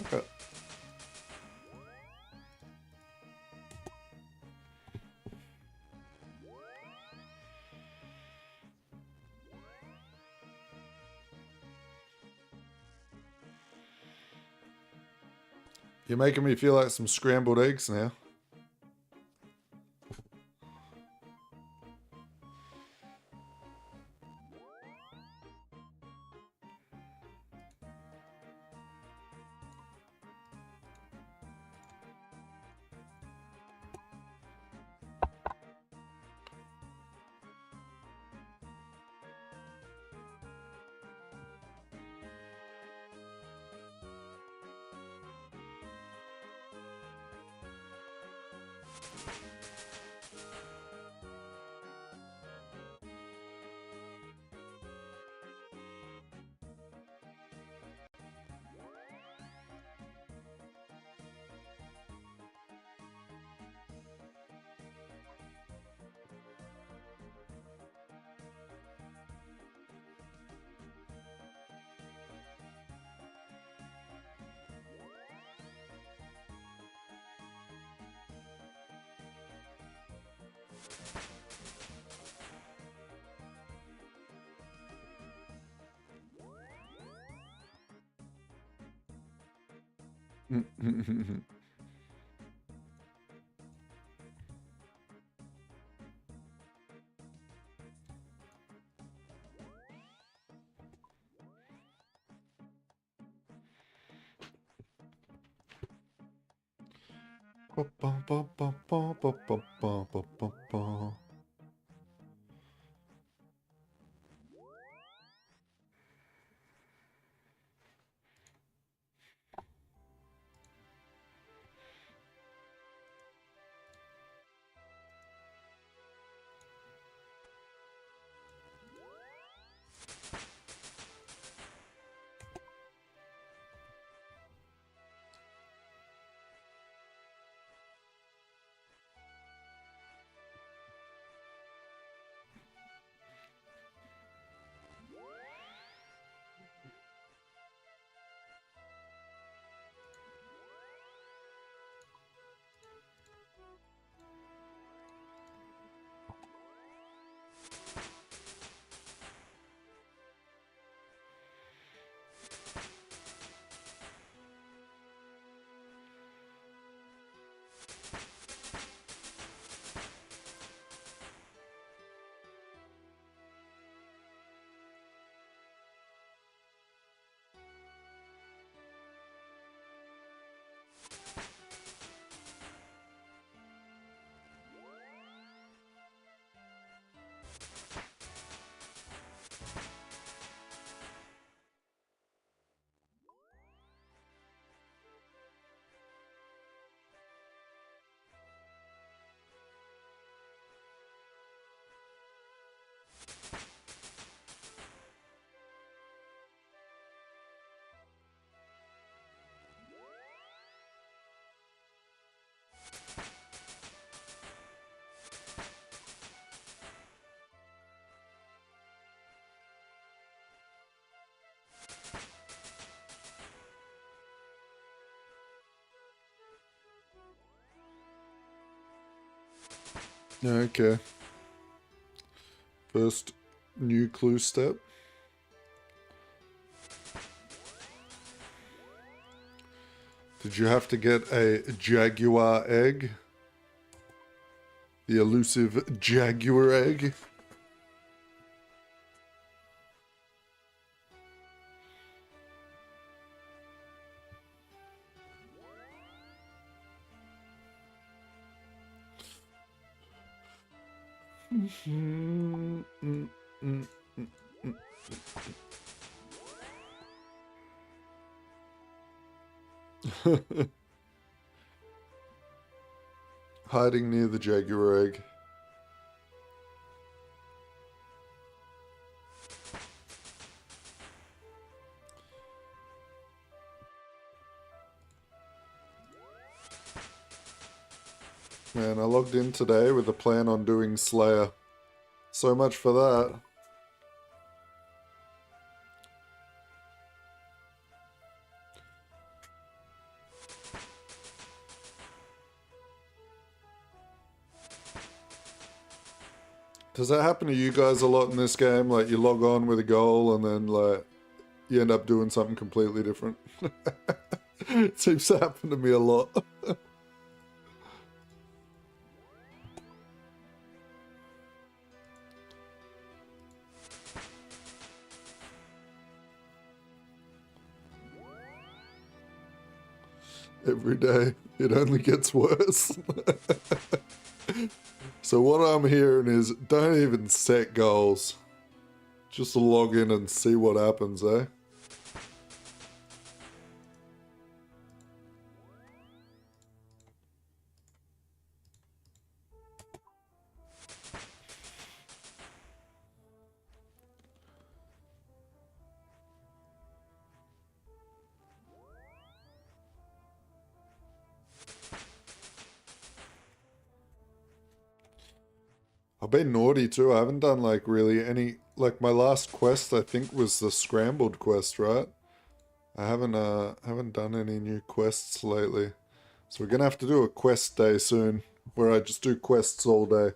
Okay. You're making me feel like some scrambled eggs now. Okay. First new clue step. Did you have to get a jaguar egg? The elusive jaguar egg? Hiding near the jaguar egg. Man, I logged in today with a plan on doing Slayer. So much for that. Does that happen to you guys a lot in this game? Like, you log on with a goal and then, like, you end up doing something completely different? It seems to happen to me a lot. Every day, it only gets worse. So what I'm hearing is, don't even set goals. Just log in and see what happens, eh? I've been naughty too. I haven't done like really any, like my last quest I think was the scrambled quest, right? I haven't done any new quests lately. So we're gonna have to do a quest day soon where I just do quests all day.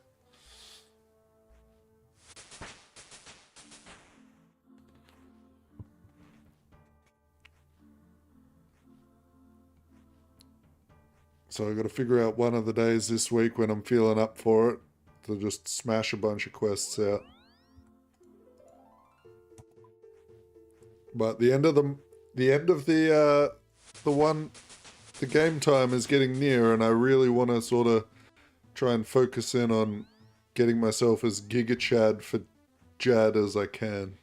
So I gotta figure out one of the days this week when I'm feeling up for it to just smash a bunch of quests out. But the end of the the game time is getting near and I really want to sort of try and focus in on getting myself as Giga Chad for Jad as I can.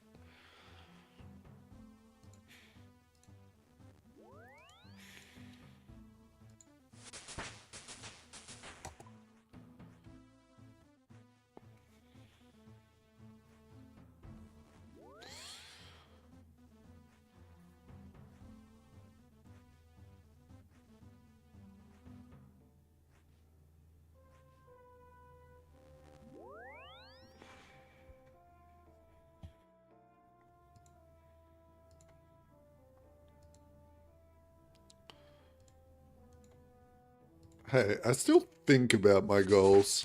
Hey, I still think about my goals.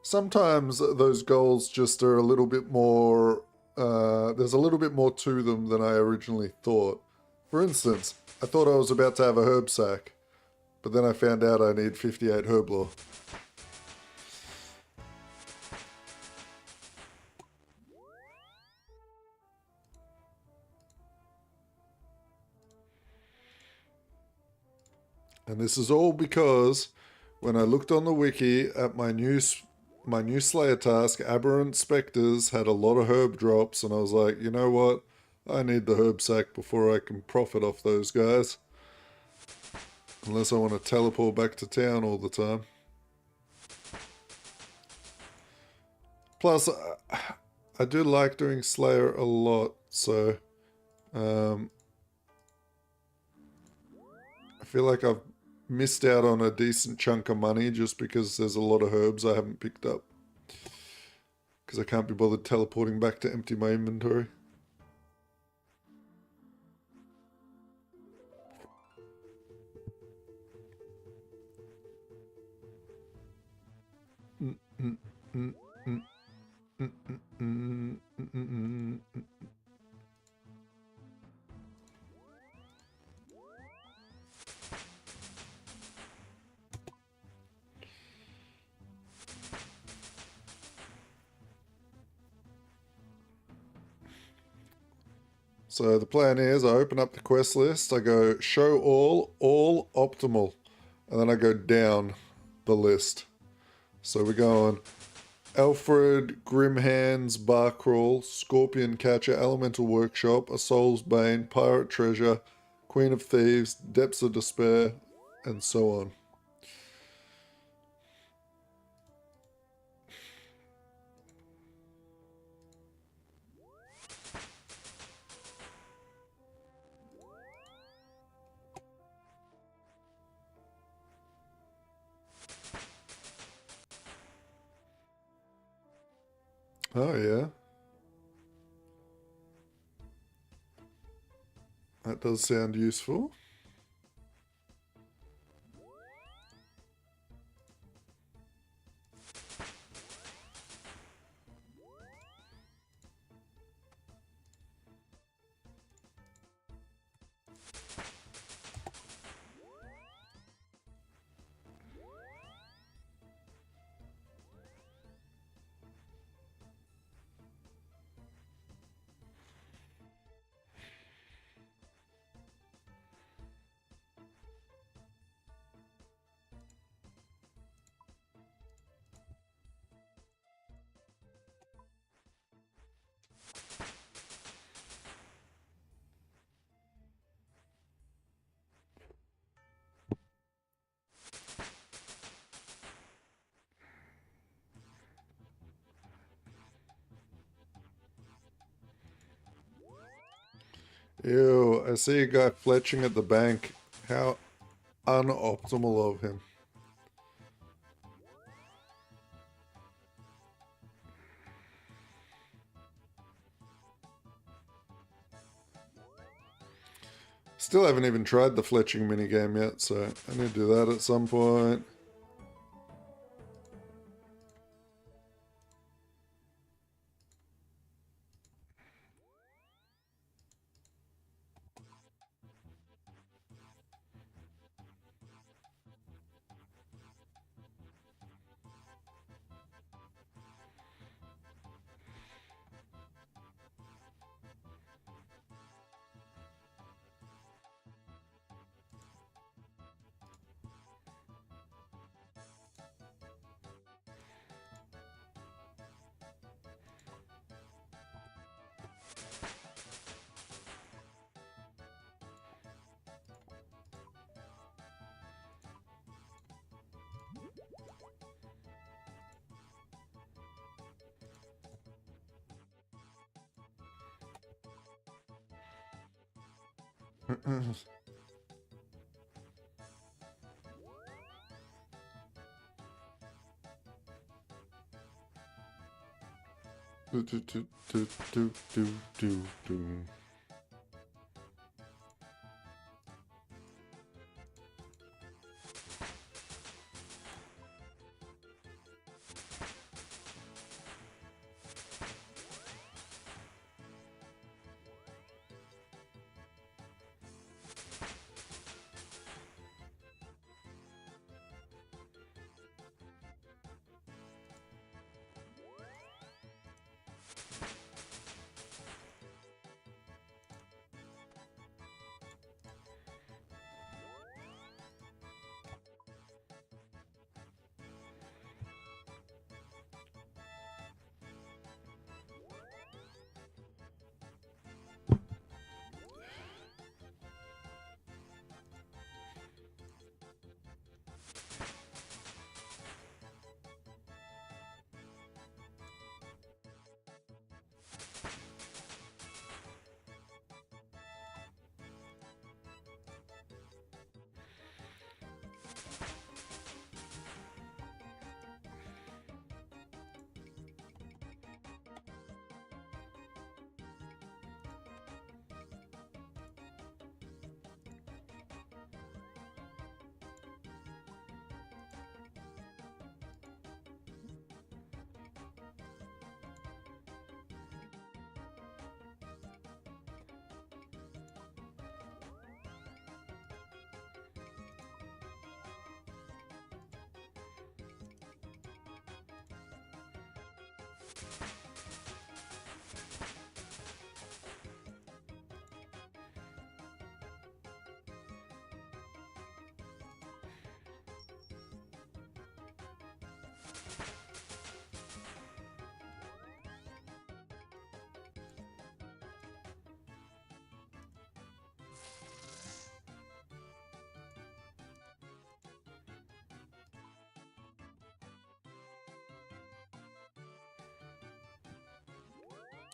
Sometimes those goals just are a little bit more, there's a little bit more to them than I originally thought. For instance, I thought I was about to have a herb sack, but then I found out I need 58 herb lore. And this is all because when I looked on the wiki at my new Slayer task, Aberrant Spectres had a lot of herb drops, and I was like, you know what? I need the herb sack before I can profit off those guys. Unless I want to teleport back to town all the time. Plus, I do like doing Slayer a lot, so I feel like I've missed out on a decent chunk of money just because there's a lot of herbs I haven't picked up. Because I can't be bothered teleporting back to empty my inventory. So the plan is I open up the quest list, I go show all optimal, and then I go down the list. So we're going Alfred, Grim Hands, Bar Crawl, Scorpion Catcher, Elemental Workshop, A Soul's Bane, Pirate Treasure, Queen of Thieves, Depths of Despair, and so on. Oh yeah. That does sound useful. Ew, I see a guy fletching at the bank. How unoptimal of him. Still haven't even tried the fletching minigame yet, so I need to do that at some point. do, do, do, do, do, do, do, do.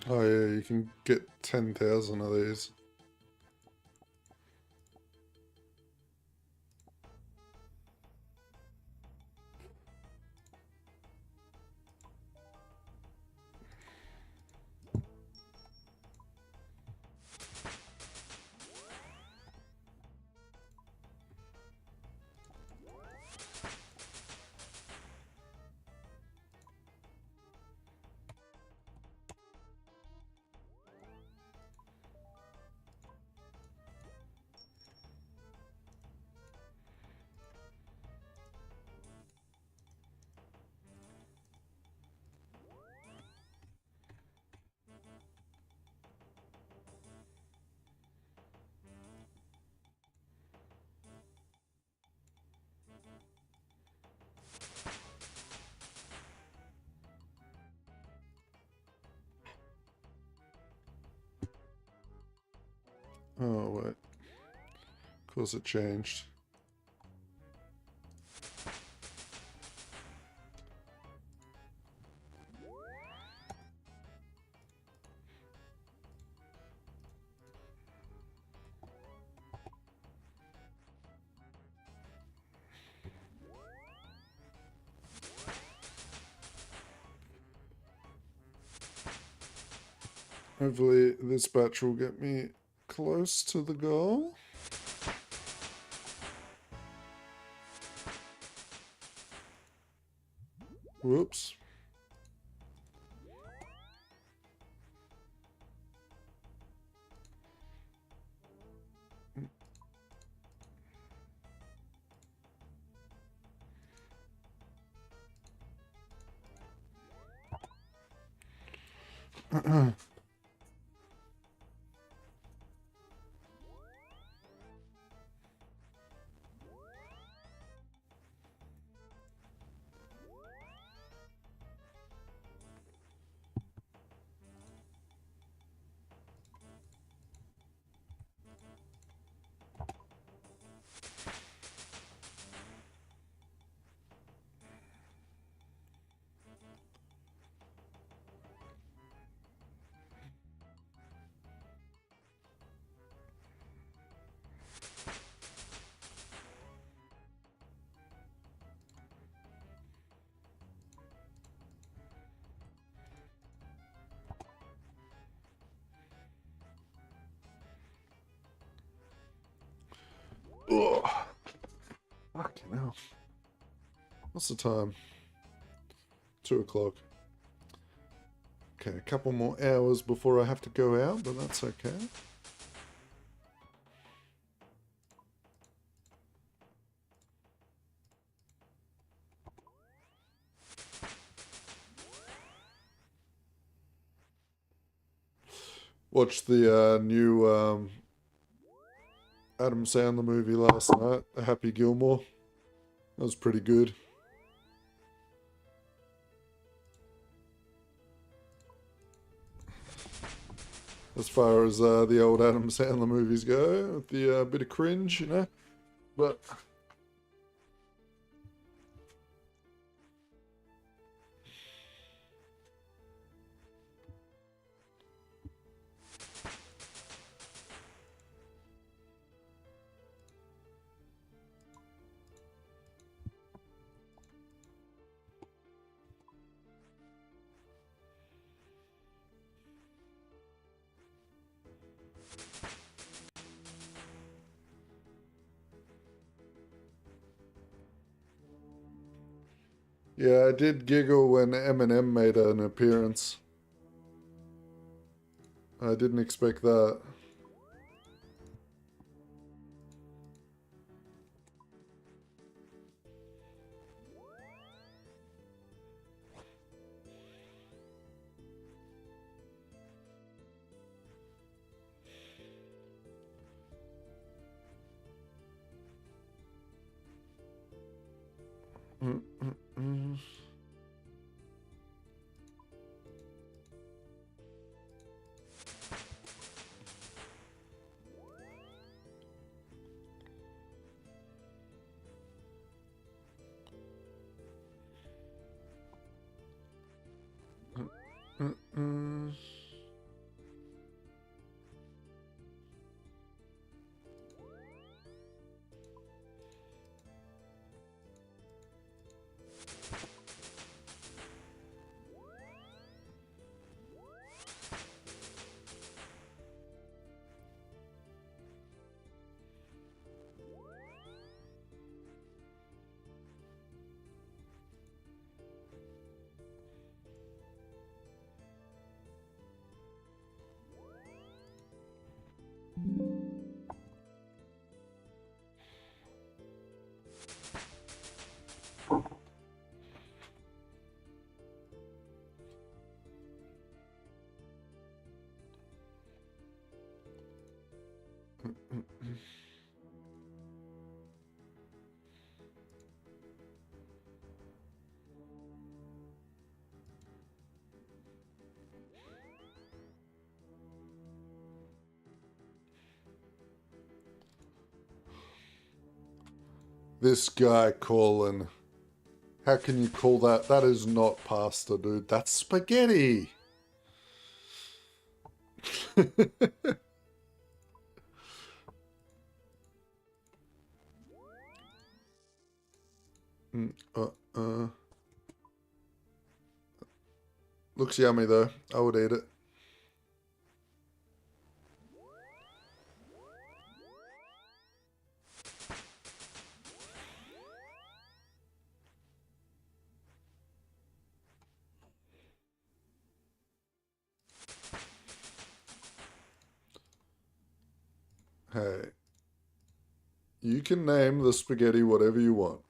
Oh yeah, you can get 10,000 of these. Oh wait, of course it changed. Hopefully this batch will get me close to the goal. Whoops. What's the time? 2 o'clock. Okay, a couple more hours before I have to go out, but that's okay. Watched the new Adam Sandler movie last night, The Happy Gilmore. That was pretty good. As far as the old Adam Sandler movies go, with the bit of cringe, you know. But yeah, I did giggle when Eminem made an appearance. I didn't expect that. This guy calling. How can you call that? That is not pasta, dude. That's spaghetti. Looks yummy though. I would eat it. Hey, you can name the spaghetti whatever you want.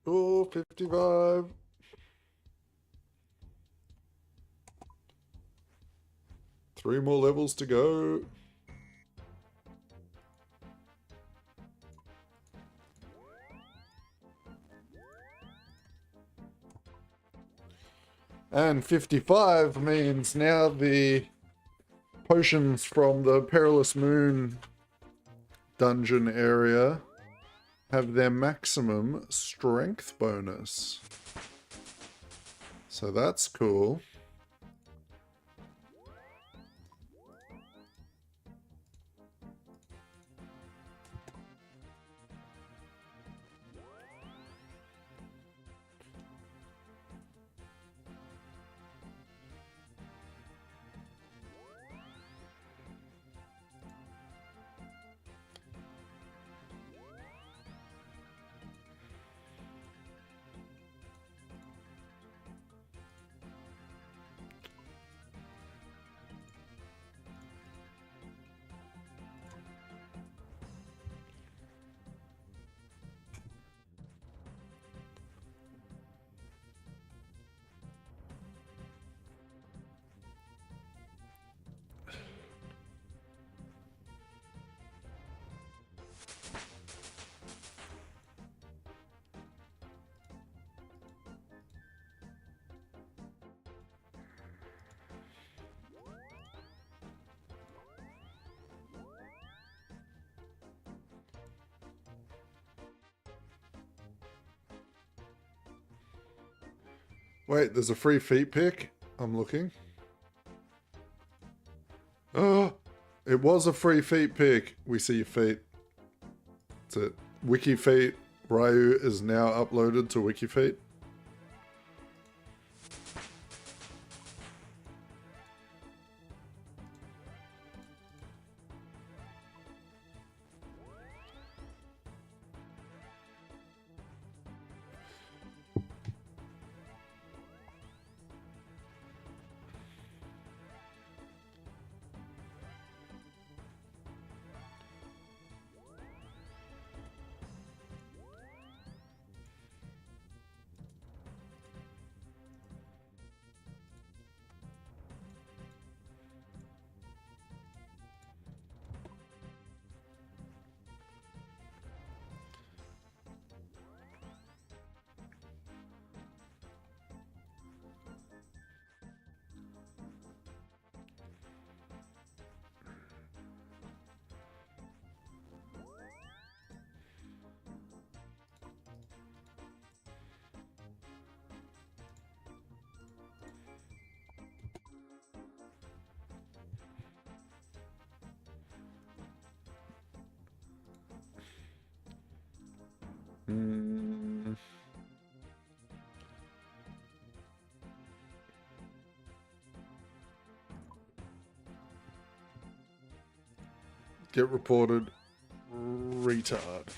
Oh, 55. Three more levels to go. And 55 means now the potions from the Perilous Moon dungeon area have their maximum strength bonus. So that's cool. Wait, there's a free feet pick? I'm looking. Oh, it was a free feet pick. We see your feet. That's it. Wiki feet. Ryu is now uploaded to Wiki feet. Get reported. Retard.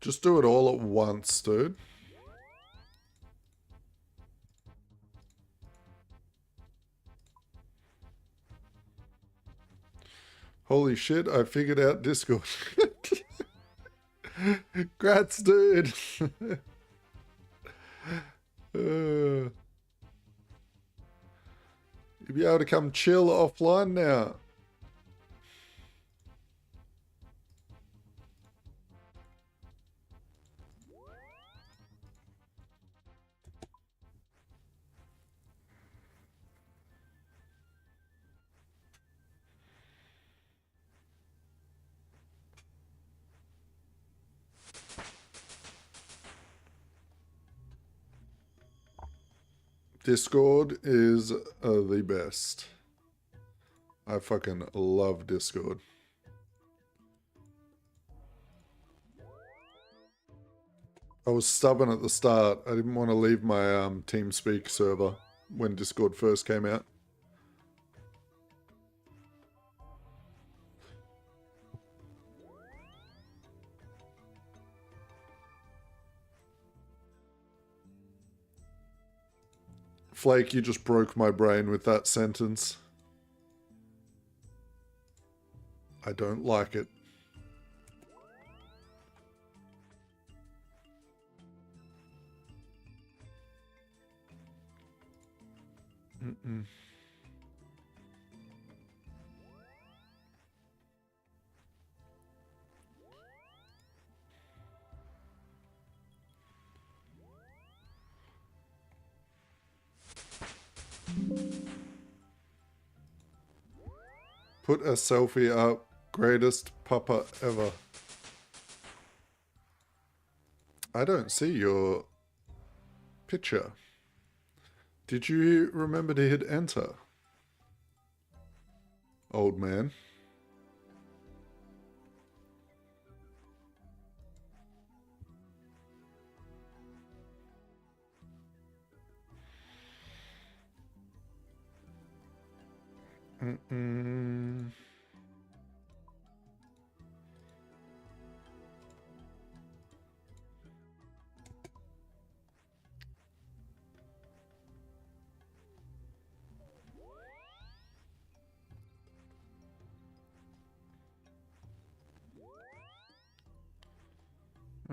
Just do it all at once, dude. Holy shit, I figured out Discord. Grats, dude. You'll be able to come chill offline now. Discord is the best. I fucking love Discord. I was stubborn at the start. I didn't want to leave my TeamSpeak server when Discord first came out. Flake, you just broke my brain with that sentence. I don't like it. Mm-mm. Put a selfie up. Greatest pupper ever. I don't see your picture. Did you remember to hit enter? Old man. Mm-mm.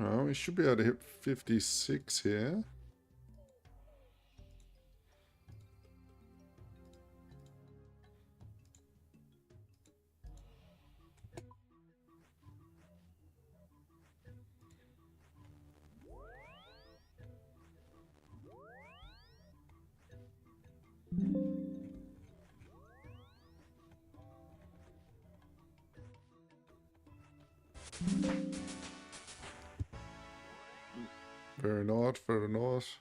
Oh, we should be able to hit 56 here. Very nice, very nice.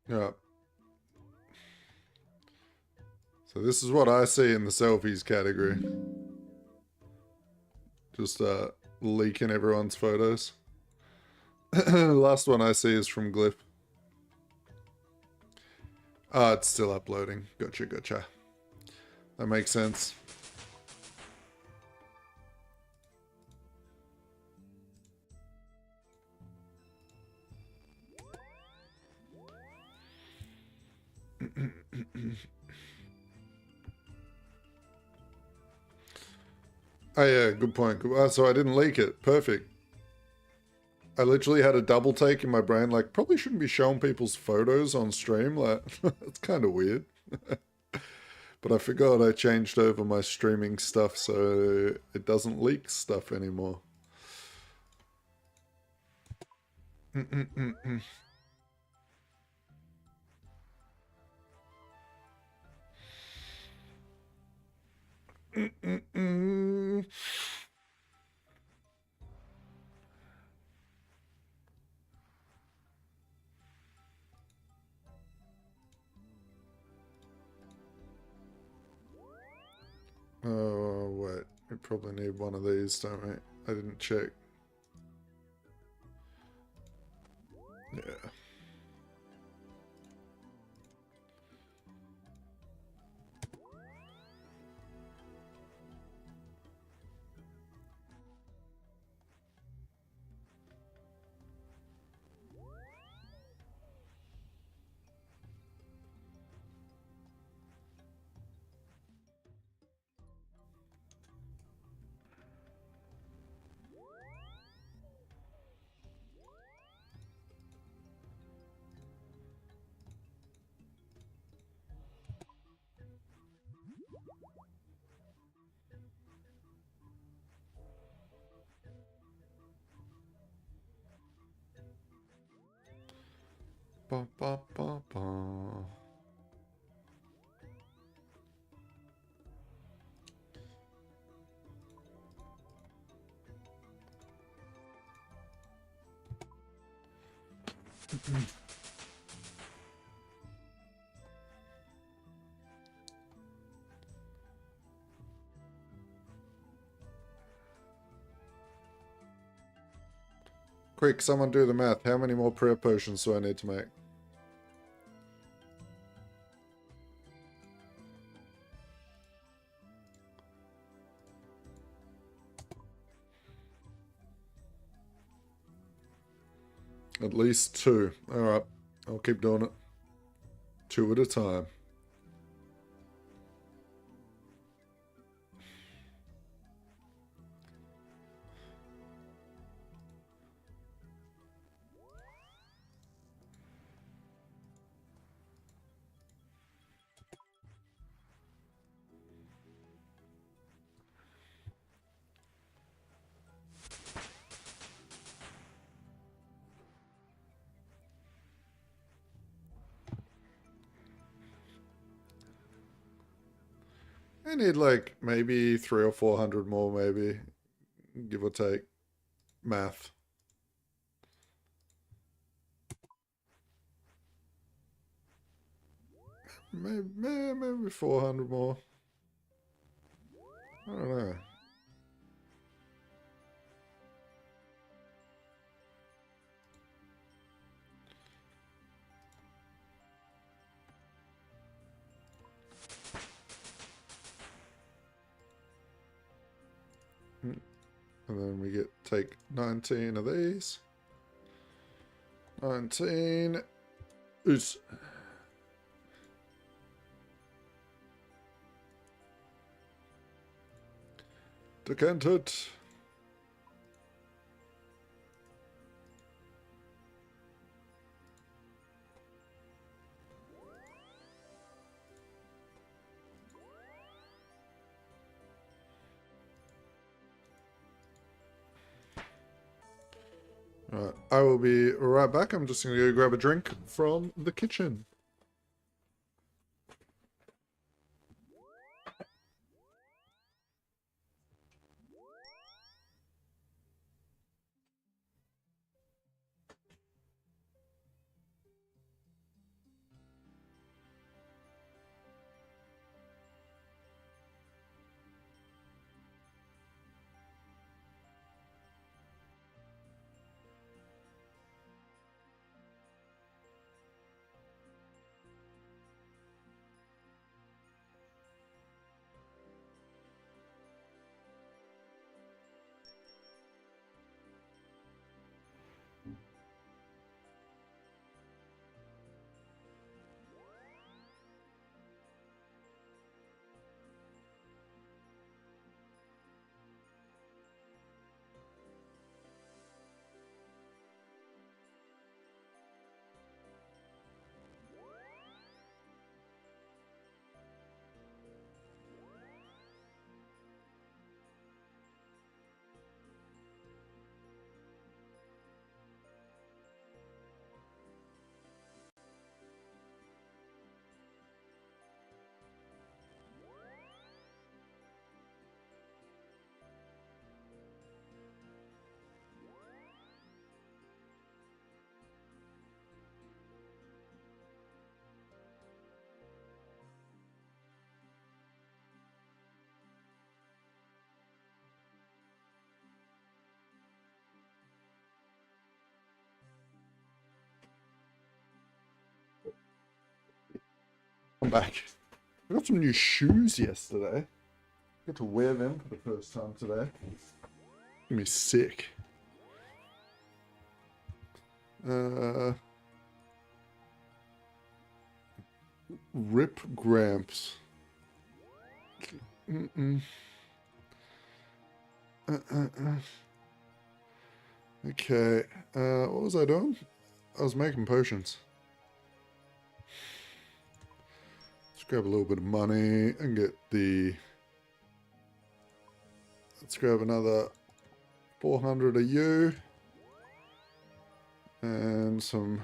Yeah. So this is what I see in the selfies category. Just leaking everyone's photos. Last one I see is from Glyph. Ah, it's still uploading. Gotcha, gotcha. That makes sense. Oh yeah, good point. So I didn't leak it. Perfect. I literally had a double take in my brain, like, probably shouldn't be showing people's photos on stream. Like, it's kind of weird. But I forgot I changed over my streaming stuff so it doesn't leak stuff anymore. Oh, wait. We probably need one of these, don't we? I didn't check. Yeah. Ba, ba, ba, ba. Quick, someone do the math. How many more prayer potions do I need to make? At least 2. Alright, I'll keep doing it. 2 at a time. I need like maybe 300 or 400 more, maybe, give or take. Math. Maybe 400 more. I don't know. And then we take 19 of these. 19. Oops. Decanted. Alright, I will be right back. I'm just going to go grab a drink from the kitchen. I'm back. I got some new shoes yesterday. Get to wear them for the first time today. Gonna be sick. Rip Gramps. Okay. What was I doing? I was making potions. Let's grab a little bit of money and get the... Let's grab another 400 of you. And some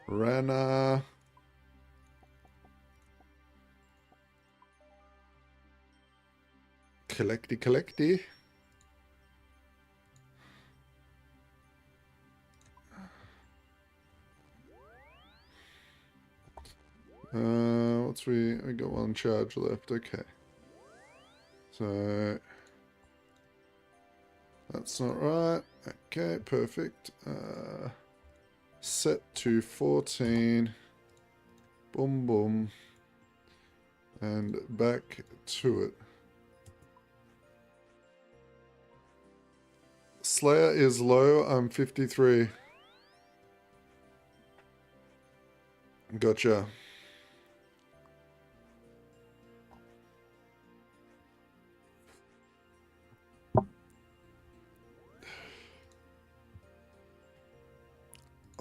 Rana. Collecty. We got one charge left. Okay. So that's not right. Okay, perfect. Set to 14. Boom, boom. And back to it. Slayer is low. I'm 53. Gotcha.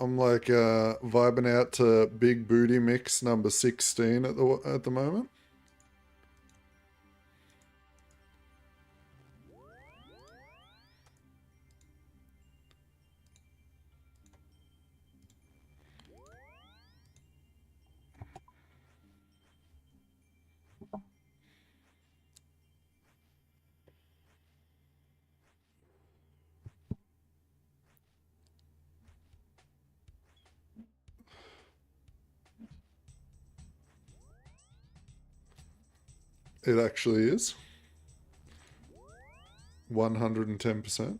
I'm like vibing out to Big Booty Mix number 16 at the moment. It actually is. 110%.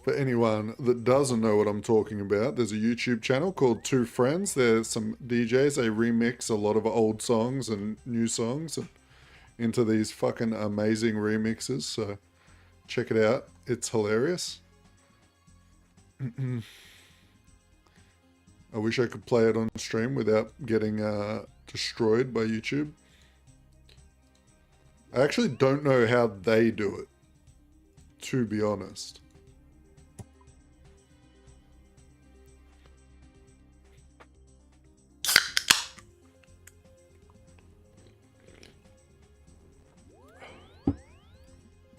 For anyone that doesn't know what I'm talking about, there's a YouTube channel called Two Friends. There's some DJs. They remix a lot of old songs and new songs into these fucking amazing remixes. So check it out. It's hilarious. I wish I could play it on stream without getting destroyed by YouTube. I actually don't know how they do it, to be honest.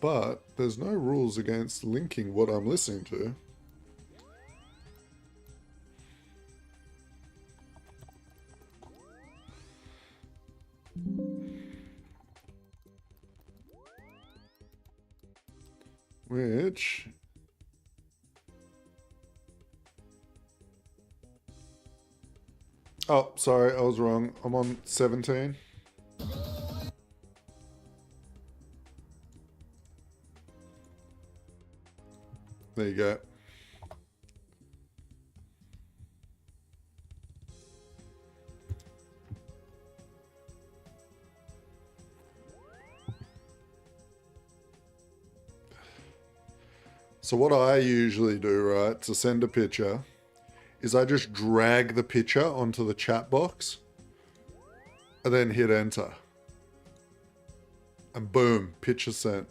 But there's no rules against linking what I'm listening to. Which... Oh, sorry, I was wrong. I'm on 17. There you go. So what I usually do, right, to send a picture, is I just drag the picture onto the chat box and then hit enter. And boom, picture sent.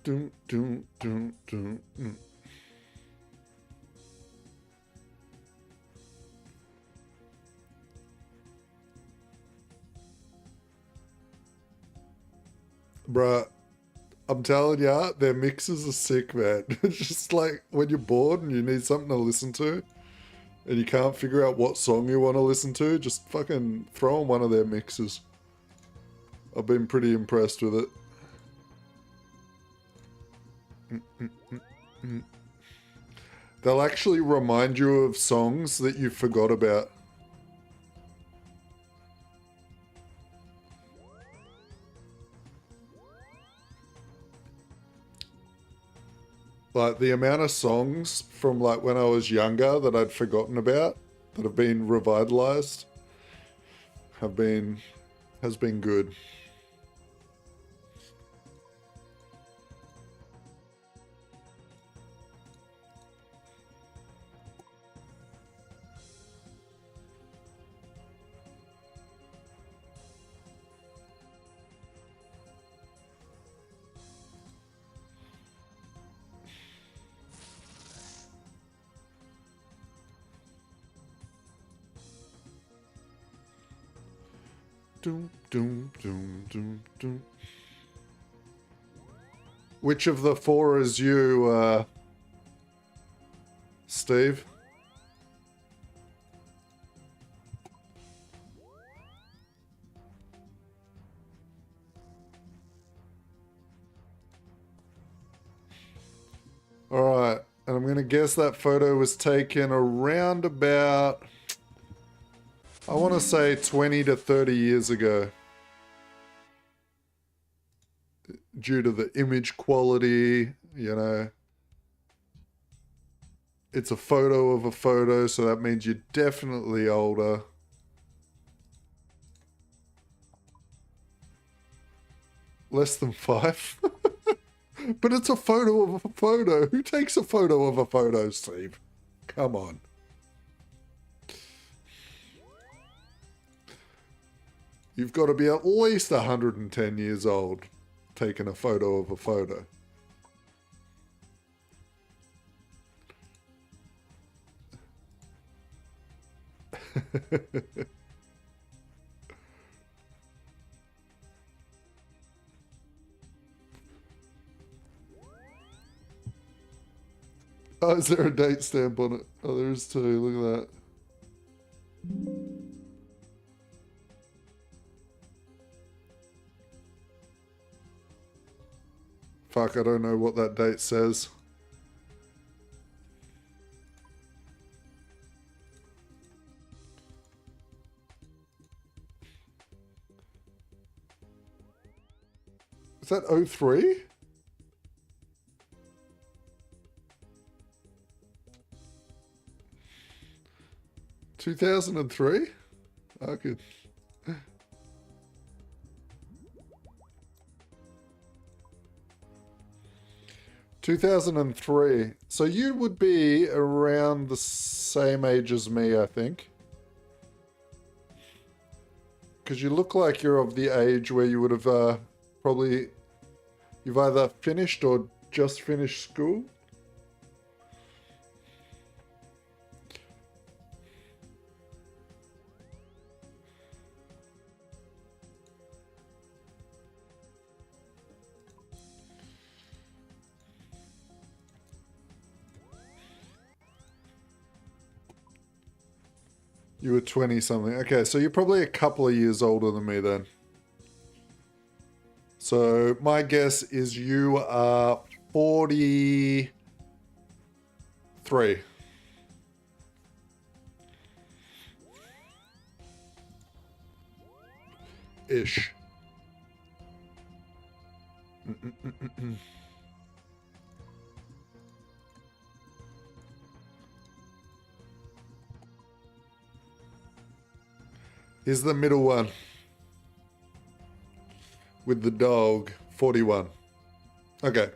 Doom, doom, doom, doom. Bruh, I'm telling ya, their mixes are sick, man. It's just like when you're bored and you need something to listen to and you can't figure out what song you want to listen to, just fucking throw on one of their mixes. I've been pretty impressed with it. They'll actually remind you of songs that you forgot about. Like the amount of songs from like when I was younger that I'd forgotten about that have been revitalized has been good. Doom, doom, doom, doom, doom. Which of the four is you, Steve? going to guess that photo was taken around about, I want to say 20 to 30 years ago. Due to the image quality, you know. It's a photo of a photo, so that means you're definitely older. Less than 5? But it's a photo of a photo. Who takes a photo of a photo, Steve? Come on. You've got to be at least 110 years old taking a photo of a photo. Oh, is there a date stamp on it? Oh, there is too. Look at that. Fuck, I don't know what that date says. Is that 03? $2003? I could... 2003. So you would be around the same age as me, I think. Because you look like you're of the age where you would have probably... You've either finished or just finished school. You were 20 something. Okay, so you're probably a couple of years older than me then. So my guess is you are 43. Ish. Here's the middle one. With the dog, 41. Okay.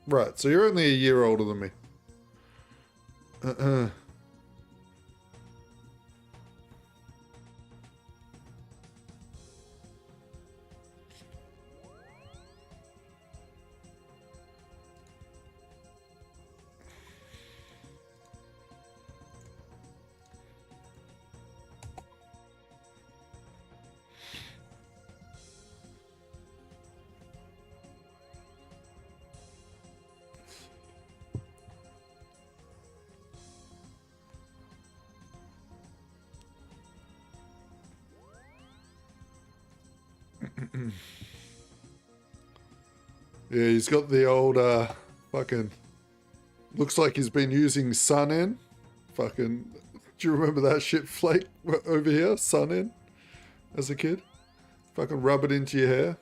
Right, so you're only a year older than me. Yeah, he's got the old, fucking... Looks like he's been using Sun In. Fucking... Do you remember that shit flake over here? Sun In? As a kid? Fucking rub it into your hair.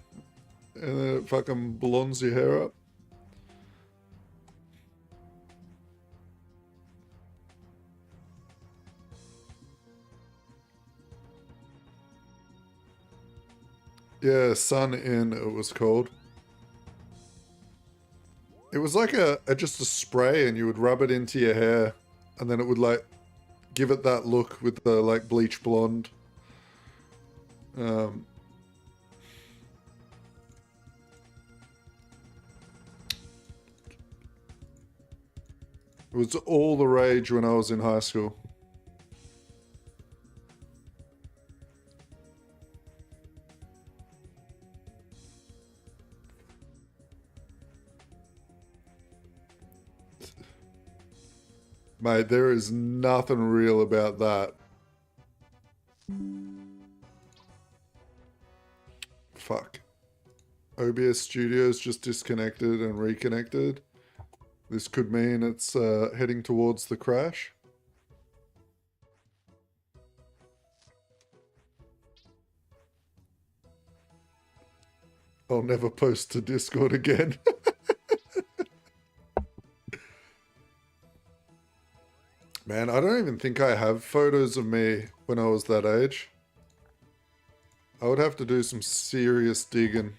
And then it fucking blondes your hair up. Yeah, Sun In it was called. It was like just a spray, and you would rub it into your hair, and then it would like give it that look with the like bleach blonde. It was all the rage when I was in high school. Mate, there is nothing real about that. Fuck. OBS Studios just disconnected and reconnected. This could mean it's heading towards the crash. I'll never post to Discord again. Man, I don't even think I have photos of me when I was that age. I would have to do some serious digging.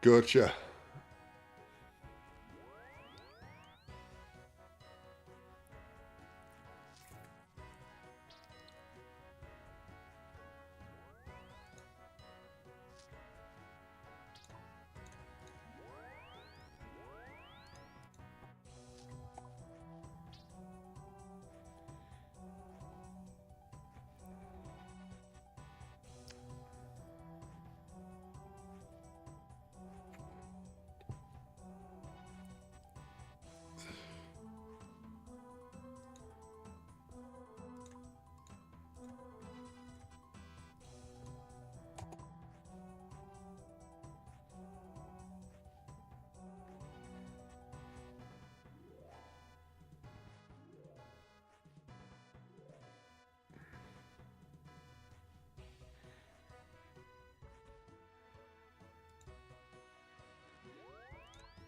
Gotcha.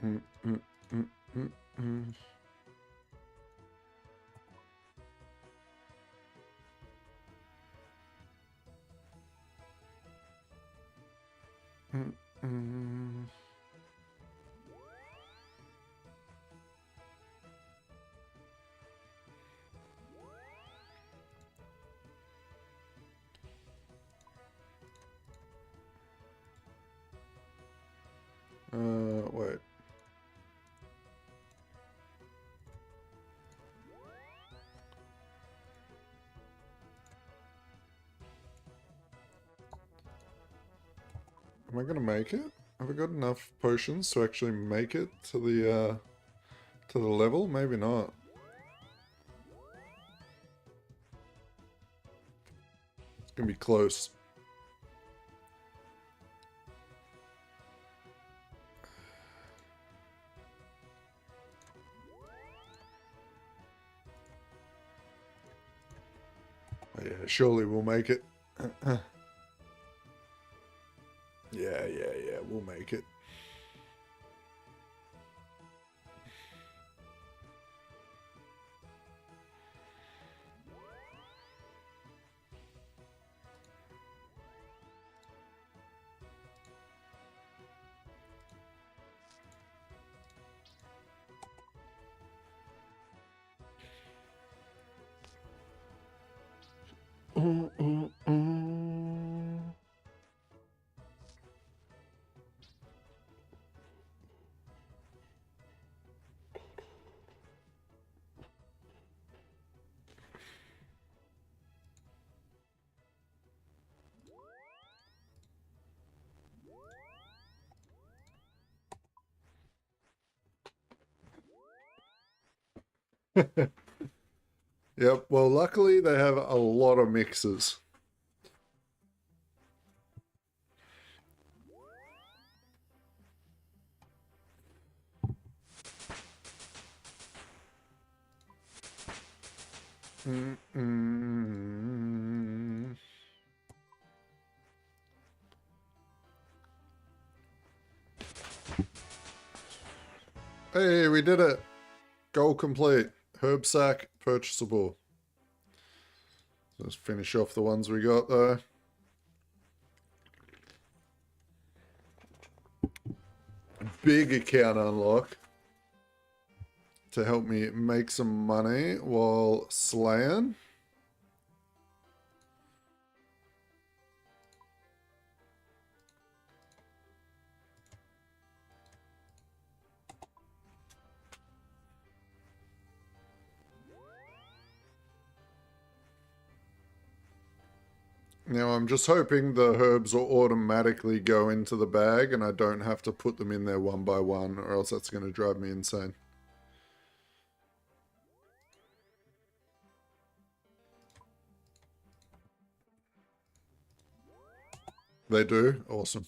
Mm, mm, mm, mm, mm. Mm, mm. Wait. Am I gonna make it? Have I got enough potions to actually make it to the level? Maybe not. It's gonna be close. Oh, yeah, surely we'll make it. Yeah, we'll make it. Mm, mm, mm. Yep, well, luckily they have a lot of mixes. Mm, mm. Hey, we did it. Goal complete. Herb sack purchasable. Let's finish off the ones we got though. Big account unlock to help me make some money while slaying. Now I'm just hoping the herbs will automatically go into the bag and I don't have to put them in there one by one, or else that's going to drive me insane. They do? Awesome.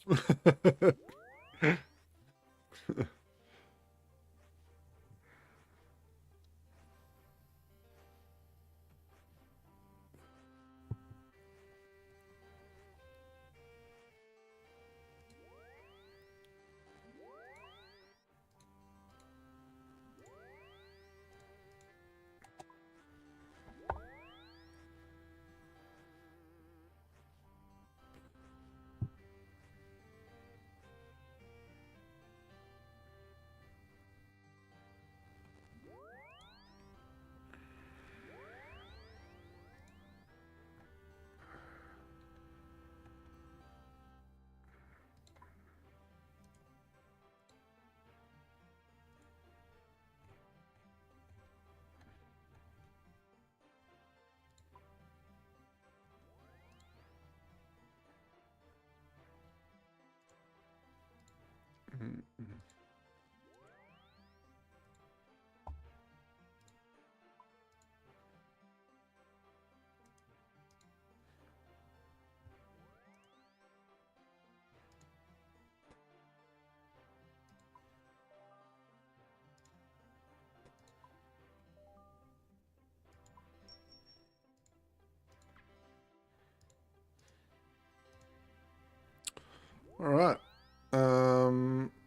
Alright.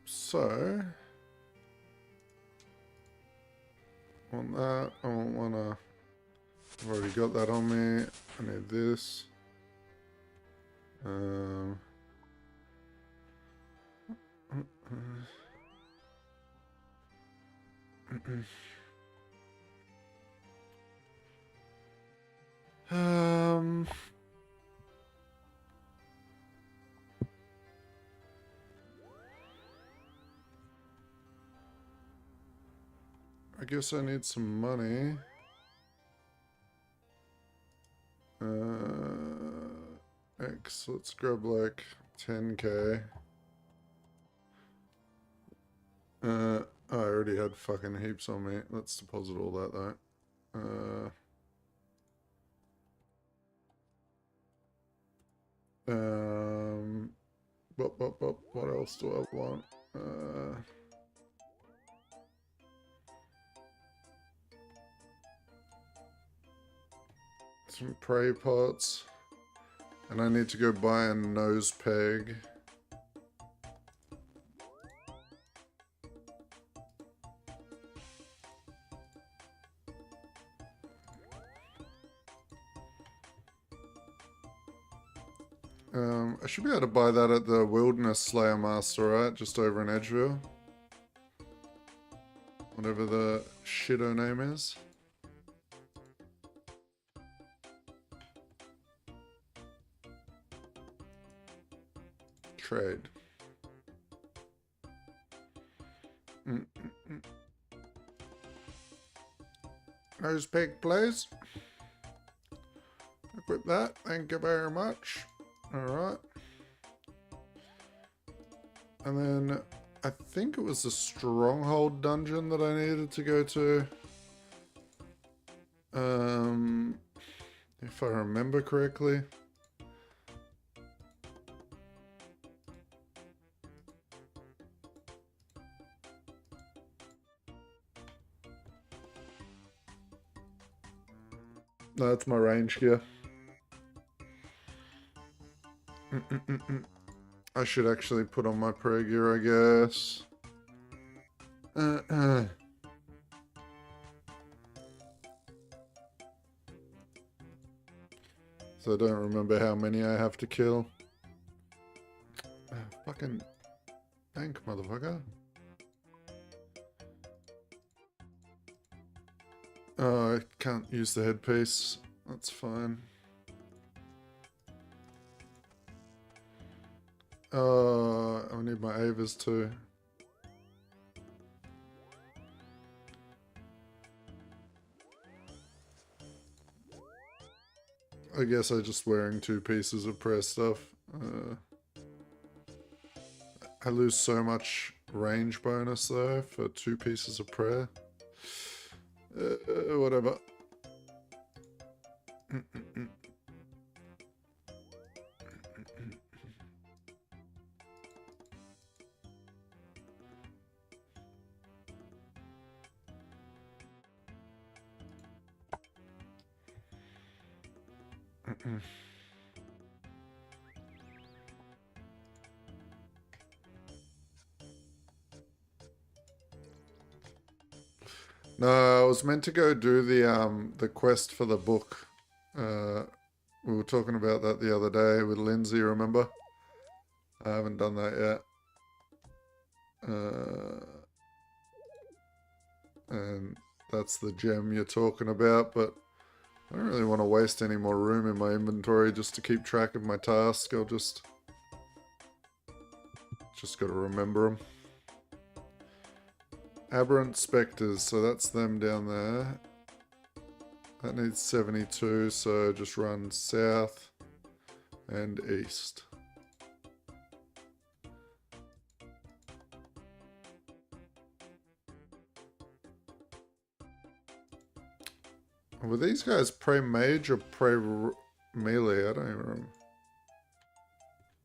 So want that. I won't wanna. I've already got that on me. I need this. I guess I need some money. X, let's grab like 10k. I already had fucking heaps on me. Let's deposit all that though. What else do I want? Some prey pots. And I need to go buy a nose peg. I should be able to buy that at the Wilderness Slayer Master, right? Just over in Edgeville. Whatever the shitto name is. Trade. Nose peg, please. Equip that. Thank you very much. Alright. And then I think it was the Stronghold dungeon that I needed to go to. If I remember correctly. No, that's my range gear. I should actually put on my pro gear, I guess. So I don't remember how many I have to kill. Fucking bank, motherfucker. Oh, I can't use the headpiece. That's fine. I need my Avas too. I guess I'm just wearing 2 pieces of prayer stuff. I lose so much range bonus though for 2 pieces of prayer. Whatever. No, I was meant to go do the quest for the book. We were talking about that the other day with Lindsay, remember? I haven't done that yet. And that's the gem you're talking about, but I don't really want to waste any more room in my inventory just to keep track of my task. I'll just got to remember them. Aberrant Spectres, so that's them down there. That needs 72, so just run south and east. Were these guys pre-mage or pre-melee? I don't even remember.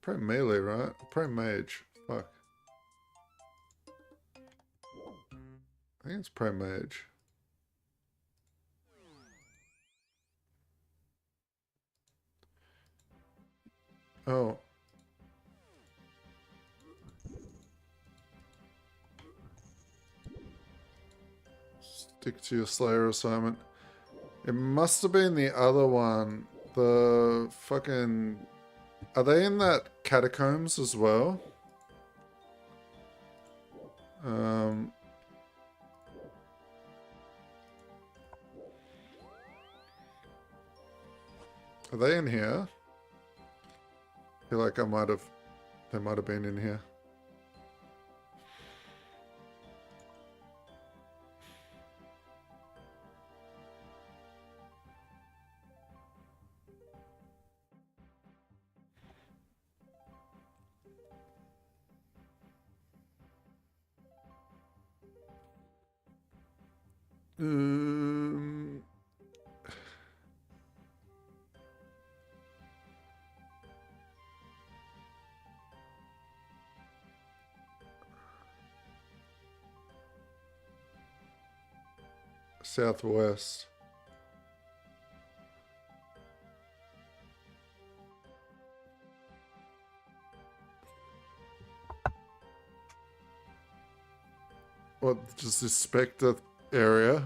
Pre-melee, right? Pre-mage. Fuck. I think it's pre-mage. Oh. Stick to your Slayer assignment. It must have been the other one. The fucking... Are they in that catacombs as well? Are they in here? I feel like they might have been in here. Southwest. What, just this Spectre area?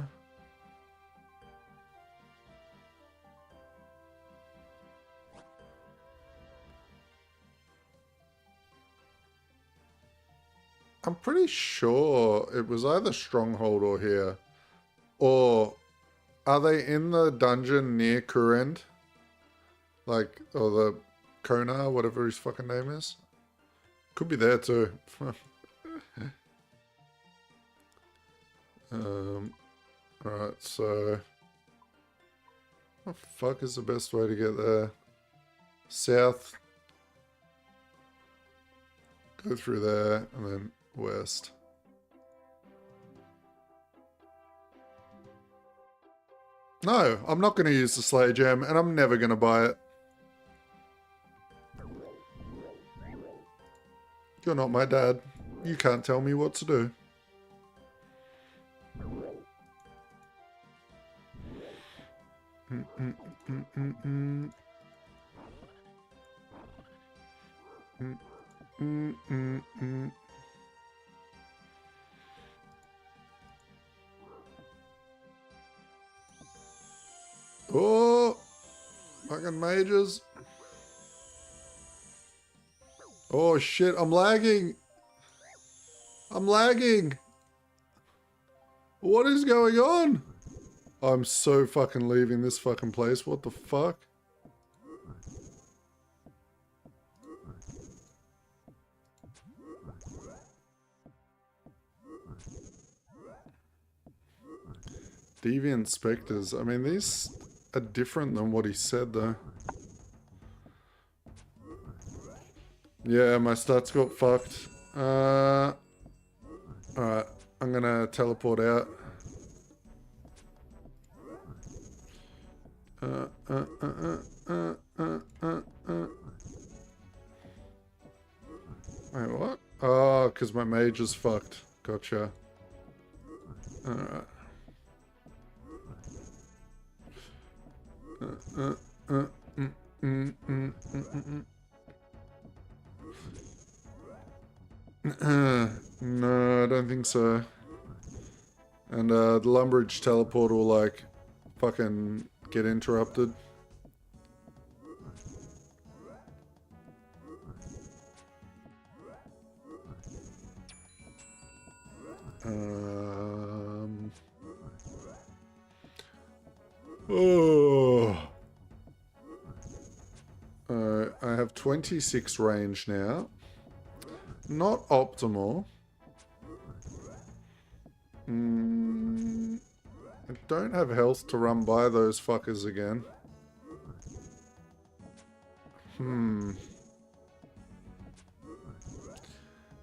I'm pretty sure it was either Stronghold or here. Or are they in the dungeon near Kurend? Like, or the Kona, whatever his fucking name is? Could be there too. Alright, so... what the fuck is the best way to get there? South. Go through there, and then west. No, I'm not going to use the Slayer Gem, and I'm never going to buy it. You're not my dad. You can't tell me what to do. Oh, fucking mages. Oh shit, I'm lagging. I'm lagging. What is going on? I'm so fucking leaving this fucking place. What the fuck? Deviant Spectres. I mean, these are different than what he said, though. Yeah, my stats got fucked. Alright, I'm gonna teleport out. Wait, what? Oh, because my mage is fucked. Gotcha. Alright. No, I don't think so. And the Lumbridge teleport will like fucking get interrupted. Oh. I have 26 range now. Not optimal. I don't have health to run by those fuckers again.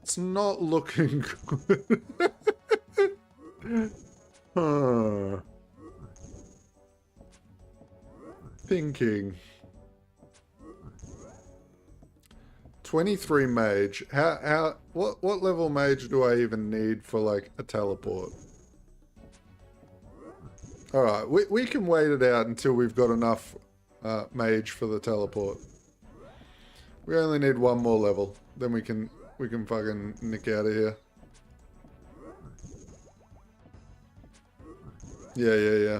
It's not looking good. Huh. Thinking. 23 mage. What level mage do I even need for like a teleport? Alright, we can wait it out until we've got enough mage for the teleport. We only need one more level. Then we can fucking nick out of here. Yeah.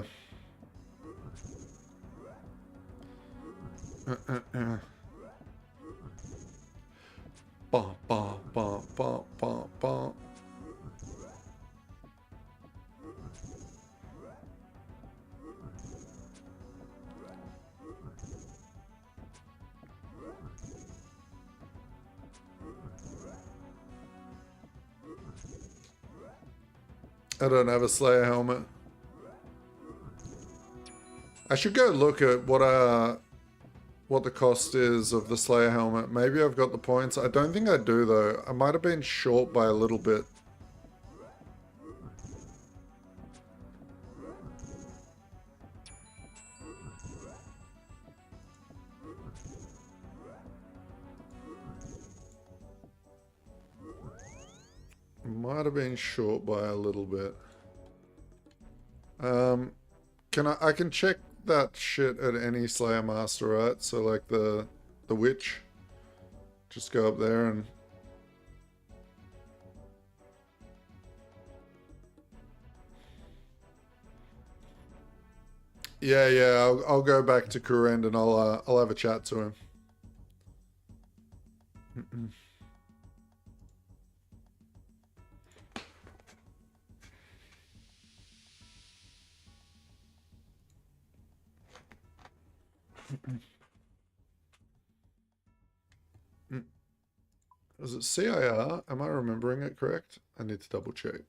Bah, bah, bah, bah, bah, bah. I don't have a Slayer helmet. I should go look at what the cost is of the Slayer helmet. Maybe I've got the points. I don't think I do though. I might have been short by a little bit. Might have been short by a little bit. I can check that shit at any Slayer Master, right? So like the witch. Just go up there and yeah, I'll go back to Kurend and I'll have a chat to him. Is it CIR? Am I remembering it correct? I need to double check.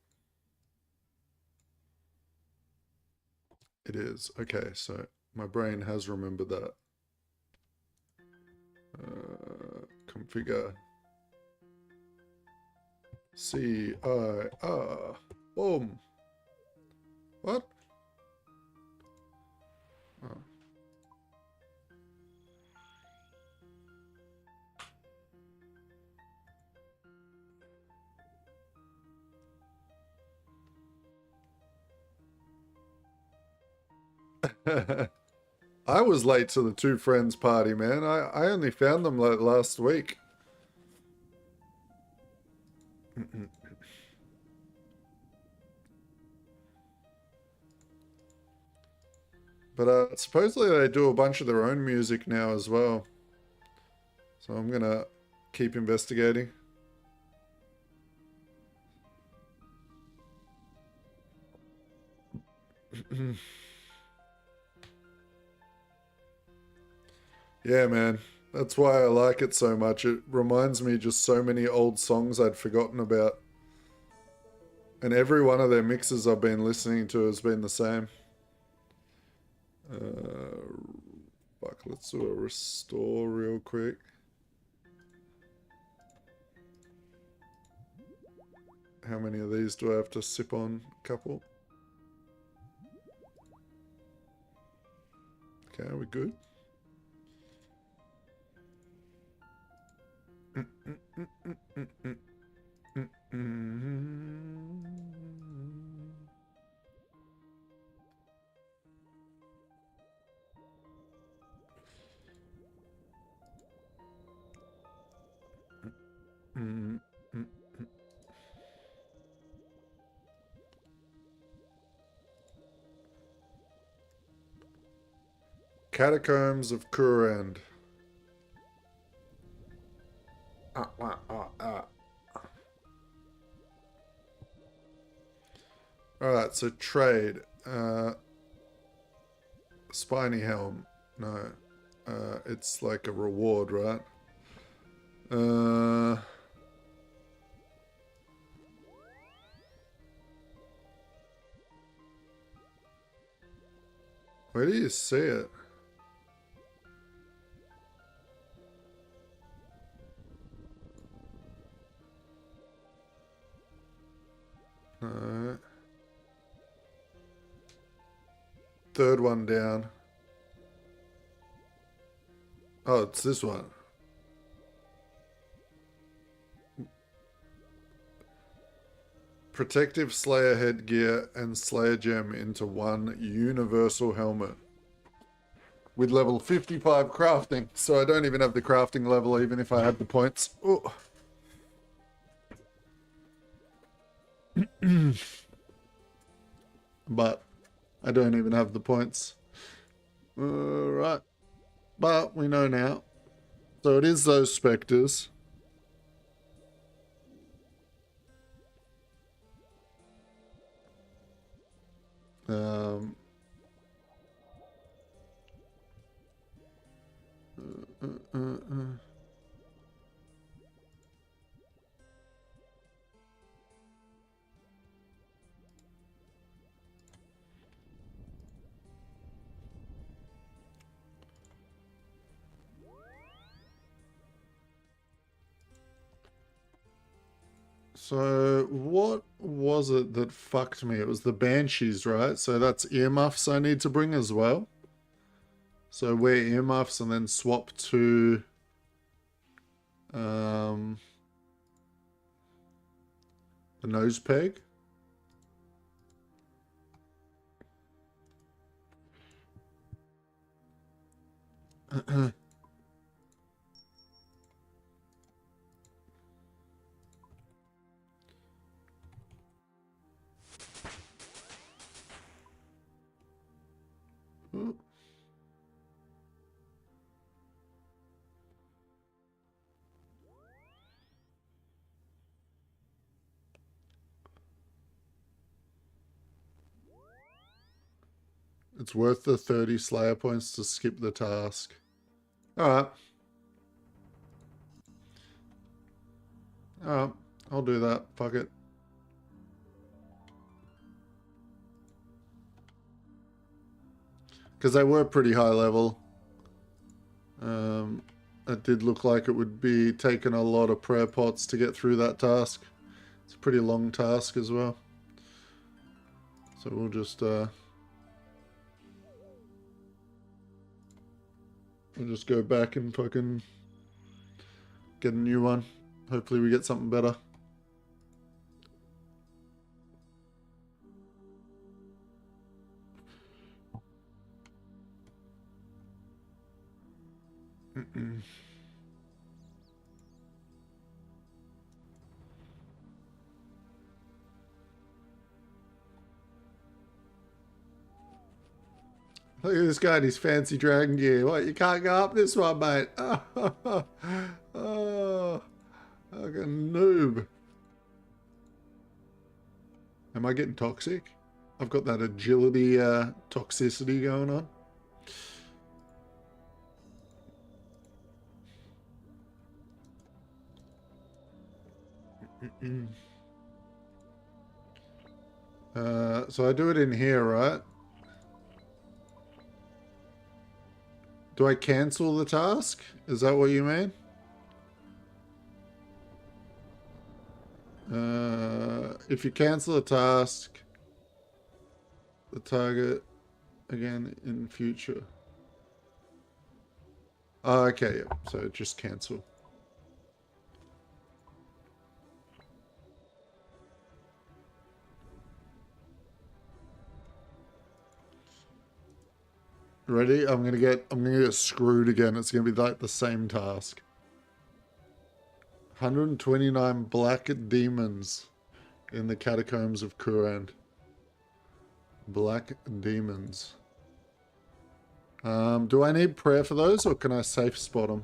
It is. Okay, so my brain has remembered that. Configure. CIR. Boom. What? Oh. I was late to the two friends party, man. I only found them like last week. But supposedly they do a bunch of their own music now as well. So I'm gonna keep investigating. Yeah, man. That's why I like it so much. It reminds me just so many old songs I'd forgotten about. And every one of their mixes I've been listening to has been the same. Fuck, let's do a restore real quick. How many of these do I have to sip on? A couple. Okay, are we good? Catacombs of Kurand. Alright, so trade. Spiny helm. No. It's like a reward, right? Where do you see it? No. Third one down. Oh, it's this one. Protective Slayer headgear and Slayer gem into one universal helmet. With level 55 crafting. So I don't even have the crafting level even if I had the points. Oh. But I don't even have the points. Alright. But we know now. So it is those specters. So what was it that fucked me? It was the banshees, right? So that's earmuffs I need to bring as well. So wear earmuffs and then swap to the nose peg. It's worth the 30 Slayer points to skip the task. Alright. Alright, I'll do that. Fuck it. Because they were pretty high level. It did look like it would be taking a lot of prayer pots to get through that task. It's a pretty long task as well. So we'll just go back and fucking get a new one. Hopefully we get something better. Look at this guy in his fancy dragon gear. What, you can't go up this one, mate? Oh, like a noob. Am I getting toxic? I've got that agility toxicity going on. So I do it in here, right? Do I cancel the task? Is that what you mean? If you cancel a task, the target again in future. Oh, okay, yeah. So just cancel. Ready? I'm gonna get screwed again. It's gonna be like the same task. 129 black demons in the catacombs of Kurand. Black demons. Do I need prayer for those, or can I safe spot them?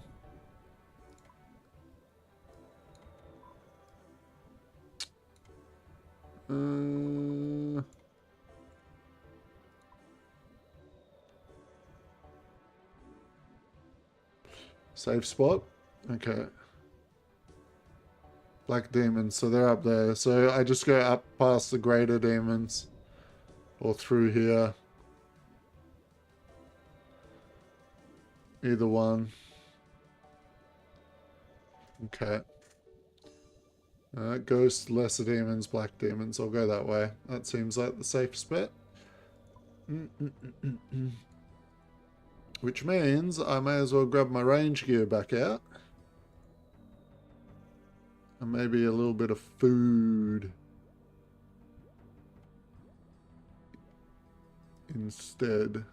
Safe spot? Okay. Black demons, so they're up there. So I just go up past the greater demons. Or through here. Either one. Okay. Ghost, lesser demons, black demons. I'll go that way. That seems like the safest bet. Which means I may as well grab my range gear back out. And maybe a little bit of food. Instead.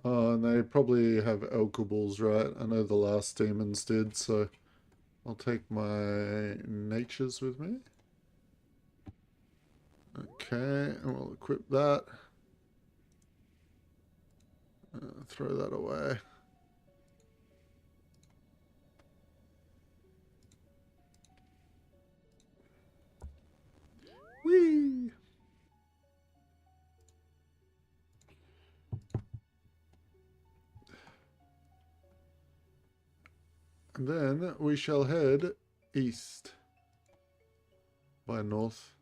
Oh, and they probably have alcohols, right? I know the last demons did, so I'll take my natures with me. Okay, and we'll equip that. Throw that away. Whee! And then we shall head east by north.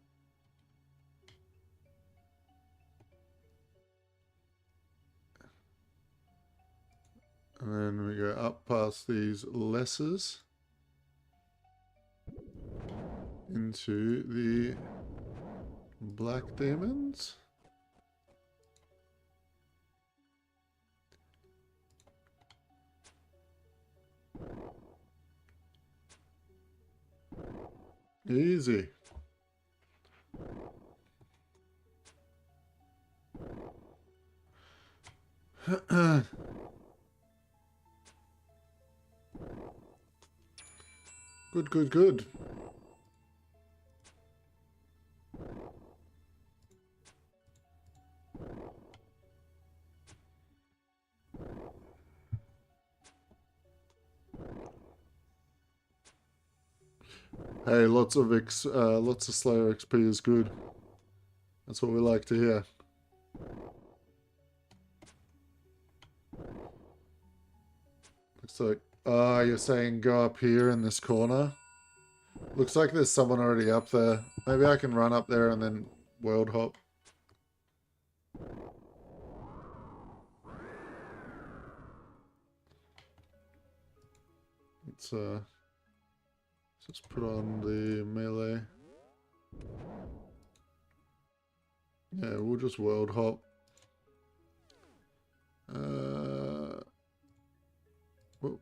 And then we go up past these lessers into the black demons. Easy. Good, good, good. Hey, lots of Slayer XP is good. That's what we like to hear. Looks like, you're saying go up here in this corner? Looks like there's someone already up there. Maybe I can run up there and then world hop. Let's just put on the melee. Yeah, we'll just world hop. Whoop.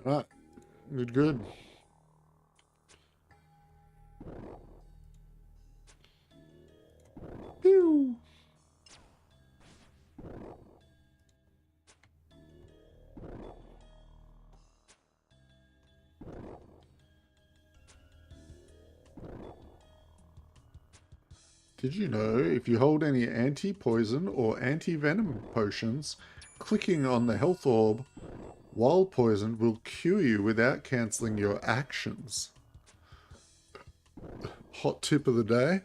Right. Good, good. Pew! Did you know if you hold any anti-poison or anti-venom potions, clicking on the health orb while poisoned will cure you without cancelling your actions? Hot tip of the day.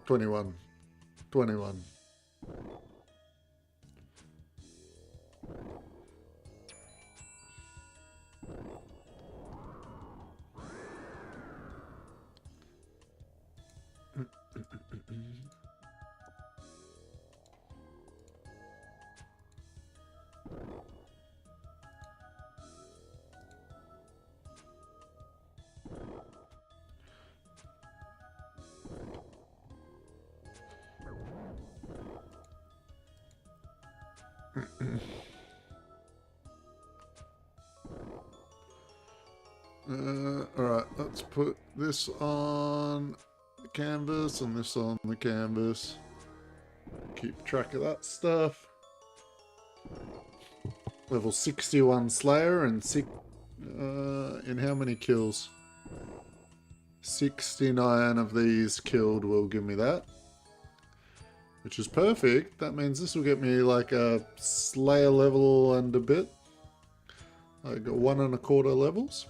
$21. $21. Alright, let's put this on the canvas and this on the canvas. Keep track of that stuff. Level 61 Slayer and in how many kills? 69 of these killed will give me that. Which is perfect. That means this will get me like a Slayer level and a bit. I got 1 1/4 levels.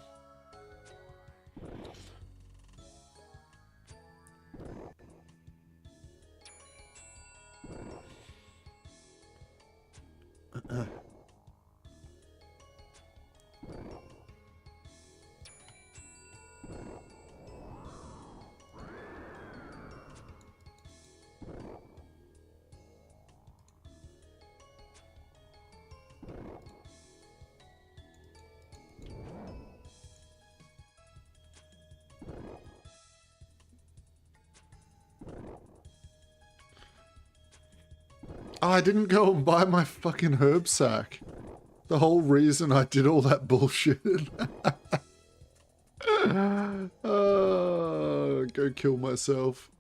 Oh, I didn't go and buy my fucking herb sack. The whole reason I did all that bullshit. Oh, go kill myself.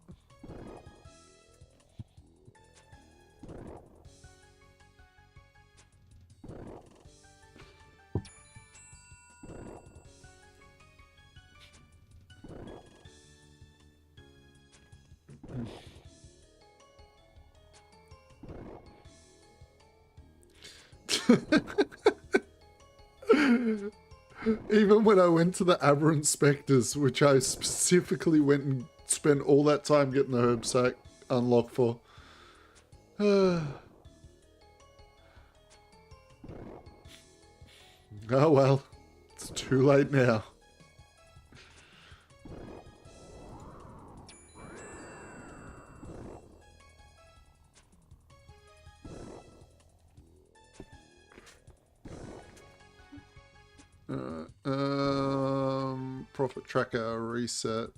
Even when I went to the Aberrant Spectres, which I specifically went and spent all that time getting the herb sack unlocked for. Oh well, it's too late now. Profit tracker reset.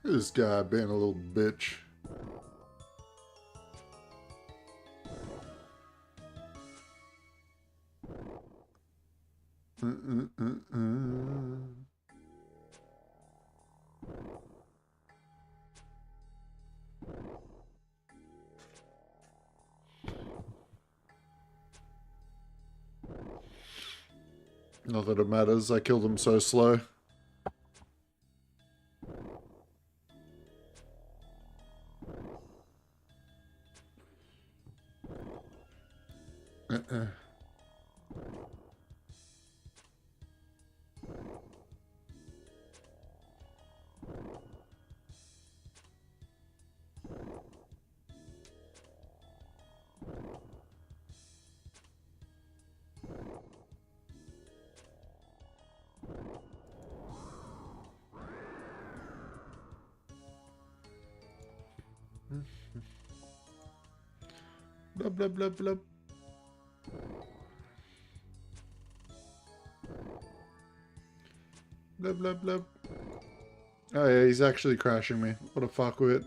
This guy being a little bitch. Not that it matters, I killed him so slow. Blub, blub, blub, blub. Blub, blub, blub. Oh yeah, he's actually crashing me. What a fuckwit.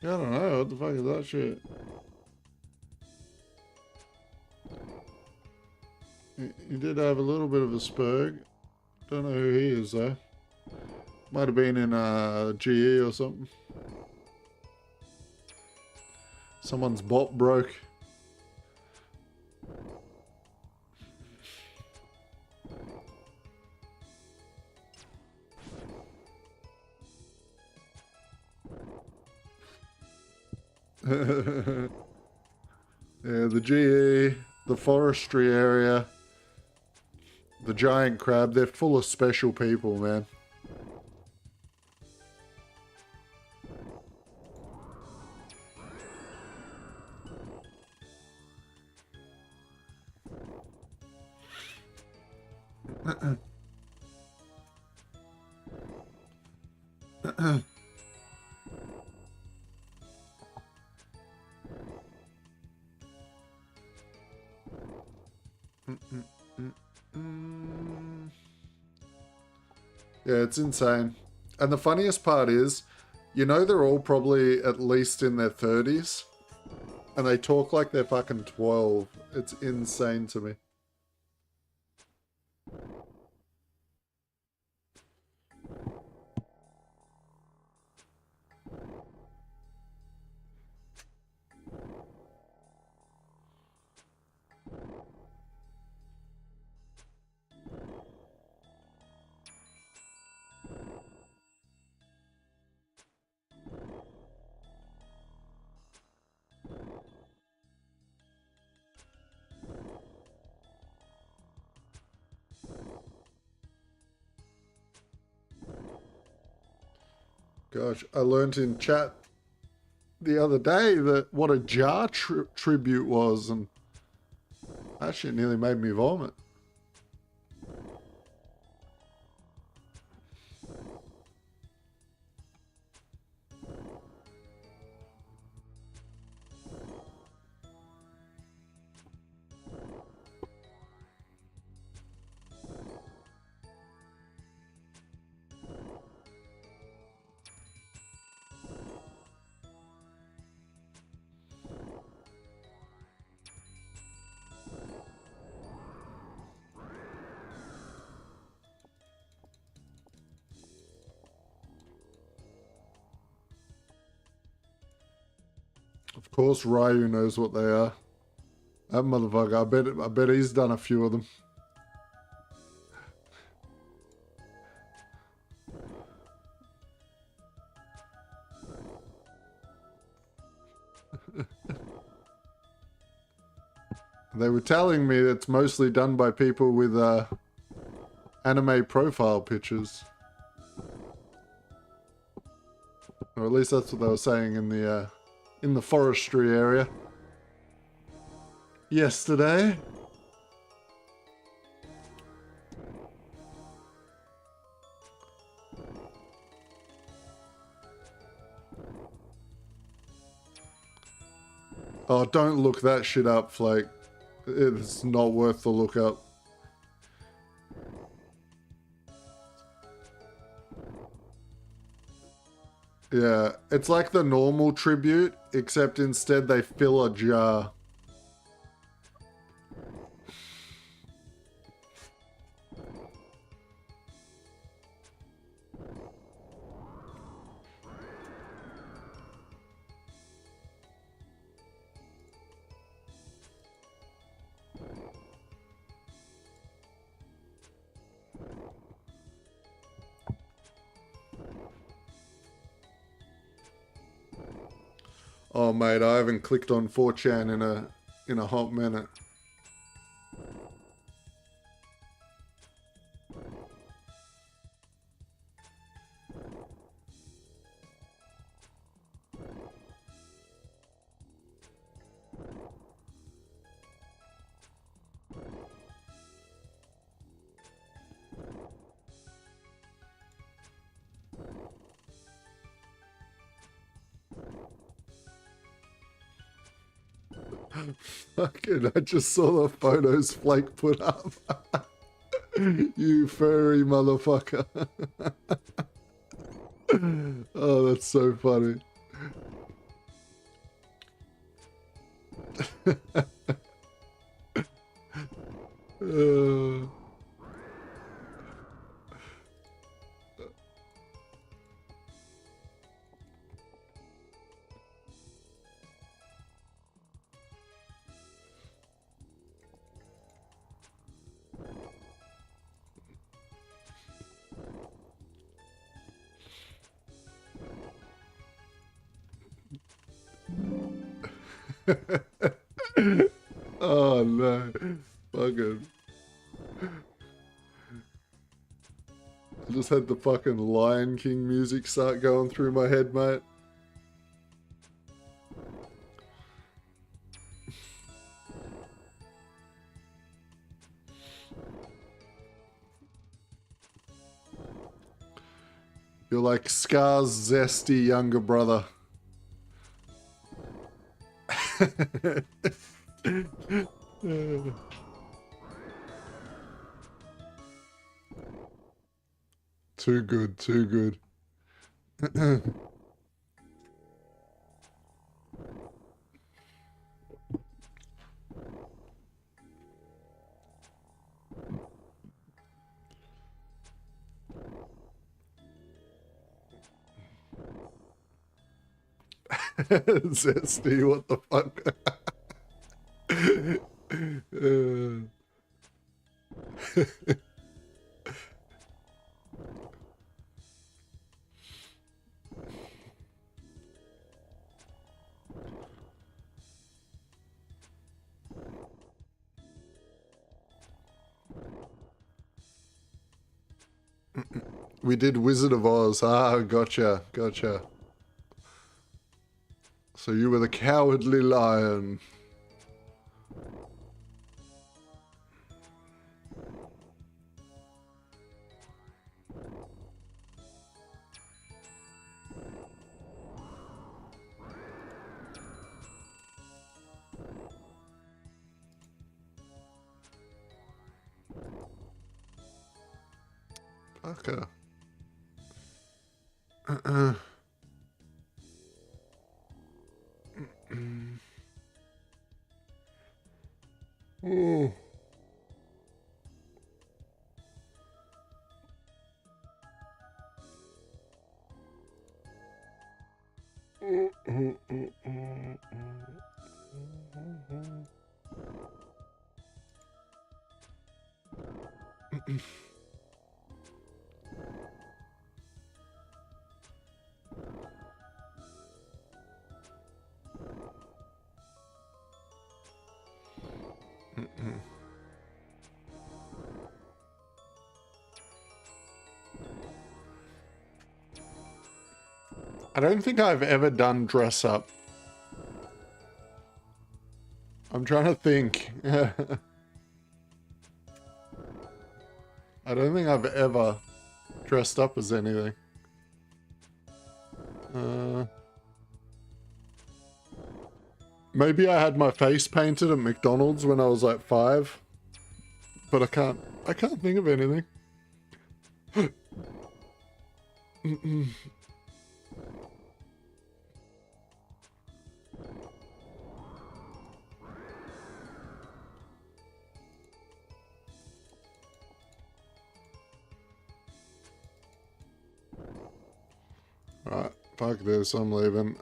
Yeah, I don't know. What the fuck is that shit? He did have a little bit of a spurg. Don't know who he is though. Might have been in GE or something. Someone's bot broke. Yeah, the GE, the forestry area, the giant crab, they're full of special people, man. Yeah, it's insane. And the funniest part is, you know they're all probably at least in their 30s. And they talk like they're fucking 12. It's insane to me. Gosh, I learned in chat the other day that what a jar tribute was, and that shit nearly made me vomit. Of course Ryu knows what they are. That motherfucker, I bet he's done a few of them. They were telling me it's mostly done by people with anime profile pictures. Or at least that's what they were saying in the forestry area yesterday. Oh, don't look that shit up, Flake. It's not worth the look up. Yeah, it's like the normal tribute, except instead they fill a jar. Oh mate, I haven't clicked on 4chan in a hot minute. Fucking, I just saw the photos Flake put up. You furry motherfucker. Oh, that's so funny. Oh no. Fucking. I just had the fucking Lion King music start going through my head, mate. You're like Scar's zesty younger brother. Too good, too good. Zesty, what the fuck? We did Wizard of Oz. Ah, gotcha, gotcha. So you were the cowardly lion. Okay. I don't think I've ever done dress up. I'm trying to think. I don't think I've ever dressed up as anything. Maybe I had my face painted at McDonald's when I was like 5. But I can't think of anything. Right, fuck this, I'm leaving.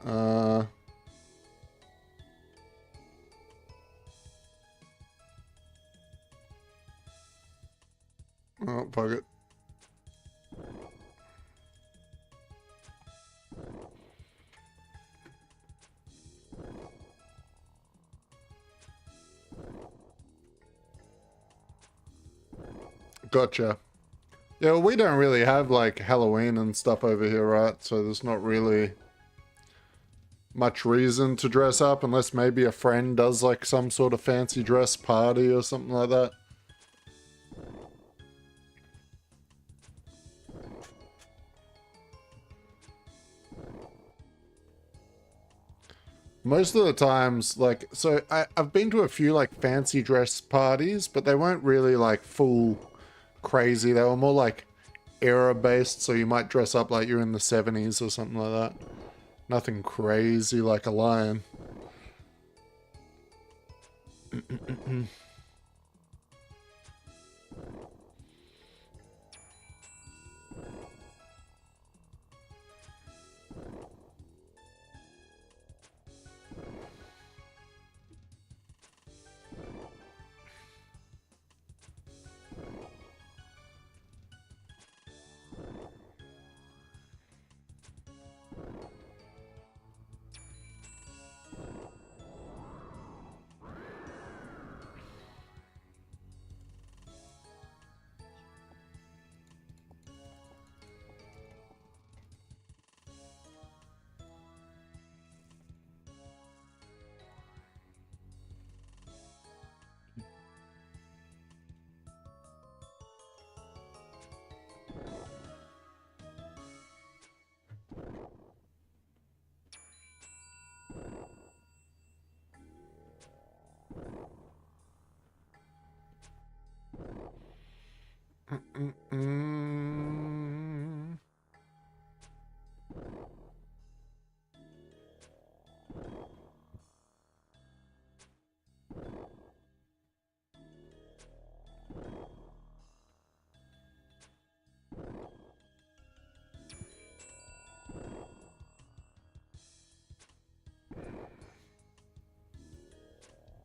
Oh, fuck it. Gotcha. Yeah, well, we don't really have, like, Halloween and stuff over here, right? So there's not really much reason to dress up unless maybe a friend does, like, some sort of fancy dress party or something like that. Most of the times, like, so I've been to a few, like, fancy dress parties, but they weren't really, like, full crazy. They were more, like, era-based, so you might dress up like you're in the 70s or something like that. Nothing crazy like a lion.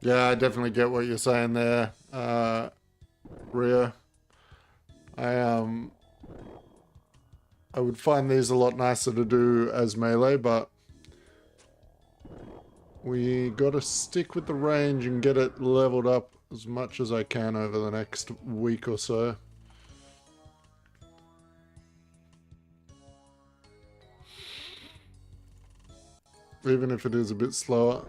Yeah, I definitely get what you're saying there, Rhea. I would find these a lot nicer to do as melee, but we gotta stick with the range and get it leveled up as much as I can over the next week or so. Even if it is a bit slower.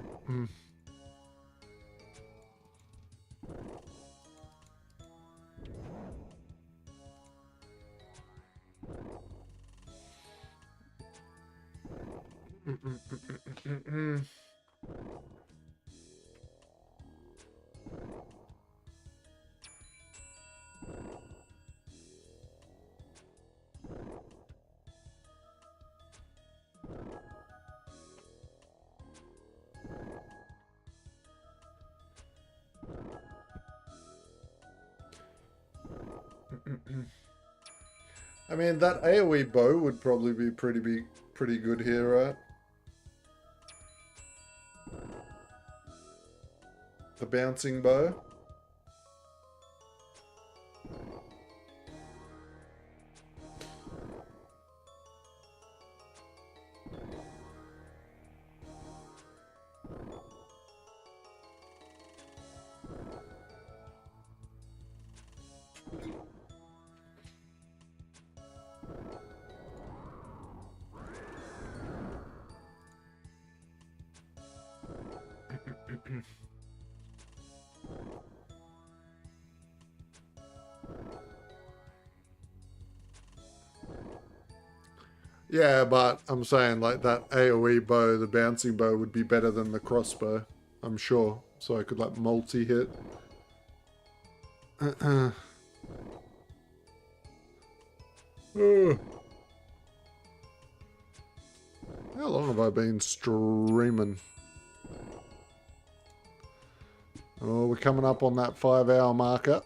I mean, that AoE bow would probably be pretty good here, right? The bouncing bow. Yeah, but I'm saying like that AoE bow, the bouncing bow, would be better than the crossbow. I'm sure. So I could like multi-hit. How long have I been streaming? Oh, we're coming up on that 5-hour marker.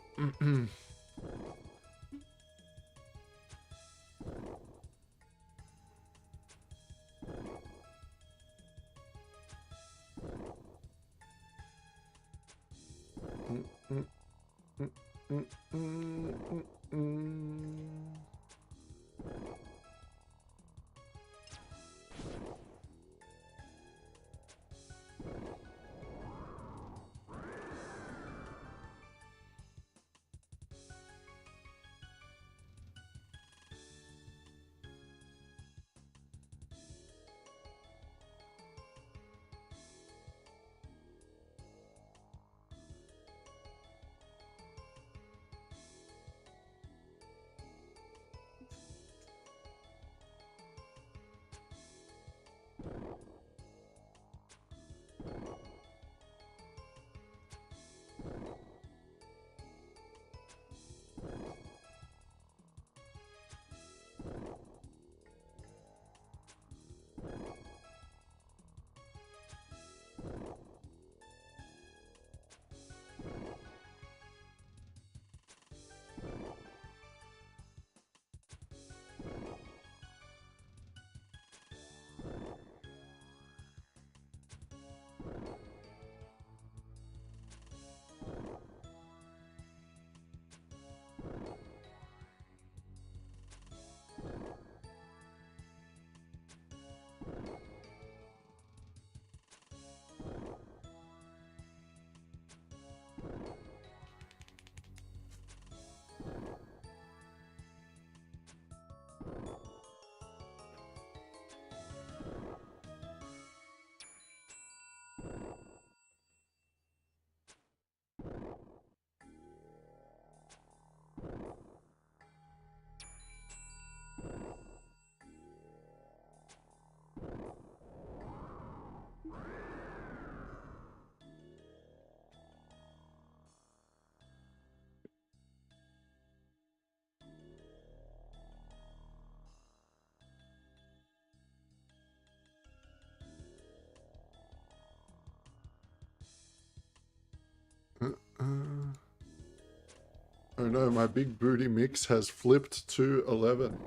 Oh no, my big booty mix has flipped to 11.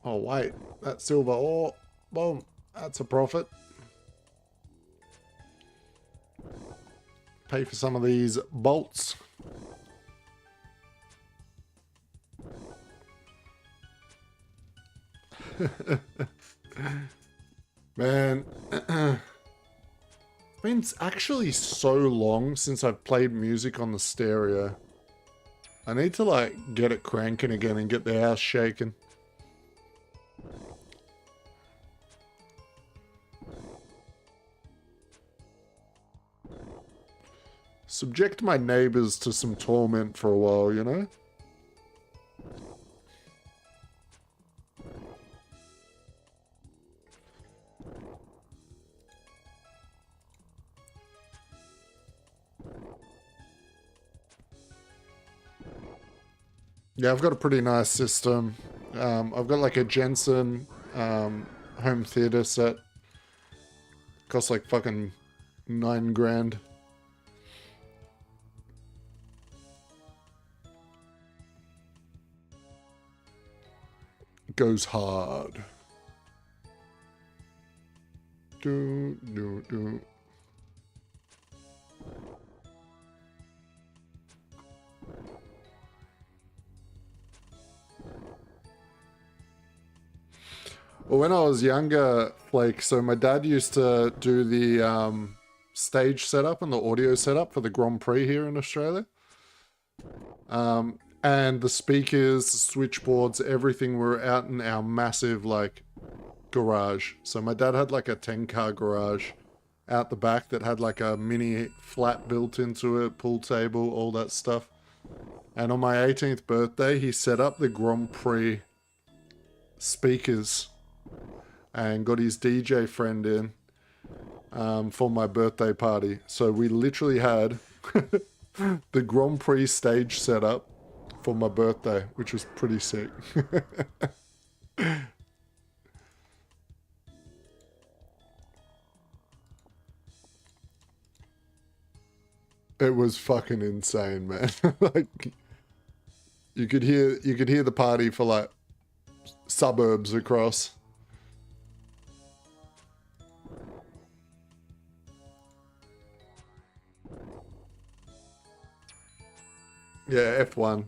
Oh, wait. That silver ore. Boom. That's a profit. Pay for some of these bolts. Man. It's actually so long since I've played music on the stereo. I need to, like, get it cranking again and get the house shaking. Subject my neighbors to some torment for a while, you know? Yeah, I've got a pretty nice system. I've got like a Jensen home theater set. Costs like fucking 9 grand. Goes hard. Do. Well, when I was younger, like, so my dad used to do the stage setup and the audio setup for the Grand Prix here in Australia. And the speakers, the switchboards, everything were out in our massive, like, garage. So my dad had like a 10-car garage out the back that had like a mini flat built into it, pool table, all that stuff. And on my 18th birthday, he set up the Grand Prix speakers and got his DJ friend in for my birthday party. So we literally had the Grand Prix stage set up for my birthday, which was pretty sick. It was fucking insane, man. Like, you could hear the party for like suburbs across. Yeah, F1.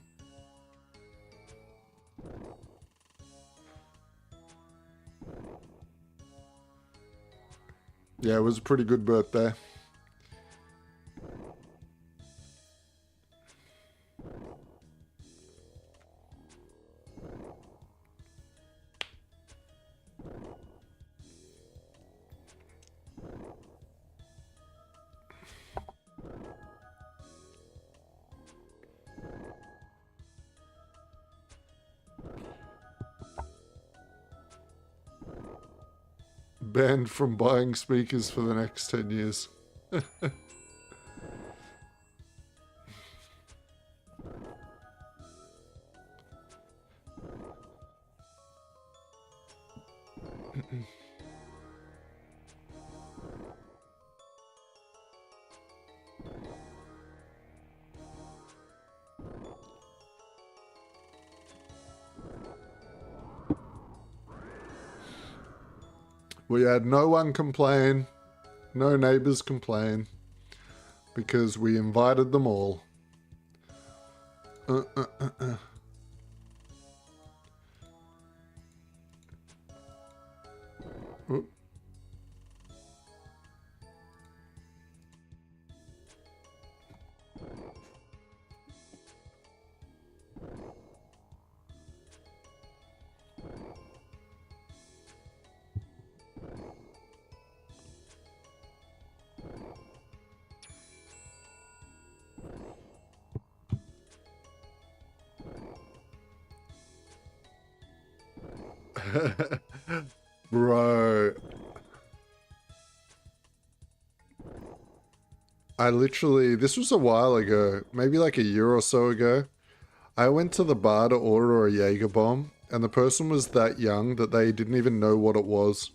Yeah, it was a pretty good birthday. Banned from buying speakers for the next 10 years. We had no one complain, no neighbors complain, because we invited them all. Oop. Bro. I literally, this was a while ago, maybe like a year or so ago. I went to the bar to order a Jaeger bomb, and the person was that young that they didn't even know what it was.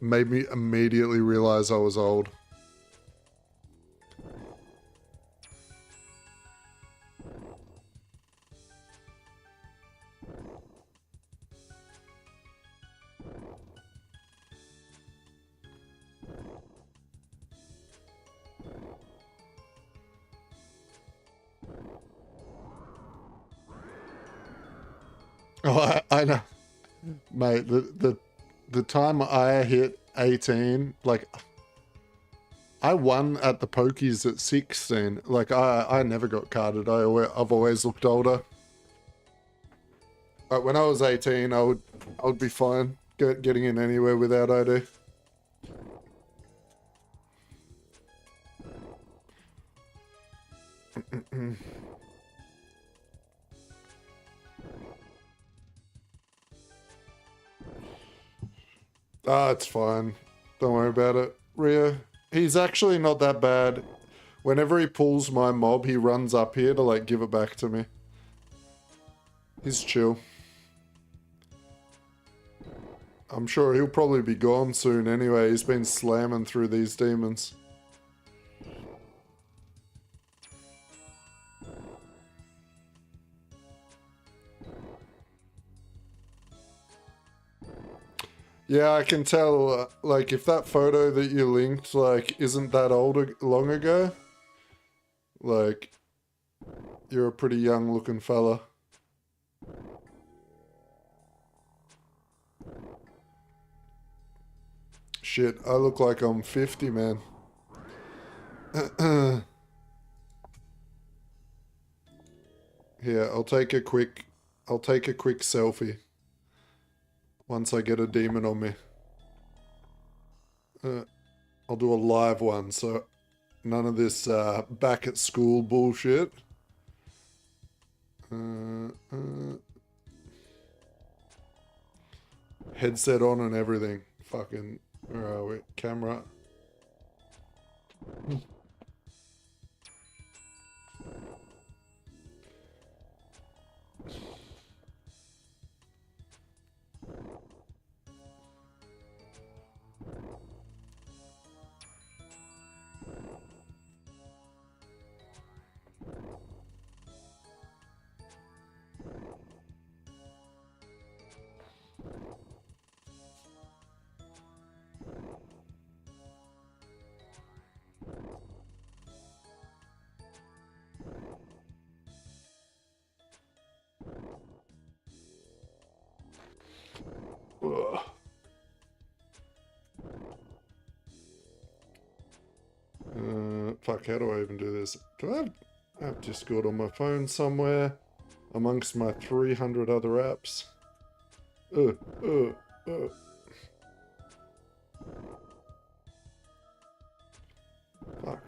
Made me immediately realize I was old. Oh, I know. Mate, the time I hit 18, like, I won at the pokies at 16. Like, I never got carded. I've always looked older. But when I was 18, I would be fine getting in anywhere without ID. Ah, it's fine. Don't worry about it. Ria, he's actually not that bad. Whenever he pulls my mob, he runs up here to, like, give it back to me. He's chill. I'm sure he'll probably be gone soon anyway. He's been slamming through these demons. Yeah, I can tell, like, if that photo that you linked, like, isn't that long ago, like, you're a pretty young looking fella. Shit, I look like I'm 50, man. Here, I'll take a quick selfie once I get a demon on me. I'll do a live one, so none of this back at school bullshit. Headset on and everything. Fucking, where are we? Camera. Fuck, how do I even do this? Do I have Discord on my phone somewhere amongst my 300 other apps? Fuck.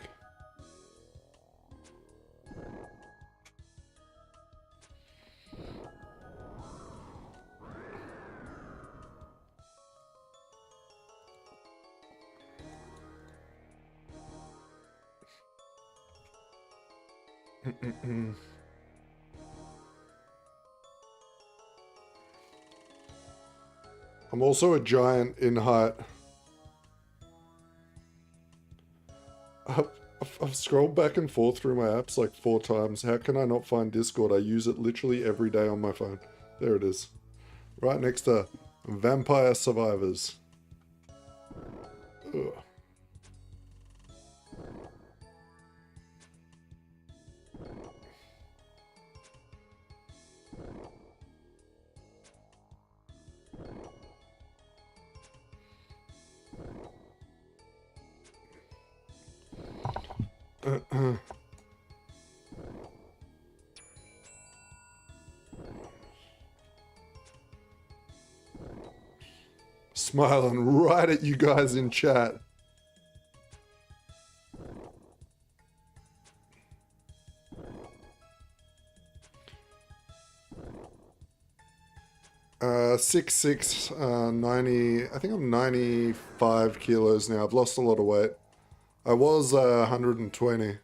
I'm also a giant in height. I've scrolled back and forth through my apps like 4 times. How can I not find Discord? I use it literally every day on my phone. There it is. Right next to Vampire Survivors. Ugh. Smiling right at you guys in chat. Uh, 6'6", 90, I think I'm 95 kilos now. I've lost a lot of weight. I was 120.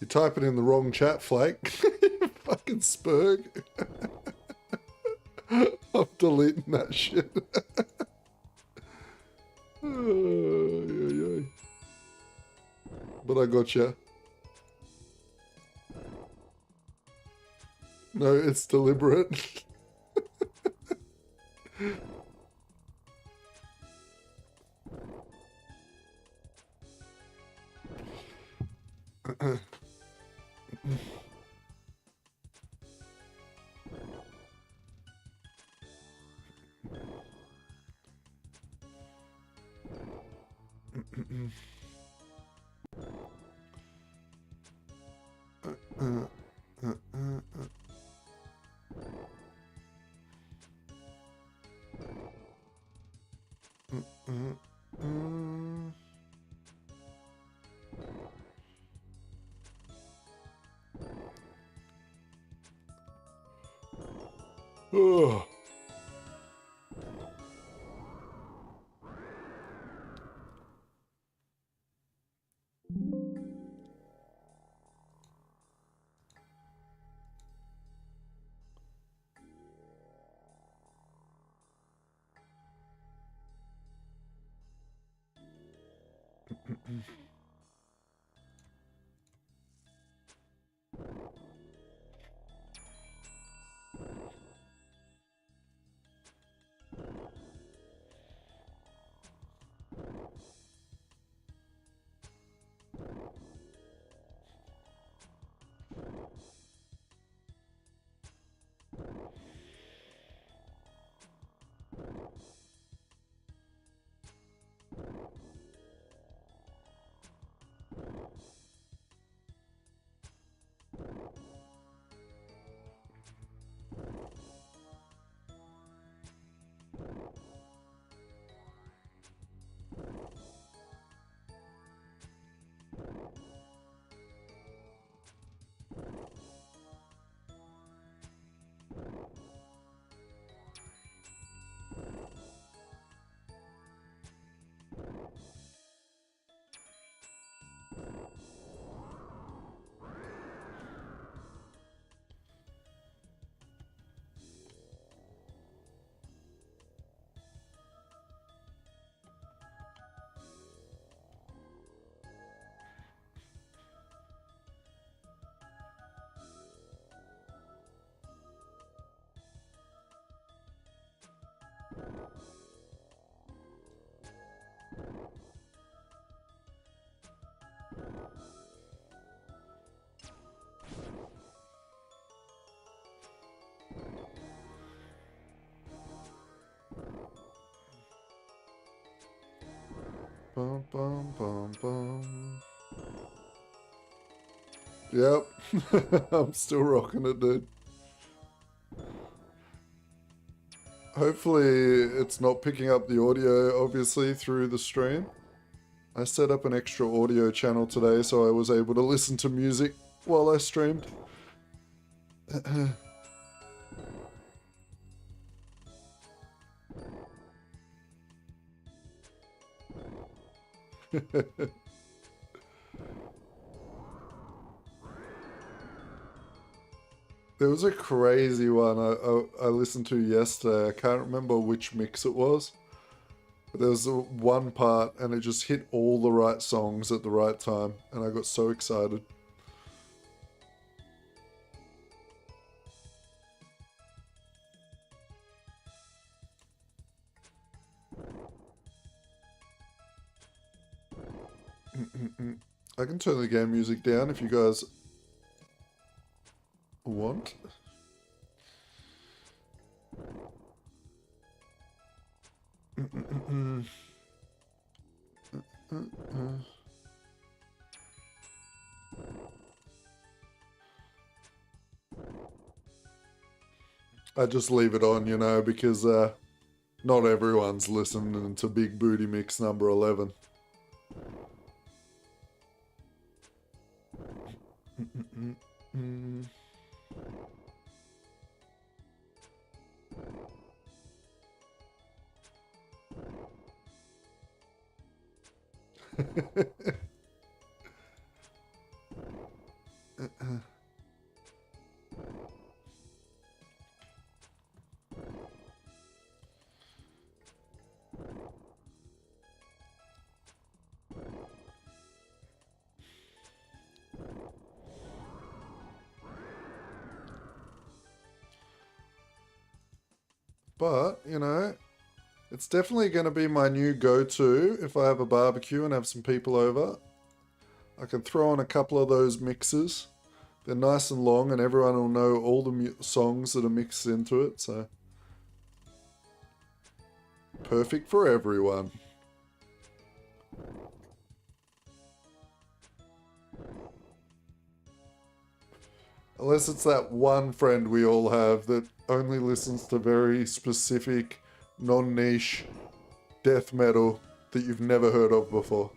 You type it in the wrong chat, Flake. Fucking spurg. I'm deleting that shit. but I gotcha. No, it's deliberate. Oh. Bum, bum, bum, bum. Yep. I'm still rocking it, dude. Hopefully it's not picking up the audio, obviously, through the stream. I set up an extra audio channel today, so I was able to listen to music while I streamed. There was a crazy one I listened to yesterday. I can't remember which mix it was. But there was one part and it just hit all the right songs at the right time. And I got so excited. I can turn the game music down if you guys want. I just leave it on, you know, because not everyone's listening to Big Booty Mix number 11. But, you know, it's definitely going to be my new go-to if I have a barbecue and have some people over. I can throw on a couple of those mixes. They're nice and long and everyone will know all the songs that are mixed into it, so perfect for everyone. Unless it's that one friend we all have that only listens to very specific, non-niche death metal that you've never heard of before.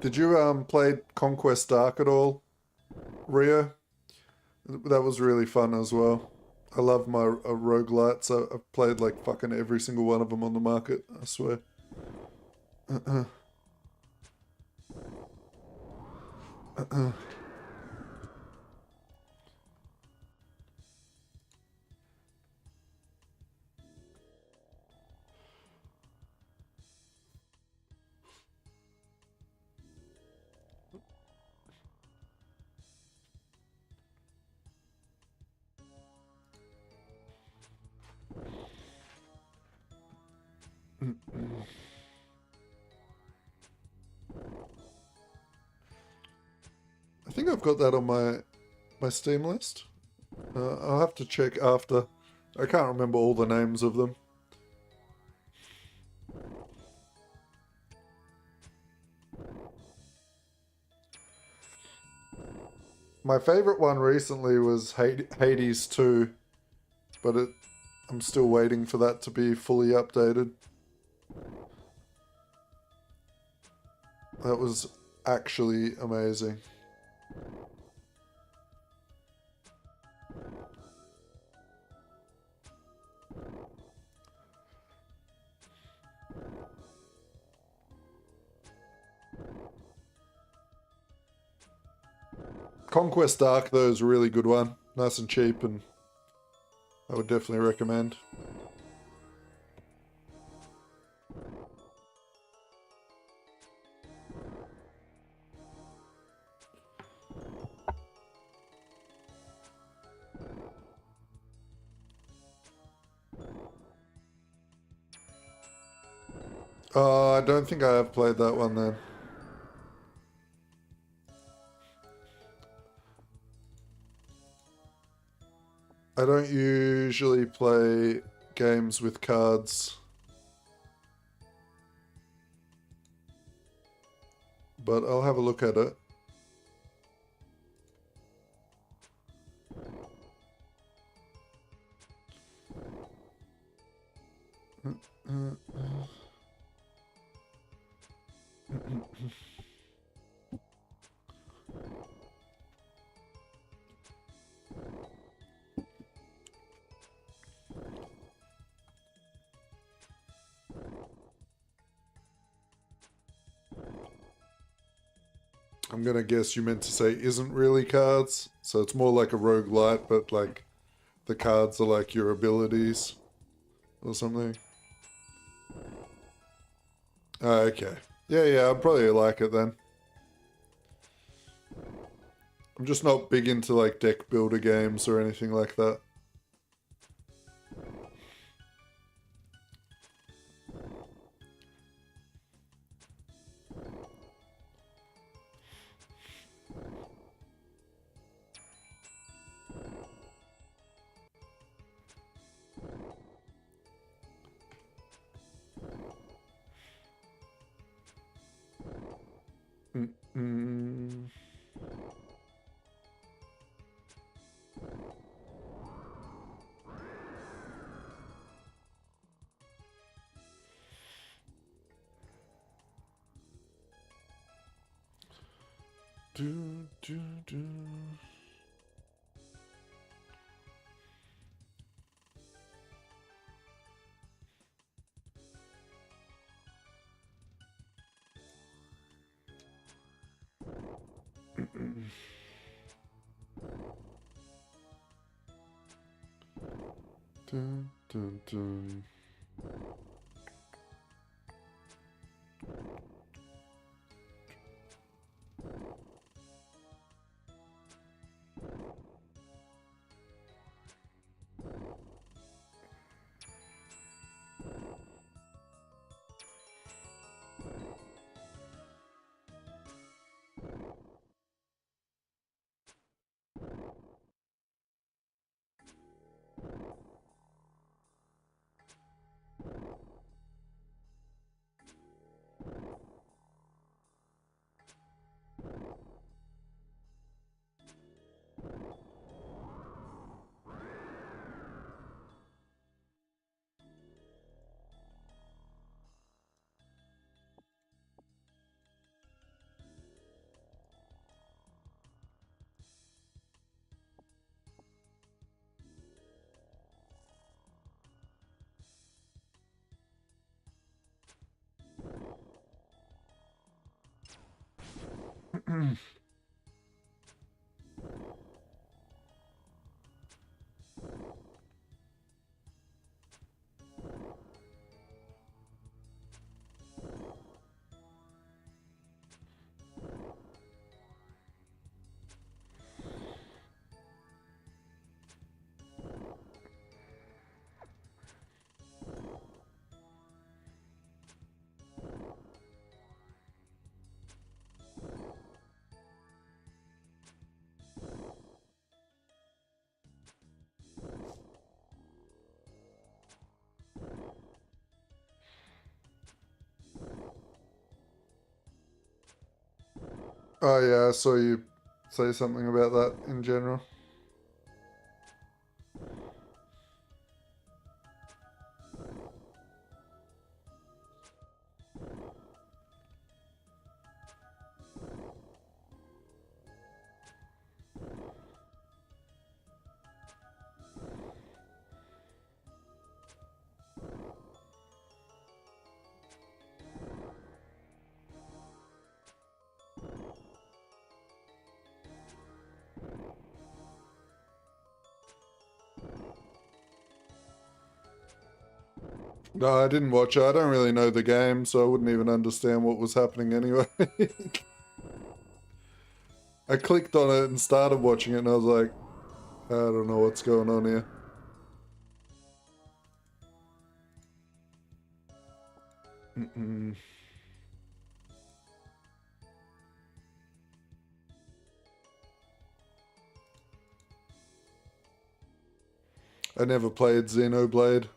Did you play Conquest Dark at all, Rio? That was really fun as well. I love my roguelites. I've played like fucking every single one of them on the market, I swear. I think I've got that on my Steam list. I'll have to check after. I can't remember all the names of them. My favorite one recently was Hades 2, but I'm still waiting for that to be fully updated. That was actually amazing. Conquest Dark, though, is a really good one. Nice and cheap, and I would definitely recommend. I don't think I have played that one then. I don't usually play games with cards. But I'll have a look at it. I'm gonna guess you meant to say isn't really cards, so it's more like a roguelite, but like the cards are like your abilities or something. Oh, okay. Yeah, I'd probably like it then. I'm just not big into like deck builder games or anything like that. Mm-mm. Do, do, do. Dun, dun, dun. Oh yeah, I saw you say something about that in general. No, I didn't watch it. I don't really know the game, so I wouldn't even understand what was happening anyway. I clicked on it and started watching it, and I was like, I don't know what's going on here. I never played Xenoblade.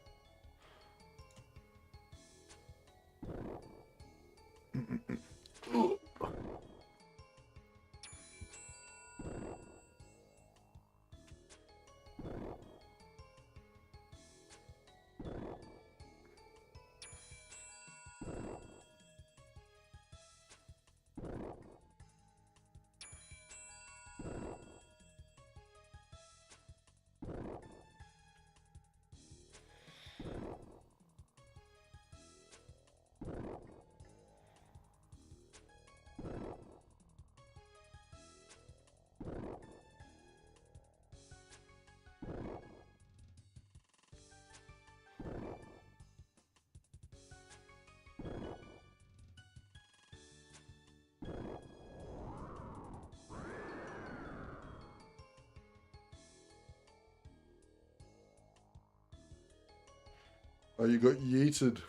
Oh, you got yeeted.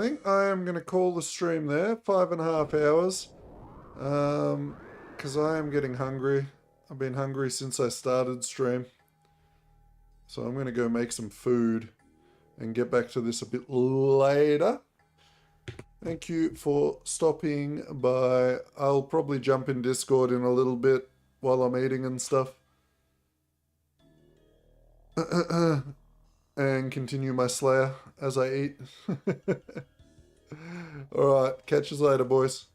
think I am going to call the stream there. 5.5 hours. Because I am getting hungry. I've been hungry since I started stream. So I'm going to go make some food and get back to this a bit later. Thank you for stopping by. I'll probably jump in Discord in a little bit while I'm eating and stuff. And continue my Slayer as I eat. Alright, catch you later, boys.